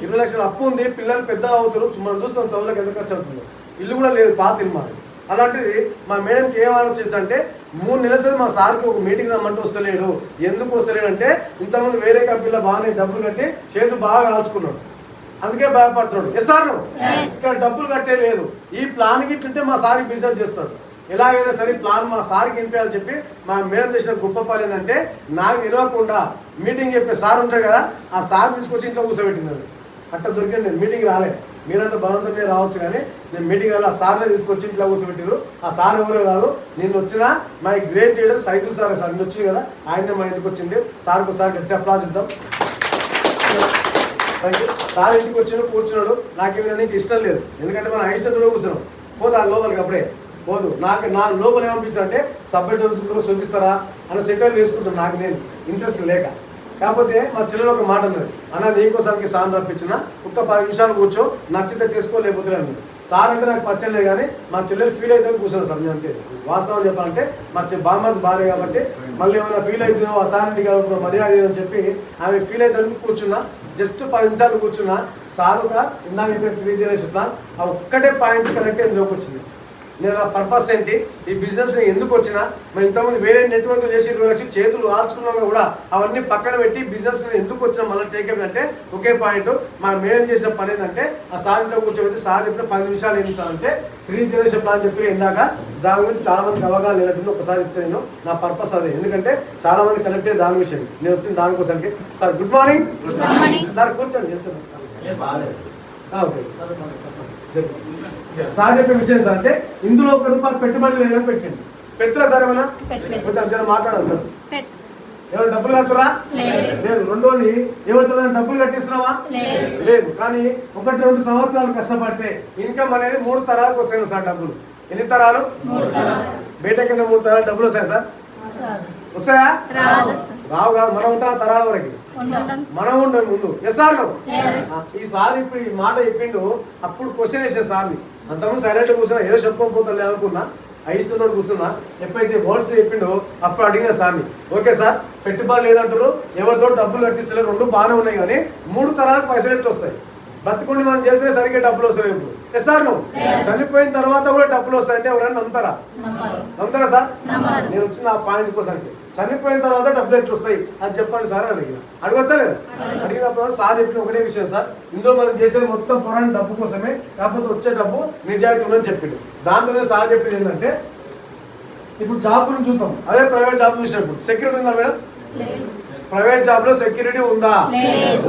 [SPEAKER 2] 20 లక్షల అప్పు ఉంది, పిల్లలు పెద్ద అవుతారు, మనం చూస్తాం చదువులకు ఎంత ఖర్చు అవుతుందో, ఇల్లు కూడా లేదు, పాత ఇల్లు మాది. అలాంటిది మా మేడంకి ఏం ఆలోచిస్తుందంటే 3 నెలల సార్ మా సార్కి ఒక మీటింగ్ రమ్మంటే వస్తలేడు. ఎందుకు వస్తలేడు అంటే ఇంతకుముందు వేరే కంపెనీలో బాగానే డబ్బులు కట్టి చేతులు బాగా కాల్చుకున్నాడు, అందుకే భయపడుతున్నాడు. ఎస్ సార్ ఇక్కడ డబ్బులు కట్టే లేదు, ఈ ప్లాన్కి ఇట్లుంటే మా సార్కి బిజినెస్ చేస్తాడు, ఎలాగైనా సరే ప్లాన్ మా సార్కి వినిపించాలని చెప్పి మా మేడం చేసిన గొప్ప పని ఏంటంటే నాకు తెలియకుండా మీటింగ్ చెప్పే సార్ ఉంటాడు కదా, ఆ సార్ తీసుకొచ్చి ఇంట్లో కూర్చోబెట్టింది. అట్లా దొరికింది, నేను మీటింగ్ రాలే, మీరంతా బలవంతం మీద రావచ్చు కానీ నేను మీటింగ్ రాలే, ఆ సార్నే తీసుకొచ్చి ఇంట్లో కూర్చోబెట్టారు. ఆ సార్ ఎవరో కాదు, నేను వచ్చిన my great leader Saidul sir. Sir నేను వచ్చింది కదా, ఆయనే మా ఇంటికి వచ్చింది. సార్కి ఒకసారి గట్టి అప్లాజ్ ఇద్దాం. సార్ ఇంటికి వచ్చిన కూర్చున్నాడు, నాకేమైనా నీకు ఇష్టం లేదు, ఎందుకంటే మనం అయిష్టతోనే కూర్చున్నాం, పోదు ఆ లోపలికి అప్పుడే పోదు. నా లోపల ఏమనిపిస్తుంది అంటే సబ్జెక్ట్ చూపిస్తారా అన్న సెటర్ వేసుకుంటాను, నాకు నేను ఇంట్రెస్ట్ లేక. కాకపోతే మా చెల్లెలు ఒక మాట అన్నది, అన్న నీకోసానికి సార్ రప్పించిన ఒక్క 10 నిమిషాలు కూర్చో, నచ్చితే చేసుకో లేకపోతే అన్నది. సార్ అంటే నాకు పచ్చం లేదు కానీ మా చెల్లెలు ఫీల్ అయితే కూర్చున్నాను సార్. నేను అంతే వాస్తవం చెప్పాలంటే మా బామ్మది భార్య కాబట్టి మళ్ళీ ఏమైనా ఫీల్ అవుతుందో అథారిటీ కాబట్టి మర్యాద అని చెప్పి ఆమె ఫీల్ అవుతుందని కూర్చున్నా. జస్ట్ 10 నిమిషాలు కూర్చున్నా. సారుగా ఇందాక చెప్పిన 3 జనరేషన్ ప్లాన్ ఆ ఒక్కటే పాయింట్ కనెక్ట్ ఇందులోకి వచ్చింది. నేను నా పర్పస్ ఏంటి, ఈ బిజినెస్ ఎందుకు వచ్చినా, మరి ఇంతమంది వేరే నెట్వర్క్ చేసి 20 లక్షలు చేతులు ఆల్చుకున్నాక కూడా అవన్నీ పక్కన పెట్టి బిజినెస్ ఎందుకు వచ్చినా మళ్ళీ టేకప్ అంటే ఒకే పాయింట్. మనం మేడం చేసిన పని ఏంటంటే ఆ సార్ ఇంట్లో కూర్చోబెట్టి సార్ చెప్పిన 10 నిమిషాలు ఏంటి సార్ అంటే 3 జనరేషన్ ప్లాన్ చెప్పి ఇందాక దాని గురించి చాలా మందికి అవగాహన లేనట్టుంది. ఒకసారి చెప్తే నేను నా పర్పస్ అదే, ఎందుకంటే చాలా మంది కనెక్ట్ అయ్యే దాని విషయం. నేను వచ్చిన దానికోసానికి. Sir good morning. సార్ కూర్చోండి. ఓకే సార్ చెప్పే విషయం సార్ అంటే ఇందులో ₹1 పెట్టుబడి లేదని పెట్టండి. పెడతారా సార్ ఏమన్నా? కొంచెం జర మాట్లాడాలి. ఏమైనా డబ్బులు కడుతురా? లేదు. రెండోది ఏమవుతున్నా డబ్బులు కట్టిస్తున్నావా? లేదు. కానీ 1-2 సంవత్సరాలు కష్టపడితే ఇన్కమ్ అనేది 3 తరాలకు వస్తాయి సార్. డబ్బులు ఎన్ని తరాలు? బయట కింద 3 తరాలు డబ్బులు వస్తాయి సార్. వస్తాయా? రావు కాదు. మనం ఉంటాం తరాల వరకు, మనం ఉండం ముందు. సార్ ఈ సార్ ఇప్పుడు ఈ మాట చెప్పిండు. అప్పుడు క్వశ్చన్ వేసే సార్ని, అంతకుముందు సైలెంట్ కూర్చున్నా, ఏదో చెప్పుకోకపోతే అనుకున్నా, అయిష్టంతో కూర్చున్నా. ఎప్పుడైతే వర్డ్స్ చెప్పిండో అప్పుడు అడిగిన సార్ని, ఓకే సార్ పెట్టుబడి లేదంటారు, ఎవరితో డబ్బులు కట్టిస్తలేరు, 2 బాగానే ఉన్నాయి కానీ 3 తరాలకు పైసలు ఎట్టు వస్తాయి? బతుకుండి మనం చేస్తే సరిగ్గా డబ్బులు వస్తాయి. ఇప్పుడు సార్ నువ్వు చనిపోయిన తర్వాత కూడా డబ్బులు వస్తాయంటే ఎవరైనా నమ్ముతారా? నమ్ముతారా సార్? నేను వచ్చిన ఆ పాయింట్ కోసానికి చనిపోయిన తర్వాత డబ్బులు ఎట్లు వస్తాయి అది చెప్పండి సార్ అని అడిగిన. అడగొచ్చా లేదా? అడిగినప్పుడు సార్ చెప్పిన ఒకటే విషయం, సార్ ఇందులో మనం చేసేది మొత్తం పోరాటం డబ్బు కోసమే, కాకపోతే వచ్చే డబ్బు నిజాయితీ ఉందని చెప్పిండు. దాంట్లోనే సార్ చెప్పింది ఏంటంటే, ఇప్పుడు జాబ్ గురించి చూద్దాం. అదే ప్రైవేట్ జాబ్ చూసినప్పుడు సెక్యూరిటీ ఉందా మేడం? ప్రైవేట్ జాబ్ లో సెక్యూరిటీ ఉందా?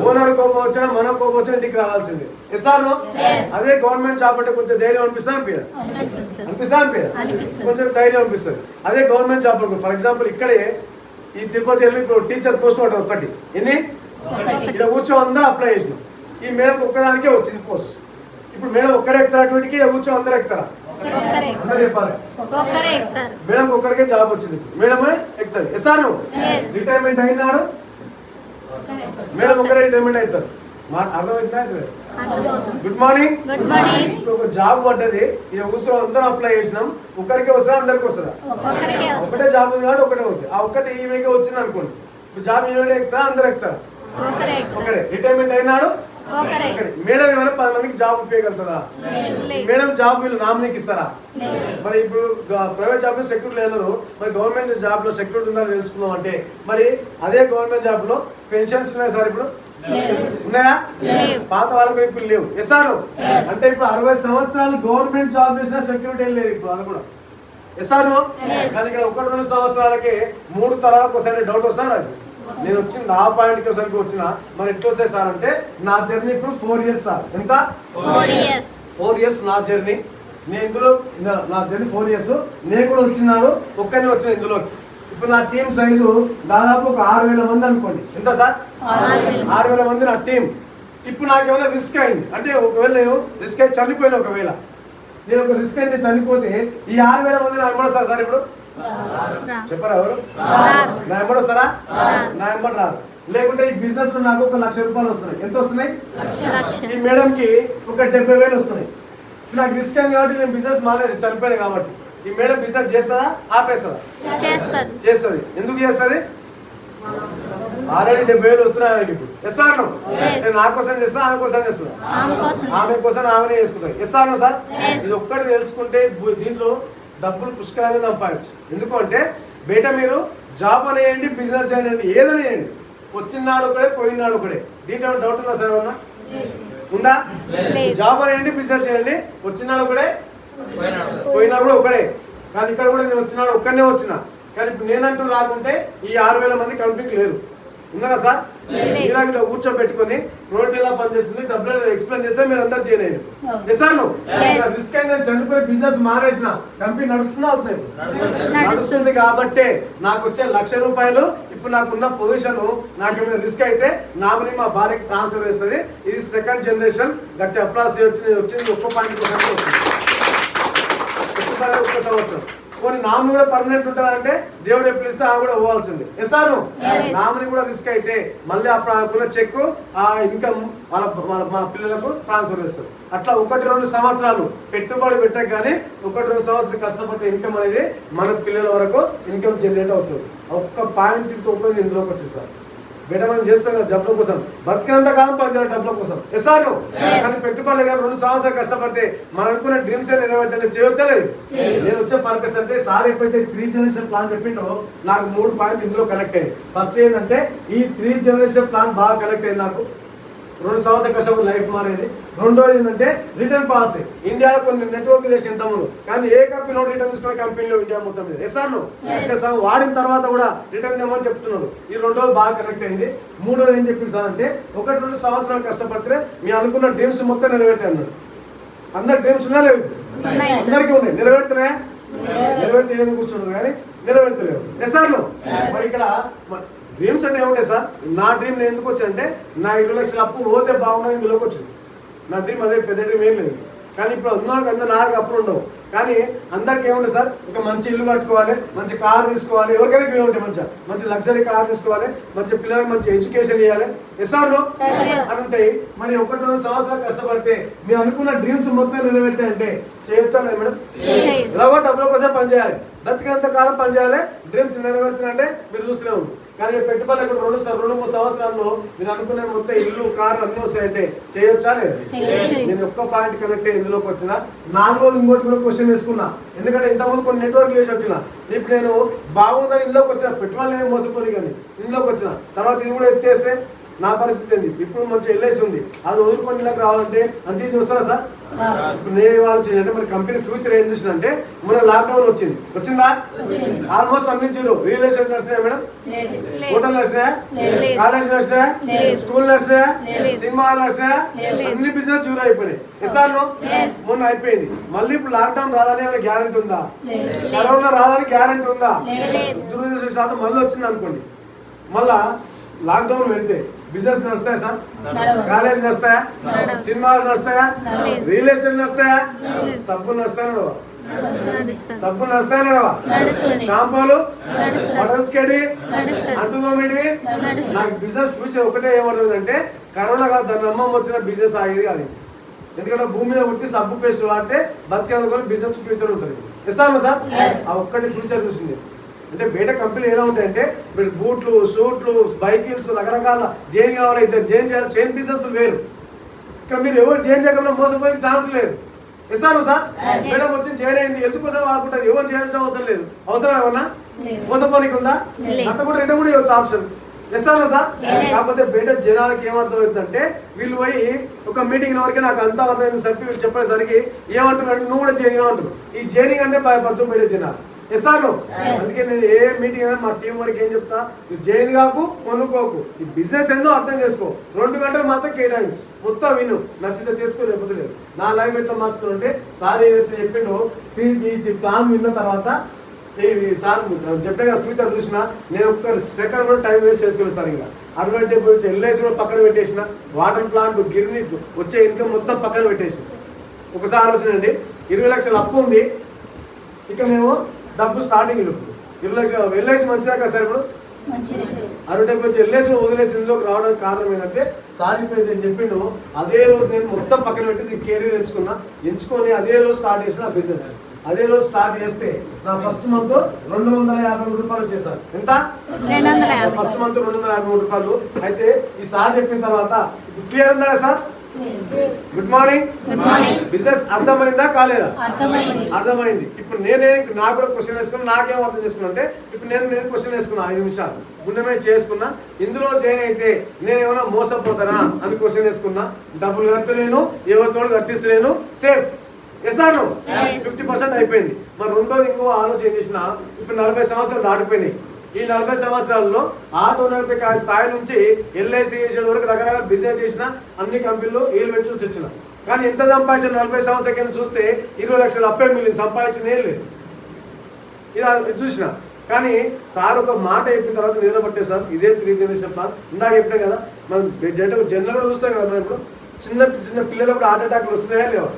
[SPEAKER 2] ఓనర్ కోపం వచ్చినా మన కోపం వచ్చినా ఇంటికి రావాల్సిందే. సార్ అదే గవర్నమెంట్ జాబ్ అంటే కొంచెం ధైర్యం అనిపిస్తా కొంచెం ధైర్యం అనిపిస్తుంది. అదే గవర్నమెంట్ జాబ్ ఫర్ ఎగ్జాంపుల్ ఇక్కడే ఈ తిరుపతి వెళ్ళి ఇప్పుడు టీచర్ పోస్ట్ ఒకటి ఒకటి ఎన్ని ఇక్కడ కూర్చో అందరూ అప్లై చేసినాం. ఈ మేడం ఒక్కదానికే వచ్చింది పోస్ట్. ఇప్పుడు మేడం ఒక్కరే ఎక్కుతారు, అటువంటికి కూర్చో అందరూ ఎక్కుతారా? అందరూ చెప్పాలి. మేడం ఒక్కడికే జాబ్ వచ్చింది, మేడమే ఎక్కుతుంది. సార్ రిటైర్మెంట్ అయినాడు, మేడం ఒక్కరే రిటైర్మెంట్ అవుతారు. అర్థమవుతుందా? Good morning. ఇప్పుడు ఒక జాబ్ పడ్డది, ఇక కూర్చొని అందరం అప్లై చేసినాం. ఒకరికే వస్తుందా అందరికి వస్తుందా? ఒకటే జాబ్ ఉంది కాబట్టి ఒకటే అవుతుంది. ఆ ఒక్కటి ఈమెకే వచ్చింది అనుకోండి, ఇప్పుడు జాబ్ ఈమె ఎక్కుతారా అందరు ఎక్కుతారా? ఒకరే. రిటైర్మెంట్ అయినాడు మేడం ఏమైనా 10 మందికి జాబ్ ఉపయోగలుగుతుందా? మేడం జాబ్ వీళ్ళు నామినీకి ఇస్తారా? మరి ఇప్పుడు ప్రైవేట్ జాబ్ లో సెక్యూరిటీ లేరు, మరి గవర్నమెంట్ జాబ్ లో సెక్యూరిటీ ఉందని తెలుసుకుందాం అంటే మరి అదే గవర్నమెంట్ జాబ్ లో పెన్షన్స్ ఉన్నాయి సార్? ఇప్పుడు ఉన్నాయా? పాత వాళ్ళకి ఇప్పుడు లేవు. సార్ అంటే ఇప్పుడు 60 సంవత్సరాలు గవర్నమెంట్ జాబ్ చేసినా సెక్యూరిటీ ఏం లేదు ఇప్పుడు. అది కూడా సార్ కానీ ఇక్కడ 1-2 సంవత్సరాలకి 3 తరాలకు ఒకసారి డౌట్ వస్తారు. అది నేను వచ్చింది ఆ పాయింట్కి ఒకసారికి వచ్చిన. మరి ఎట్లా వస్తాయి సార్ అంటే నా జర్నీ ఇప్పుడు 4 years సార్. ఎంత? 4 years నా జర్నీ. నేను ఇందులో నా జర్నీ 4 years. నేను కూడా వచ్చినాడు, ఒక్కనే వచ్చిన ఇందులోకి. ఇప్పుడు నా టీం సైజు దాదాపు ఒక 6,000 మంది అనుకోండి. ఎంత సార్? 6,000 మంది నా టీం. ఇప్పుడు నాకు ఏమైనా రిస్క్ అయింది అంటే, ఒకవేళ నేను రిస్క్ అయి చనిపోయిన, ఒకవేళ నేను ఒక రిస్క్ అయింది చనిపోతే ఈ 6,000 మంది నా ఎంబడొస్తారు సార్? ఇప్పుడు చెప్పరా ఎవరు? నా ఎంబడి వస్తారా? నా ఎంబడి రాదు. లేకుంటే ఈ బిజినెస్ లో నాకు 1 లక్ష రూపాయలు వస్తున్నాయి. ఎంత వస్తున్నాయి? ఈ మేడంకి ఒక 70,000 వస్తున్నాయి. నాకు రిస్క్ అయింది కాబట్టి నేను బిజినెస్ మానేసి చనిపోయాను కాబట్టి ఈ మేడం బిజినెస్ చేస్తుందా ఆపేస్తుందా? చేస్తుంది. ఎందుకు చేస్తుంది? ఆల్రెడీ 70,000 వస్తున్నాయి ఇప్పుడు. సార్ నేను నా కోసం చేస్తా, ఆమె కోసం చేస్తున్నా, ఆమె కోసం ఆమెనే చేసుకుంటాను. సార్ ఇది ఒక్కటి తెలుసుకుంటే దీంట్లో డబ్బులు పుష్కలంగా సంపాదించు. ఎందుకంటే బయట మీరు జాబ్ అనేయండి, బిజినెస్ చేయండి, ఏదైనా చేయండి, వచ్చినాడు ఒకడే పోయినాడు ఒకడే. దీంట్లో డౌట్ ఉందా సార్? ఏమన్నా ఉందా? జాబ్ అనేయండి, బిజినెస్ చేయండి, వచ్చినాడు ఒకడే పోయినాడు కూడా ఒకడే. కానీ ఇక్కడ కూడా నేను వచ్చినాడు ఒక్కనే వచ్చిన. కానీ ఇప్పుడు నేనంటూ రాకుంటే ఈ 6,000 మంది కంపెనీకి లేరు. ఉన్నారా సార్? ఇలా ఇట్లా కూర్చోబెట్టుకుని రోడ్ ఎలా పనిచేస్తుంది డబ్బులు ఎక్స్ప్లెయిన్ చేస్తే మీరు అందరు చేయలేరు. సార్ రిస్క్ అయింది, చనిపోయి బిజినెస్ మానేసిన కంపెనీ నడుస్తుందా? అవుతుంది, నడుస్తుంది. కాబట్టి నాకు వచ్చే 1 లక్ష రూపాయలు ఇప్పుడు నాకున్న పొజిషన్, నాకు ఏమైనా రిస్క్ అయితే నామినీ మా భార్యకి ట్రాన్స్ఫర్ చేస్తుంది. ఇది 2nd జనరేషన్. గట్టి అప్లాస్ వచ్చింది. ఒక్క పాయింట్ 1 సంవత్సరం. కొన్ని నామిని కూడా పర్మనెంట్ ఉంటుందా అంటే దేవుడు ఎప్పుడు ఇస్తే ఆ కూడా పోవాల్సింది. ఎస్ఆర్ నామిని కూడా రిస్క్ అయితే మళ్ళీ అప్పుడు ఆకున్న చెక్ ఆ ఇన్కమ్ మా పిల్లలకు ట్రాన్స్ఫర్ చేస్తారు. అట్లా 1-2 సంవత్సరాలు పెట్టుబడి పెట్టక కానీ 1-2 సంవత్సరాలు కష్టపడితే ఇన్కమ్ అనేది మన పిల్లల వరకు ఇన్కమ్ జనరేట్ అవుతుంది. ఒక్క పాయింట్ ఇందులోకి వచ్చేసారు. బయట మనం చేస్తాం కదా డబ్బుల కోసం, బతికినంత కాలం పనిచేయాలి డబ్బుల కోసం. ఎస్ఆర్ కానీ పెట్టుబడి కానీ 2 సంవత్సరాలు కష్టపడితే మనం అనుకున్న డ్రీమ్స్ నెరవేర్చంటే చేయొచ్చా లేదు? నేను వచ్చే పర్పస్ అంటే సార్ ఎప్పుడైతే 3 జనరేషన్ ప్లాన్ చెప్పిండో నాకు 3 పాయింట్ ఇందులో కనెక్ట్ అయ్యింది. ఫస్ట్ ఏంటంటే ఈ 3 జనరేషన్ ప్లాన్ బాగా కనెక్ట్ అయింది. నాకు 2 సంవత్సరాల కష్టపడి లైఫ్ మారేది. రెండోది ఏంటంటే రిటర్న్ పాలసీ. ఇండియాలో కొన్ని నెట్వర్క్ చేసిన తమ్ముడు కానీ ఏ కంపెనీలో రిటర్న్ తీసుకునే కంపెనీలో ఇండియా మొత్తం మీద ఎస్ఆర్ వాడిన తర్వాత కూడా రిటర్న్ ఇవ్వమని చెప్తున్నారు. ఈ 2 బాగా కనెక్ట్ అయింది. మూడోది ఏం చెప్పింది సార్ అంటే 1-2 సంవత్సరాలు కష్టపడితే మీ అనుకున్న డ్రీమ్స్ మొత్తం నెరవేరుతాయి అన్నాడు. అందరి డ్రీమ్స్ ఉన్నా లేవు? అందరికీ ఉన్నాయి. నెరవేరుతున్నాయా? నెరవేరుతే ఏదైనా కూర్చున్నారు కానీ నెరవేర్తలేవు. ఎస్ఆర్ మరి ఇక్కడ డ్రీమ్స్ అంటే ఏముంటాయి సార్? నా డ్రీమ్ నేను ఎందుకు వచ్చానంటే నా 20 లక్షల అప్పు పోతే బాగుండదు ఇందులోకి వచ్చింది. నా డ్రీమ్ అదే, పెద్ద డ్రీమ్ ఏం లేదు. కానీ ఇప్పుడు అందరికి నాకు అప్పులు ఉండవు. కానీ అందరికి ఏముంటుంది సార్? ఒక మంచి ఇల్లు కట్టుకోవాలి, మంచి కార్ తీసుకోవాలి. ఎవరికైనా ఏముంటాయి? మంచి లగ్జరీ కార్ తీసుకోవాలి, మంచి పిల్లలకు మంచి ఎడ్యుకేషన్ ఇవ్వాలి. ఎస్ఆర్ అని ఉంటాయి. మరి 1-2 సంవత్సరాలు కష్టపడితే మీ అనుకున్న డ్రీమ్స్ మొత్తం నెరవేర్తాయంటే చేయొచ్చా లేదు మేడం? ఎలాగో డబ్బుల కోసం పనిచేయాలి, బ్రతికినంత కాలం పనిచేయాలి. డ్రీమ్స్ నెరవేరుతుందంటే మీరు చూస్తూనే ఉంటారు. కానీ పెట్టుబడి ఇక్కడ 2-3 సంవత్సరాల్లో మీరు అనుకునే మొత్తం ఇల్లు కారు అన్నీ వస్తాయంటే చేయొచ్చా లేదు? నేను ఒక్క పాయింట్ కనెక్ట్ ఇందులోకి వచ్చిన 4వది ఇంకోటి కూడా క్వశ్చన్ వేసుకున్నా. ఎందుకంటే ఇంతకుముందు కొన్ని నెట్వర్క్ చేసి వచ్చిన. ఇప్పుడు నేను బాగుందని ఇంట్లోకి వచ్చిన, పెట్టుబడి ఏం మోసపోయి కానీ ఇంట్లోకి వచ్చిన తర్వాత ఇది కూడా ఎత్తేస్తే నా పరిస్థితి ఏంది? ఇప్పుడు మంచి ఎల్ఐసి ఉంది, అది వదులుకొని ఇళ్ళకి రావాలంటే అంత తీసి వస్తారా సార్? ఇప్పుడు నేను ఆలోచించంటే మరి కంపెనీ ఫ్యూచర్ ఏం చూసినంటే మొన్న లాక్డౌన్ వచ్చిందా? ఆల్మోస్ట్ అన్ని జీరో. రియల్ ఎస్టేట్ నడుస్తున్నాయా మేడం? హోటల్ నడుస్తున్నాయా? కాలేజ్ నడుస్తున్నాయా? స్కూల్ నడుస్తున్నాయా? సినిమా హాల్ నడుస్తున్నాయా? అన్ని బిజినెస్ జీరో అయిపోయినాయి. ఎస్ఆర్ మొన్న అయిపోయింది. మళ్ళీ ఇప్పుడు లాక్డౌన్ రాదని ఏమైనా గ్యారెంటీ ఉందా? కరోనా రాదని గ్యారెంటీ ఉందా? దురదృష్టవశాత్తు మళ్ళీ వచ్చింది అనుకోండి, మళ్ళా లాక్డౌన్ పెడితే బిజినెస్ నడుస్తాయా సార్? కాలేజ్ నడుస్తాయా? సినిమాలు నడుస్తాయా? Real estate నడుస్తాయా? సబ్బులు నడుస్తాయా? సబ్బులు నడుస్తాయా? షాంపూలు, పడకెడి, అంటుదోమిడి. నాకు బిజినెస్ ఫ్యూచర్ ఒకటే ఏమవుతుంది అంటే కరోనా కాదు, దాని నమ్మకం వచ్చిన బిజినెస్ ఆగేది కాదు. ఎందుకంటే భూమి మీద పుట్టి సబ్బు పేస్ట్ వాడితే బతికేందుకు బిజినెస్ ఫ్యూచర్ ఉంటుంది. ఇస్తాను సార్, ఆ ఒక్కటి ఫ్యూచర్ చూసింది. అంటే బయట కంపెనీలు ఎలా ఉంటాయంటే మీరు బూట్లు, సూట్లు, బైకిల్స్, రకరకాల జైన్ కావాలి, ఇద్దరు జైన్ చేయాలి, చైన్ బిజినెస్ వేరు. ఇక్కడ మీరు ఎవరు జైన్ చేయకుండా మోసపోయే ఛాన్స్ లేదు. ఇస్తాను సార్, మేడం వచ్చి జైన్ అయింది ఎందుకోసం వాడుకుంటుంది, ఎవరు చేయాల్సిన అవసరం లేదు. అవసరం ఏమన్నా మోసపోనికి ఉందా? అంత కూడా రిటర్న్ కూడా ఇవ్వచ్చు ఆప్షన్. SR sir. కాకపోతే బయట జనాలకి ఏమర్థమవుతుందంటే వీళ్ళు పోయి ఒక మీటింగ్ వరకే నాకు అంతా అర్థమైంది సరికి వీళ్ళు చెప్పేసరికి ఏమంటున్నారు, నువ్వు కూడా జైనింగ్ అంటారు. ఈ జైనింగ్ అంటే భయపడుతూ బయట జనాలు. ఎస్ఆర్ అందుకే నేను ఏ మీటింగ్ అయినా మా టీం వరకు ఏం చెప్తా, నువ్వు జైన్ కాకు, కొనుక్కోకు, ఈ బిజినెస్ ఏందో అర్థం చేసుకో. 2 గంటలు మాత్రం కేటాయించు, మొత్తం విను, నచ్చితే చేసుకో, లేకపోతే లేదు. నా లైఫ్ ఎట్లా మార్చుకుంటే సార్ ఏదైతే చెప్పిండో ఈ ప్లాన్ విన్న తర్వాత సార్ చెప్పే కదా ఫ్యూచర్ చూసినా నేను ఒక్క సెకండ్ కూడా టైం వేస్ట్ చేసుకోలేదు సార్. ఇంకా అడ్వాంటేజ్ గురించి ఎల్ఐసి కూడా పక్కన పెట్టేసిన, వాటర్ ప్లాంట్ గిరిని వచ్చే ఇన్కమ్ మొత్తం పక్కన పెట్టేసిన. ఒకసారి ఆలోచనండి, 20 లక్షల అప్పు ఉంది, ఇక మేము డబ్బు స్టార్టింగ్ 20 లక్షలు ఎల్ఐసి మంచిదా కదా సార్? ఇప్పుడు అడ్వర్టైజ్ వచ్చి ఎల్ఐసి వదిలేసి ఇందులోకి రావడానికి కారణం ఏంటంటే సార్ ఇప్పుడు నేను చెప్పిండు అదే రోజు నేను మొత్తం పక్కన పెట్టి కెరీర్ ఎంచుకొని అదే రోజు స్టార్ట్ చేసిన బిజినెస్. అదే రోజు స్టార్ట్ చేస్తే నా ఫస్ట్ మంత్ 253 రూపాయలు వచ్చేసారు. ఎంత? ఫస్ట్ మంత్ 253 రూపాయలు. అయితే ఈ సార్ చెప్పిన తర్వాత క్లియర్ ఉందా సార్? Good morning. బిజినెస్ అర్థమైందా కాలేదా? అర్థమైంది. ఇప్పుడు నాకు కూడా క్వశ్చన్ వేసుకున్నా, నాకేం అర్థం చేసుకున్నా అంటే ఇప్పుడు నేను క్వశ్చన్ వేసుకున్నా 5 నిమిషాలు గుండెమే చేసుకున్నా, ఇందులో జాయిన్ అయితే నేను ఏమైనా మోసపోతానా అని క్వశ్చన్ వేసుకున్నా. డబ్బులు కట్టలేను, ఎవరితో కట్టిస్తలేను, సేఫ్. ఎస్ఆర్ 50% అయిపోయింది. మరి రెండోది ఇంకో ఆలోచన చేసిన, ఇప్పుడు 40 సంవత్సరాలు దాటిపోయినాయి. ఈ 40 సంవత్సరాల్లో ఆటో నడిపే స్థాయి నుంచి ఎల్ఐసి చేసిన వరకు రకరకాల బిజినెస్ చేసిన, అన్ని కంపెనీలు ఏళ్ళు పెట్టి వచ్చిన. కానీ ఎంత సంపాదించిన 40 సంవత్సరాల కింద చూస్తే 20 లక్షలు అప్పే మిగిలింది, సంపాదించింది ఏం లేదు. ఇది చూసిన. కానీ సార్ ఒక మాట చెప్పిన తర్వాత నిద్ర పట్టే సార్, ఇదే 3 జనరేషన్ ప్లాన్. ఇందాక చెప్పినా కదా, మనం జనరల్ కూడా చూస్తాం కదా, మనం ఇప్పుడు చిన్న పిల్లలు కూడా హార్ట్ అటాక్లు వస్తున్నాయా లేవా?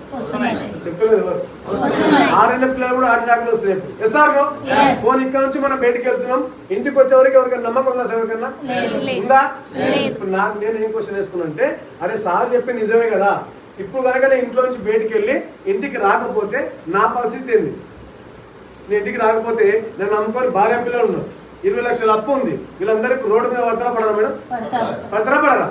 [SPEAKER 2] చెప్తలేదు ఎవరు? ఆరైన పిల్లలు కూడా హార్ట్ అటాక్లు వస్తున్నాయి. Yes or no? ఫోన్ ఇక్కడ నుంచి మనం బయటకు వెళ్తున్నాం, ఇంటికి వచ్చేవరకు ఎవరికైనా నమ్మకం ఉందా సార్? ఎవరికన్నా ఉందా? ఇప్పుడు నాకు నేను ఏం క్వశ్చన్ వేసుకున్నా అంటే, అరే సార్ చెప్పి నిజమే కదా, ఇప్పుడు కనుక నేను ఇంట్లో నుంచి బయటికి వెళ్ళి ఇంటికి రాకపోతే నా పరిస్థితి ఏంది? నేను ఇంటికి రాకపోతే నన్ను నమ్ముకొని భార్య పిల్లలు ఉన్నారు, 20 లక్షల అప్పు ఉంది, వీళ్ళందరికీ రోడ్డు మీద పడతారా పడరా మేడం? పడరా?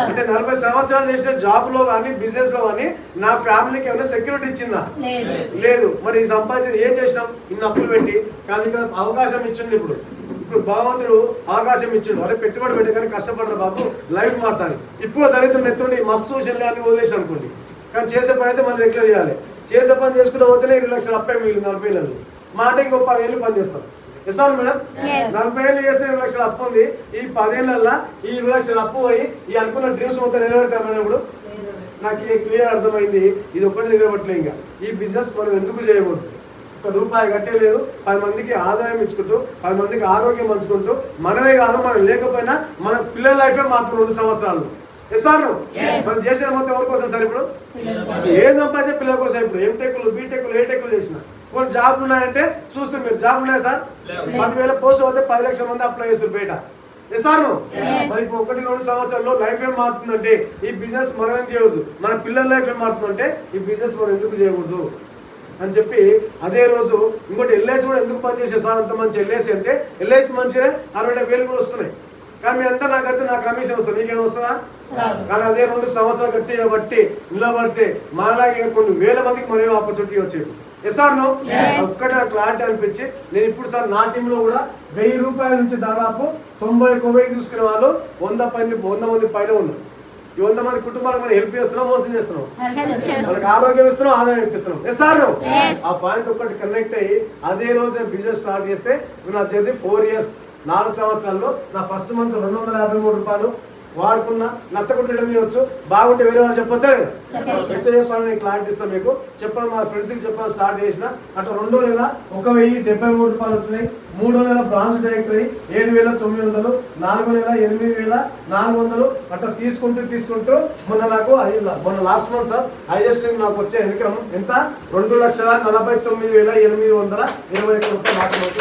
[SPEAKER 2] అంటే 40 సంవత్సరాలు చేసిన జాబ్ లో కానీ బిజినెస్ లో కానీ నా ఫ్యామిలీకి ఏమైనా సెక్యూరిటీ ఇచ్చిందా? లేదు. మరి సంపాదించి ఏం చేసినాం? ఇన్ని అప్పులు పెట్టి. కానీ ఇక్కడ అవకాశం ఇచ్చింది. ఇప్పుడు భగవంతుడు అవకాశం ఇచ్చిండు, అరే పెట్టుబడి పెట్టి కానీ కష్టపడరు బాబు, లైఫ్ మారుతాను. ఇప్పుడు దళితులు ఎత్తుండి మస్తు విషయంలో అన్ని వదిలేసి అనుకోండి, కానీ చేసే పని అయితే మనం రెగ్యులర్ చేయాలి. చేసే పని చేసుకుంటే పోతేనే 20 లక్షలు అప్పే మిగిలింది 40 ఏళ్ళు. మాట ఇంకో 10 ఏళ్ళు పని చేస్తాం. ఎసాను మేడం? 40 ఏళ్ళు చేస్తే 20 లక్షల అప్పు ఉంది. ఈ 10 ఏళ్ళ ఈ 20 లక్షల అప్పు పోయి ఈ అనుకున్న డ్రీమ్స్ మొత్తం నెరవేరుతాం మేడం. ఇప్పుడు నాకు క్లియర్ అర్థమైంది, ఇది ఒక్కటి నిద్రపట్టలే. ఇంకా ఈ బిజినెస్ మనం ఎందుకు చేయకూడదు? ఒక రూపాయి కట్టేలేదు, 10 మందికి ఆదాయం ఇచ్చుకుంటూ 10 మందికి ఆరోగ్యం పంచుకుంటూ, మనమే కాదు మనం లేకపోయినా మన పిల్లల లైఫే మారుతుంది 2 సంవత్సరాలు. ఎసాను మనం చేసిన మొత్తం ఎవరి కోసం సార్? ఇప్పుడు ఏం సంపాదించే పిల్లల కోసం. ఇప్పుడు ఎంటెక్లు బీటెక్లు ఏటెక్లు చేసిన కొన్ని జాబ్లు ఉన్నాయంటే చూస్తారు మీరు. జాబ్ ఉన్నాయి సార్, 10,000 పోస్ట్ పోతే 10 లక్షల మంది అప్లై చేస్తారు బయట. ఎసాను మరి 1-2 సంవత్సరాల్లో లైఫ్ ఏం మారుతుందంటే ఈ బిజినెస్ మనం ఏం చేయకూడదు, మన పిల్లల లైఫ్ ఏం మారుతుందంటే ఈ బిజినెస్ మనం ఎందుకు చేయకూడదు అని చెప్పి అదే రోజు ఇంకోటి ఎల్ఐసి కూడా ఎందుకు పనిచేసే సార్ అంత మంచి ఎల్ఐసి అంటే, ఎల్ఐసి మంచిదే, 60,000 కూడా వస్తున్నాయి. కానీ మీ అంతా నాకు అయితే నా కమిషన్ వస్తుంది, మీకేం వస్తుందా? కానీ అదే 2 సంవత్సరాలు కట్టి బట్టి నిలబడితే మనలాగే కొన్ని వేల మందికి మనం ఆపర్చునిటీ వచ్చేది. Yes or no? ఒక్కటే క్లారిటీ అనిపించి నేను ఇప్పుడు సార్ నా టీంలో కూడా 1000 రూపాయల నుంచి దాదాపు 90 చూసుకునే వాళ్ళు 100 మంది పైన ఉన్నారు. ఈ 100 మంది కుటుంబాలకు మనం హెల్ప్ చేస్తున్నాం, మోసం చేస్తున్నాం, మనకు ఆరోగ్యం ఇస్తున్నాం, ఆదాయం ఇప్పిస్తున్నాం. Yes or no? ఆ పాయింట్ ఒక్కటి కనెక్ట్ అయ్యి అదే రోజు నేను బిజినెస్ స్టార్ట్ చేస్తే నా జర్నీ 4 ఇయర్స్ 4 సంవత్సరాల్లో నా ఫస్ట్ మంత్ 253 రూపాయలు వాడుకున్నా. నచ్చకుండా రిటర్న్ చేయవచ్చు, బాగుంటే వేరే వాళ్ళు చెప్పొచ్చా లేదా? ఎట్లా చెప్పాలని క్లారిటీ ఇస్తాను మీకు. చెప్పడం మా ఫ్రెండ్స్కి చెప్పడం స్టార్ట్ చేసిన అట్లా 2వ నెల 1,073 రూపాయలు వచ్చినాయి. 3వ నెల బ్రాంచ్ డైరెక్టరీ 7,900, 4వ నెల 8,400 అట్లా తీసుకుంటూ మొన్న లాస్ట్ మంత్ సార్ హైయెస్ట్ నాకు వచ్చే ఇన్కమ్ ఎంత? 2,49,821 రూపాయలు లాస్ట్ మంత్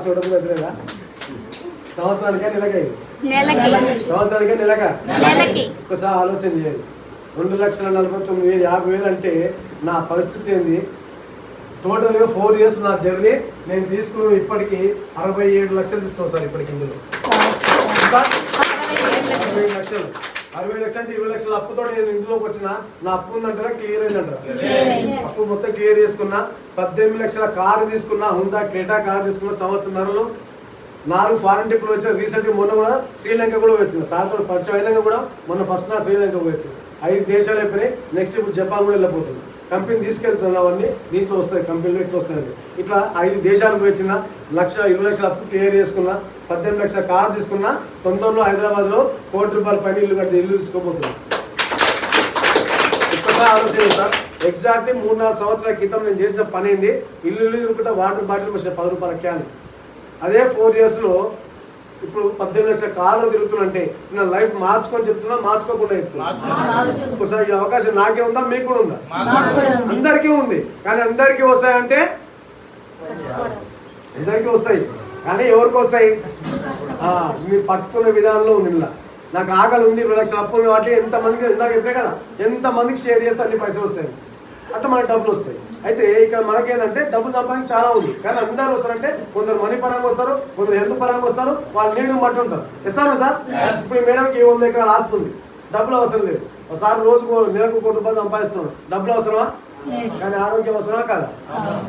[SPEAKER 2] చూడలేదా? సంవత్సరానికే నెలకా? ఒకసారి ఆలోచన చేయండి. 2,49,000 50,000 అంటే నా పరిస్థితి ఏంది? టోటల్గా 4 ఇయర్స్ నా జర్నీ నేను తీసుకున్న ఇప్పటికి 67 లక్షలు తీసుకున్నాను సార్. ఇప్పటికి ఇందులో 60 లక్షలు 60 లక్షలు అంటే 20 లక్షల అప్పుతో నేను ఇందులోకి వచ్చిన. నా అప్పు ఉందంటారా? క్లియర్ అయిందంటారా? అప్పు మొత్తం క్లియర్ చేసుకున్నా. 18 లక్షల కారు తీసుకున్నా, హుందా క్రెటా కారు తీసుకున్న. సంవత్సరంలో 4 ఫారెన్ ట్రిప్లు వచ్చిన. రీసెంట్గా మొన్న కూడా శ్రీలంక కూడా వచ్చింది. సార్తో పరిచయం అయినాక కూడా మొన్న ఫస్ట్ నా శ్రీలంక వచ్చింది. 5 దేశాలు అయిపోయినాయి. నెక్స్ట్ ఇప్పుడు జపాన్ కూడా వెళ్ళిపోతుంది. కంపెనీ తీసుకెళ్తున్నా, అవన్నీ దీంట్లో వస్తాయి, కంపెనీలో ఇట్లా వస్తాయండి. ఇట్లా 5 దేశాలకు వచ్చిన. 20 లక్షల అప్పు క్లియర్ చేసుకున్నా. 18 లక్షల కారు తీసుకున్నా. తొందరలో హైదరాబాద్లో ₹1 కోటి పైన ఇల్లు కట్టి ఇల్లు తీసుకోబోతున్నాను. ఒక్కసారి ఆలోచన సార్, ఎగ్జాక్ట్ 3-4 సంవత్సరాల క్రితం నేను చేసిన పని ఏంది? ఇల్లు తిరుగుకుంటా వాటర్ బాటిల్ వచ్చిన ₹10 క్యాన్. అదే 4 ఇయర్స్లో ఇప్పుడు 18 లక్షల కార్లో తిరుగుతున్నంటే నా లైఫ్ మార్చుకొని చెప్తున్నా, మార్చుకోకుండా చెప్తున్నా. ఒకసారి ఈ అవకాశం నాకే ఉందా? మీకు కూడా ఉందా? అందరికీ ఉంది. కానీ అందరికీ వస్తాయంటే అందరికీ వస్తాయి, కానీ ఎవరికి వస్తాయి? మీరు పట్టుకునే విధానంలో ఉంది. ఇలా నాకు ఆకలి ఉంది, 20 లక్షల అప్పు ఉంది, వాటి ఎంతమందికి ఇందాక చెప్పే కదా, ఎంతమందికి షేర్ చేస్తే అన్ని పైసలు వస్తాయి, అట్లా మనకి డబ్బులు వస్తాయి. అయితే ఇక్కడ మనకేంటంటే డబ్బులు సంపాదించి చాలా ఉంది, కానీ అందరూ వస్తారంటే కొందరు మనీ పరంగా వస్తారు, కొందరు హెల్త్ పరంగా వస్తారు, వాళ్ళు నీడు మట్టి ఉంటారు. ఇస్తాను సార్. ఇప్పుడు మేడంకి 100 ఎకరాలు ఆస్తుంది, డబ్బులు అవసరం లేదు. ఒకసారి రోజుకు నెలకు ₹1 కోటి సంపాదిస్తున్నాడు, డబ్బులు అవసరమా? కానీ ఆరోగ్యం అవసరమా కాదా?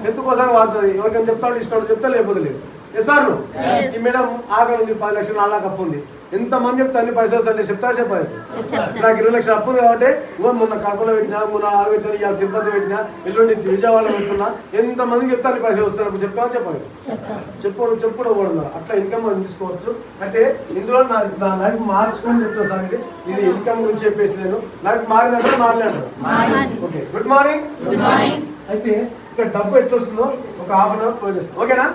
[SPEAKER 2] హెల్త్ కోసం వాడుతుంది. ఎవరికైనా చెప్తాడు, ఇష్టం చెప్తా, లేకపోతే లేదు. ఎస్ఆర్ ఈ మేడం ఆకలి ఉంది, 10 లక్షలు 4 లాక్ అప్పు ఉంది. ఎంతమంది చెప్తే అన్ని పైసలు వస్తాయంటే చెప్తా చెప్పాలి. నాకు 20 లక్షలు అప్పు ఉంది కాబట్టి మొన్న కడపలో పెట్టినా, మొన్న ఆడ పెట్టినా, ఇవాళ తిరుపతి పెట్టినా, ఎల్లుండి విజయవాడ పెడుతున్నా, ఎంతమందికి చెప్తే అన్ని పైసలు వస్తాయి. చెప్తావా చెప్పాలి? చెప్పుకోవడం అట్లా ఇన్కమ్ మనం తీసుకోవచ్చు. అయితే ఇందులో నా లైఫ్ మార్చుకొని చెప్తాను సార్. ఇది ఇన్కమ్ గురించి చెప్పేసి నేను లైఫ్ మారిందంటే మారలేదు. Okay, good morning. అయితే ఇక్కడ డబ్బు ఎట్లా వస్తుందో ఒక ½ అవర్ క్లోజ్ చేస్తాం. ఓకేనా?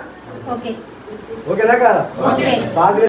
[SPEAKER 2] ఓకేనా కాదా? స్టార్ట్